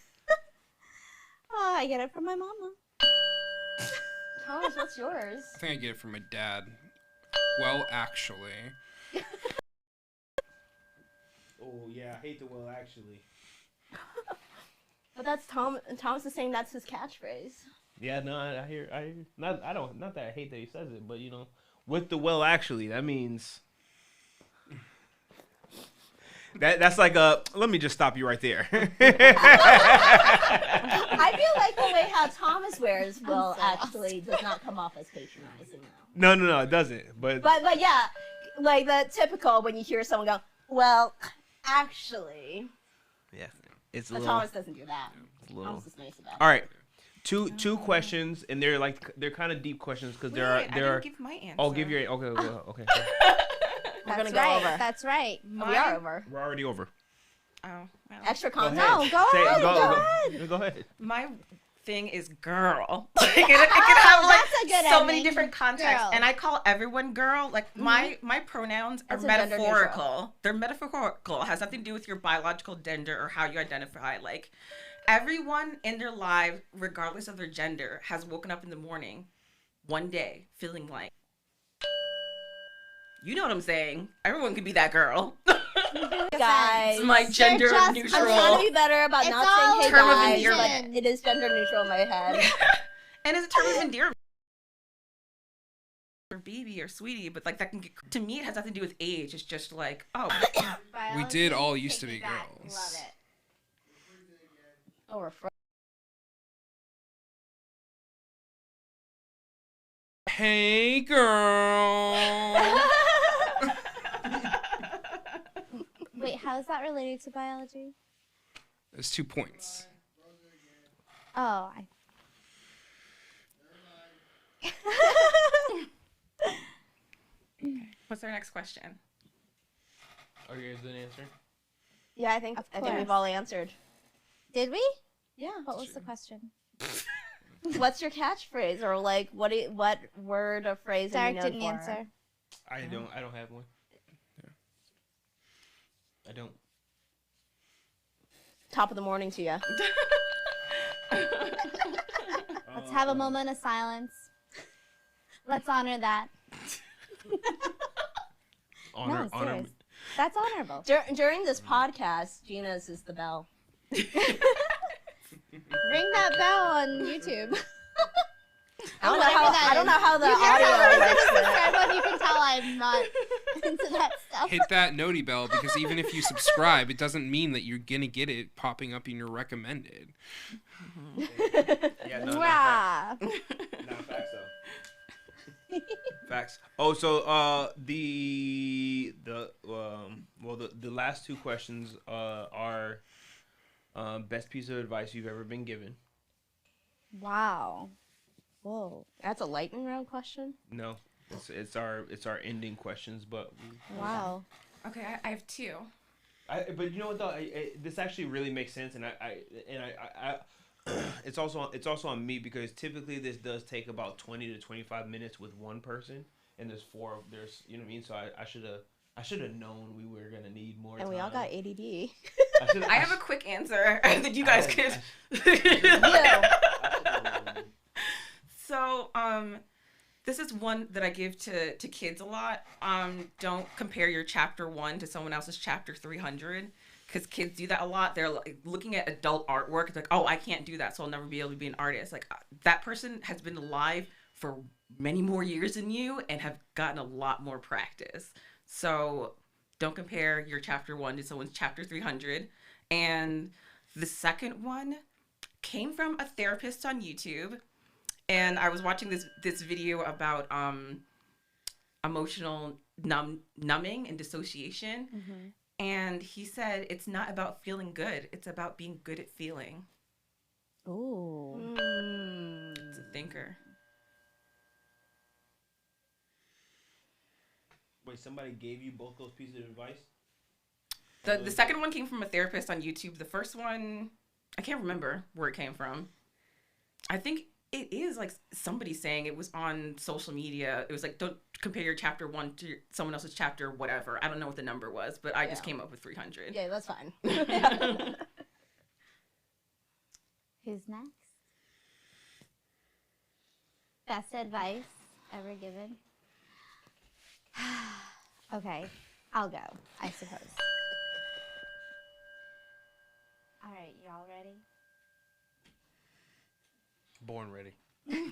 I get it from my mama. Thomas, what's yours? I think I get it from my dad. Well, actually. Oh yeah, I hate the well actually. But that's Tom. And Thomas is saying that's his catchphrase. Yeah, no, I hear. Not that I hate that he says it, but with the well actually, that means that's like a. Let me just stop you right there. I feel like the way how Thomas wears will so actually does not come off as patronizing though. No, it doesn't. But But yeah, like the typical when you hear someone go, well, actually. yeah, it's a But little. Thomas doesn't do that. It's a little. Thomas is nice about it. All right, two questions, and they're kind of deep questions because Wait, there I are. didn't give my answer. Oh, give your okay. We're gonna That's go right. over. That's right. We are over. We're already over. Oh, well. Extra content. No, go Say, ahead. go ahead. ahead. My thing is girl. Like, it could have like that's a good so many ending. different contexts, Girl. and I call everyone girl. Like my pronouns are That's a gender metaphorical. They're metaphorical. It has nothing to do with your biological gender or how you identify. Like everyone in their life, regardless of their gender, has woken up in the morning, one day, feeling like. You know what I'm saying? Everyone could be that girl. Guys. It's my gender just- I'm neutral. trying to be better about It's not all saying hey term of guys, endearment. but it is gender neutral in my head. And it's a term of endearment. Or baby or sweetie, but like that can get to me it has nothing to do with age. It's just like, oh, We did all used to be girls. Love it. Oh, we're fr- Hey, girl. Wait, how is that related to biology? There's 2 points. Oh, what's our next question? Are you guys done answering? Yeah, I think course. we've all answered. did we? Yeah. What was the question? What's your catchphrase, or like what word or phrase are Derek you known didn't for? answer. I don't have one. I don't. Top of the morning to you. Let's have a moment of silence. Let's honor that. Honor, No, honor. serious. That's honorable. During this podcast, Gina's is the bell. Ring that bell on YouTube. I don't know how the You can tell audio this works. is the third one. You can tell I'm not into that stuff. Hit that noti bell, because even if you subscribe, it doesn't mean that you're gonna get it popping up in your recommended. Yeah, no, Wow. not facts though. Facts. Oh, so the last two questions are best piece of advice you've ever been given. Wow. Whoa. That's a lightning round question. No, it's our ending questions, but Wow. Okay, I have two. but you know what though, this actually really makes sense, and I it's also on me, because typically this does take about 20 to 25 minutes with one person, and there's you know what I mean. So I should have known we were gonna need more. And time. we all got ADD. I have a quick answer that you guys could. So, this is one that I give to kids a lot. Don't compare your chapter 1 to someone else's chapter 300, because kids do that a lot. They're like looking at adult artwork. It's like, oh, I can't do that, so I'll never be able to be an artist. Like, that person has been alive for many more years than you and have gotten a lot more practice. So don't compare your chapter 1 to someone's chapter 300. And the second one came from a therapist on YouTube. And I was watching this video about emotional numbing and dissociation. Mm-hmm. And he said, it's not about feeling good. It's about being good at feeling. Ooh. It's a thinker. Wait, somebody gave you both those pieces of advice? The second one came from a therapist on YouTube. The first one, I can't remember where it came from. I think it is like somebody saying it was on social media. It was like, don't compare your chapter 1 to someone else's chapter, whatever. I don't know what the number was, but I just came up with 300. Yeah, that's fine. Who's next? Best advice ever given? Okay, I'll go, I suppose. All right, y'all ready? Born ready. You're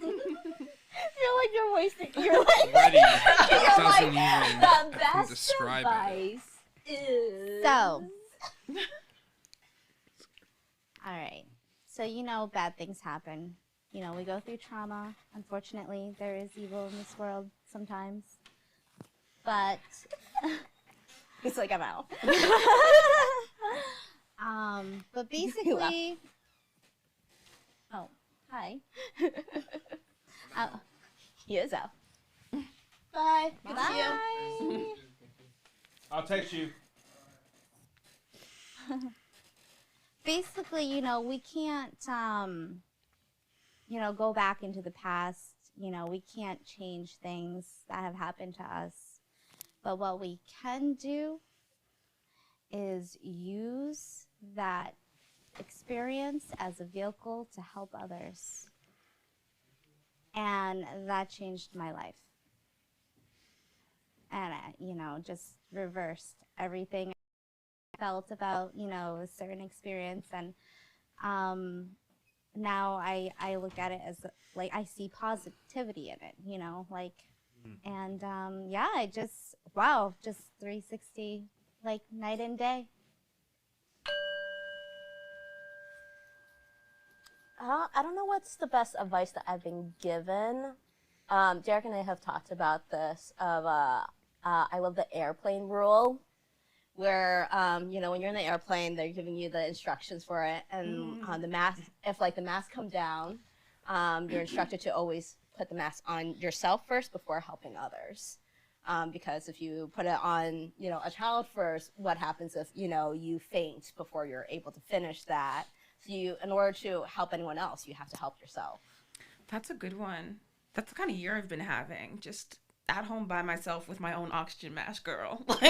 like you're wasting. You're like Ready you're doesn't like, even the best describe it. advice is So, all right. So, you know, bad things happen. You know, we go through trauma. Unfortunately, there is evil in this world sometimes. But, He's like, I'm out. but basically, oh, hi. He is out. Bye. Good to see you. Bye. I'll text you. Basically, you know, we can't, you know, go back into the past. You know, we can't change things that have happened to us. But what we can do is use that experience as a vehicle to help others. And that changed my life. And, you know, just reversed everything I felt about, you know, a certain experience. And now I look at it as, like, I see positivity in it, you know, like, and yeah, I just, wow, just 360, like, night and day. I don't know what's the best advice that I've been given. Derek and I have talked about this of I love the airplane rule, where you know, when you're in the airplane, they're giving you the instructions for it, and the mask, if like the mask come down, you're instructed to always put the mask on yourself first before helping others. Because if you put it on, you know, a child first, what happens if, you know, you faint before you're able to finish that? So you, in order to help anyone else, you have to help yourself. That's a good one. That's the kind of year I've been having. Just at home by myself with my own oxygen mask, girl. I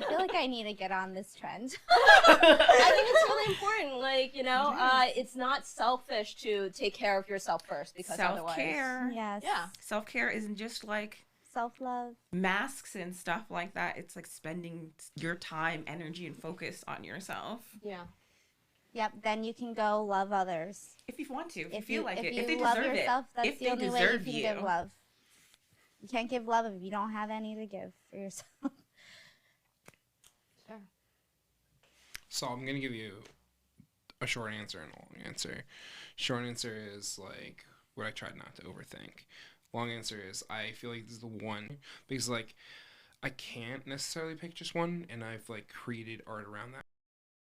feel like I need to get on this trend. I think it's really important. Like, you know, it's not selfish to take care of yourself first because otherwise. Self-care. Yes. Yeah. Self-care isn't just like Self-love. masks and stuff like that. It's like spending your time, energy, and focus on yourself. Yeah. Yep. Then you can go love others. If you want to, if you feel like it, you if they love deserve yourself, it, that's if the they only way you deserve can you. give love. You can't give love if you don't have any to give for yourself. Sure. So I'm gonna give you a short answer and a long answer. Short answer is like what I tried not to overthink. Long answer is I feel like this is the one because like I can't necessarily pick just one, and I've like created art around that.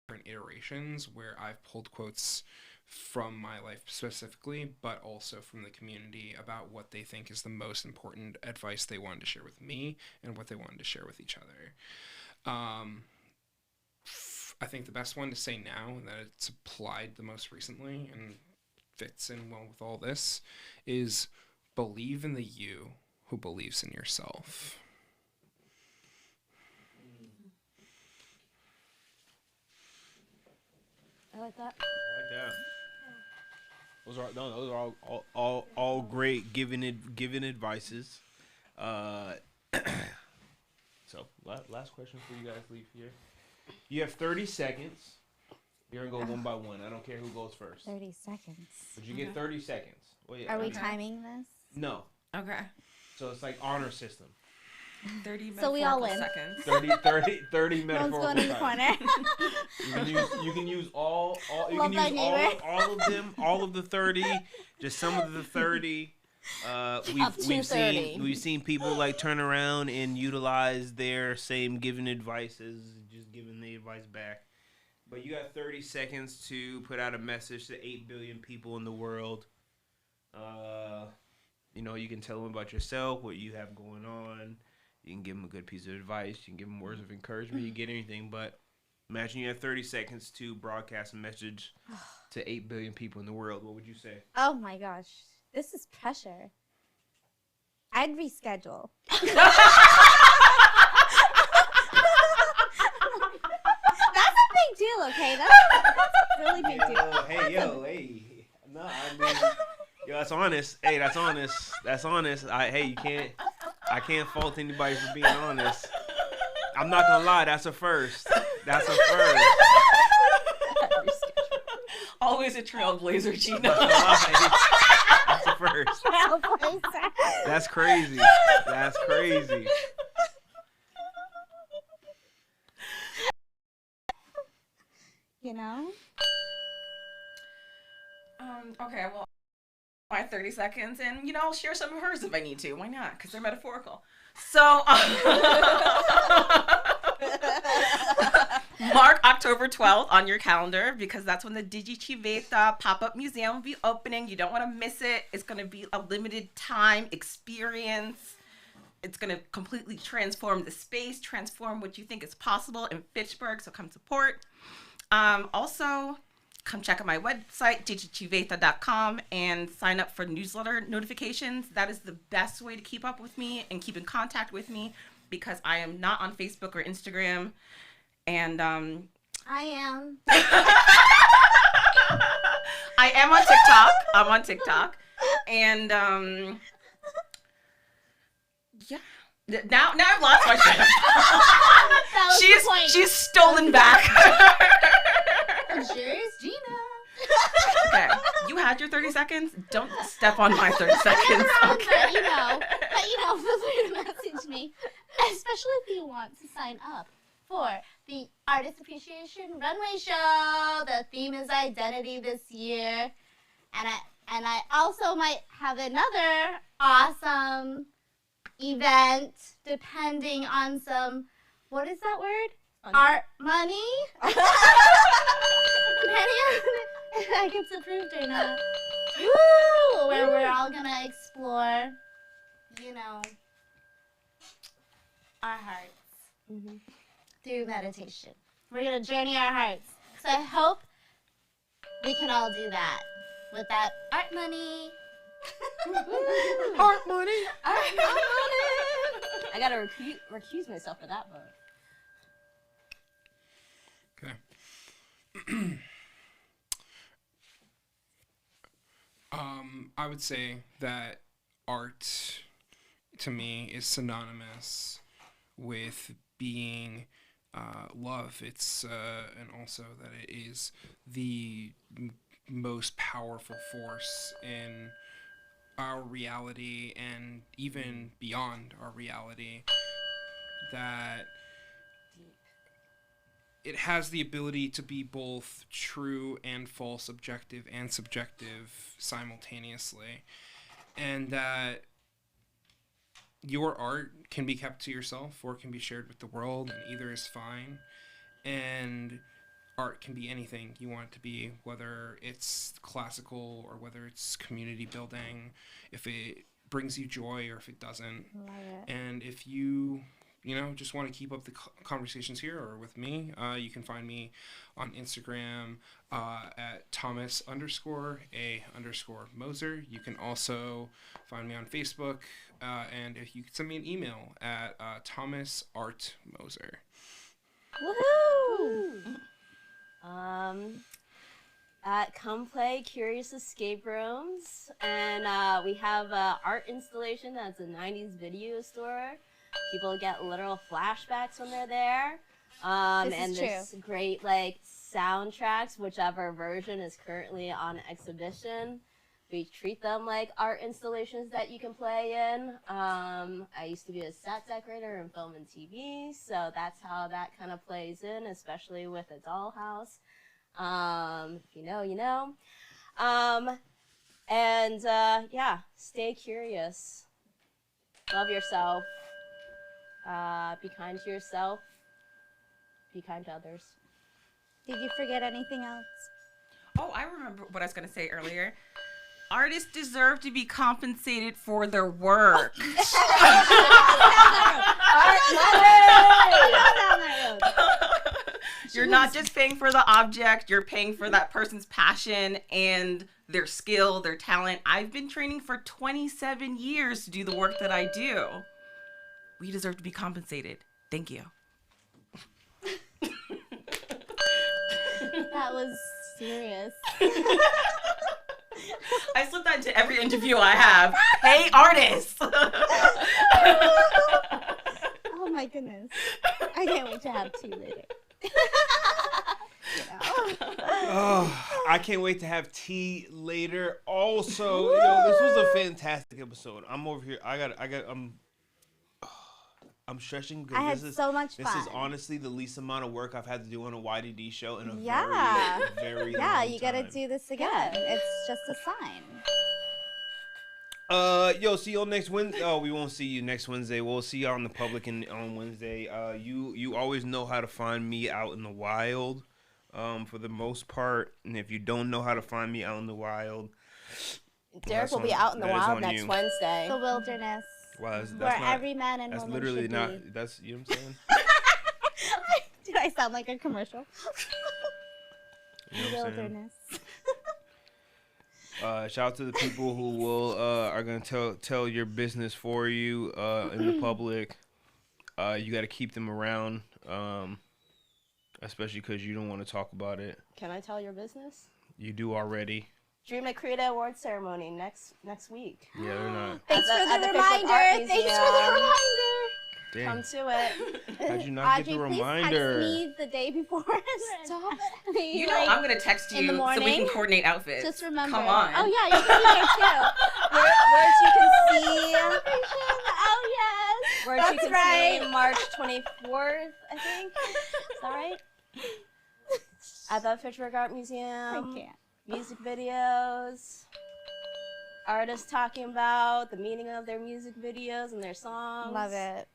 Different iterations where I've pulled quotes from my life specifically, but also from the community about what they think is the most important advice they wanted to share with me and what they wanted to share with each other. I think the best one to say now, and that it's applied the most recently and fits in well with all this, is believe in the you who believes in yourself. I like that. I like that. Those are all great giving advices. So last question for you guys leave here. You have 30 seconds. You're gonna go one by one. I don't care who goes first. 30 seconds. But you get 30 seconds. Well, yeah, Are we Okay. timing this? No. Okay. So it's like honor system. 30 So we all metaphorical win. seconds. 30 No one's metaphorical going in the times. corner. You can use all you Love can use thy neighbor. all of them, all of the 30, just some of the 30. Up to We've 30. seen people like turn around and utilize their same given advice as just giving the advice back. But you got 30 seconds to put out a message to 8 billion people in the world. You know, you can tell them about yourself, what you have going on. You can give them a good piece of advice. You can give them words of encouragement. You can get anything. But imagine you have 30 seconds to broadcast a message to 8 billion people in the world. What would you say? Oh my gosh. This is pressure. I'd reschedule. That's a big deal, okay? That's a really big deal. Hey. No, I mean, yo, that's honest. Hey, that's honest. That's honest. I can't fault anybody for being honest. I'm not gonna lie, that's a first. That's a first. Always a trailblazer, Gina. That's a first. Trailblazer. That's crazy. That's crazy. You know? Okay, well, my 30 seconds, and, you know, I'll share some of hers if I need to. Why not? Because they're metaphorical. So, mark October 12th on your calendar because that's when the DigiCivetta pop-up museum will be opening. You don't want to miss it. It's going to be a limited time experience. It's going to completely transform the space, transform what you think is possible in Fitchburg, so come support. Also, come check out my website, digicivetta.com, and sign up for newsletter notifications. That is the best way to keep up with me and keep in contact with me because I am not on Facebook or Instagram. And I am. I am on TikTok. I'm on TikTok. And yeah. Now I've lost my train of That was the point. She's stolen back. It's yours, Gina. Okay, you had your 30 seconds. Don't step on my 30 seconds. Okay. But you know, feel free to message me, especially if you want to sign up for the Artist Appreciation Runway Show. The theme is identity this year, and I also might have another awesome event depending on some, what is that word? Art money. Depending on if that gets approved or not. Woo! Where we're all gonna explore, you know, our hearts through meditation. We're gonna journey our hearts. So I hope we can all do that with that art money. Art money. I gotta recuse myself for that vote. Okay. I would say that art to me is synonymous with being love. It's and also that it is the most powerful force in our reality and even beyond our reality. That it has the ability to be both true and false, objective and subjective simultaneously, and that your art can be kept to yourself or can be shared with the world, and either is fine. And art can be anything you want it to be, whether it's classical or whether it's community building, if it brings you joy or if it doesn't. Love it. And if you just want to keep up the conversations here or with me, you can find me on Instagram at Thomas_A_Moser. You can also find me on Facebook, and if you can send me an email at thomasartmoser. Woohoo! At Come Play Curious Escape Rooms, and we have an art installation that's a 90s video store. People get literal flashbacks when they're there. This is there's great like soundtracks, whichever version is currently on exhibition. We treat them like art installations that you can play in. I used to be a set decorator in film and TV, so that's how that kind of plays in, especially with a dollhouse. If you know, you know. Yeah, stay curious. Love yourself. Be kind to yourself. Be kind to others. Did you forget anything else? Oh, I remember what I was going to say earlier. Artists deserve to be compensated for their work. You're not just paying for the object, you're paying for that person's passion and their skill, their talent. I've been training for 27 years to do the work that I do. We deserve to be compensated. Thank you. That was serious. I slip that into every interview I have. Hey, artists! Oh my goodness. I can't wait to have tea later. Oh, I can't wait to have tea later. Also, this was a fantastic episode. I'm over here. I'm stretching I had because so much this fun. is honestly the least amount of work I've had to do on a YDD show in a Yeah. very Yeah, long you gotta time. do this again. It's just a sign. See you next Wednesday. Oh, we won't see you next Wednesday. We'll see you out in the public on Wednesday. You always know how to find me out in the wild, for the most part. And if you don't know how to find me out in the wild, Derek will be out in the that is wild on next you. Wednesday. The wilderness. Wow, that's Where not, every man and that's woman literally should not. be. That's you know what I'm saying. Do I sound like a commercial? You know what I'm saying? Wilderness. Shout out to the people who will are gonna tell your business for you in the public. You got to keep them around, especially because you don't want to talk about it. Can I tell your business? You do already. Dream a Curate Award ceremony next week. Yeah, they're not. Thanks At for the the Fitchburg Art reminder. Thanks for the Museum. reminder. Dang. Come to it. How'd you not Audrey, get the please reminder? text me the day before. Stop it. You know, I'm going to text in you the so we can morning? coordinate outfits. Just remember. Come on. Oh yeah, you can be there too. Words you can see. Oh yes. Words That's you can right. see March 24th, I think. Is that right? At the Fitchburg Art I Museum. can't. Music videos. Artists talking about the meaning of their music videos and their songs. Love it.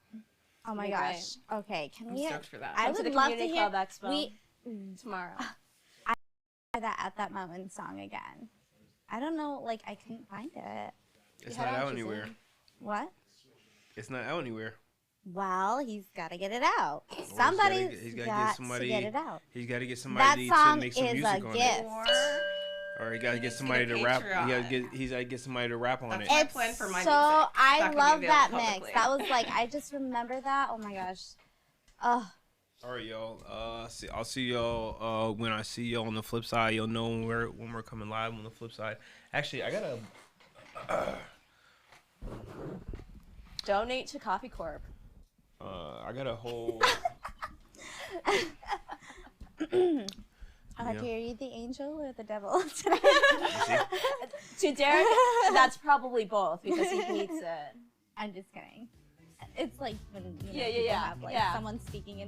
Oh my Be gosh. Okay, can I'm we? stoked for that. I Come to would the love to Community hear Club Expo tomorrow. that At That Moment song again. I don't know, like I couldn't find it. It's You not had out Shazam. anywhere. What? It's not out anywhere. Well, he's got to get it out. he's Somebody's gotta get got somebody- to get it out. He's got to get That somebody to song make some is music a on gift. it, or he got to He get needs to somebody get to a rap. Patreon. He's got to get somebody to rap on it. That's my plan for my So music. I It's not gonna be love that available mix. publicly. That was like I just remember that. Oh my gosh. Oh, All right, y'all. I'll see y'all when I see y'all on the flip side. You'll know when we're coming live on the flip side. Actually, I gotta. Donate to Coffee Corp. I got a whole. Audrey, are you the angel or the devil? To Derek, that's probably both because he hates it. I'm just kidding. It's like when Yeah, people yeah, have like yeah. someone speaking in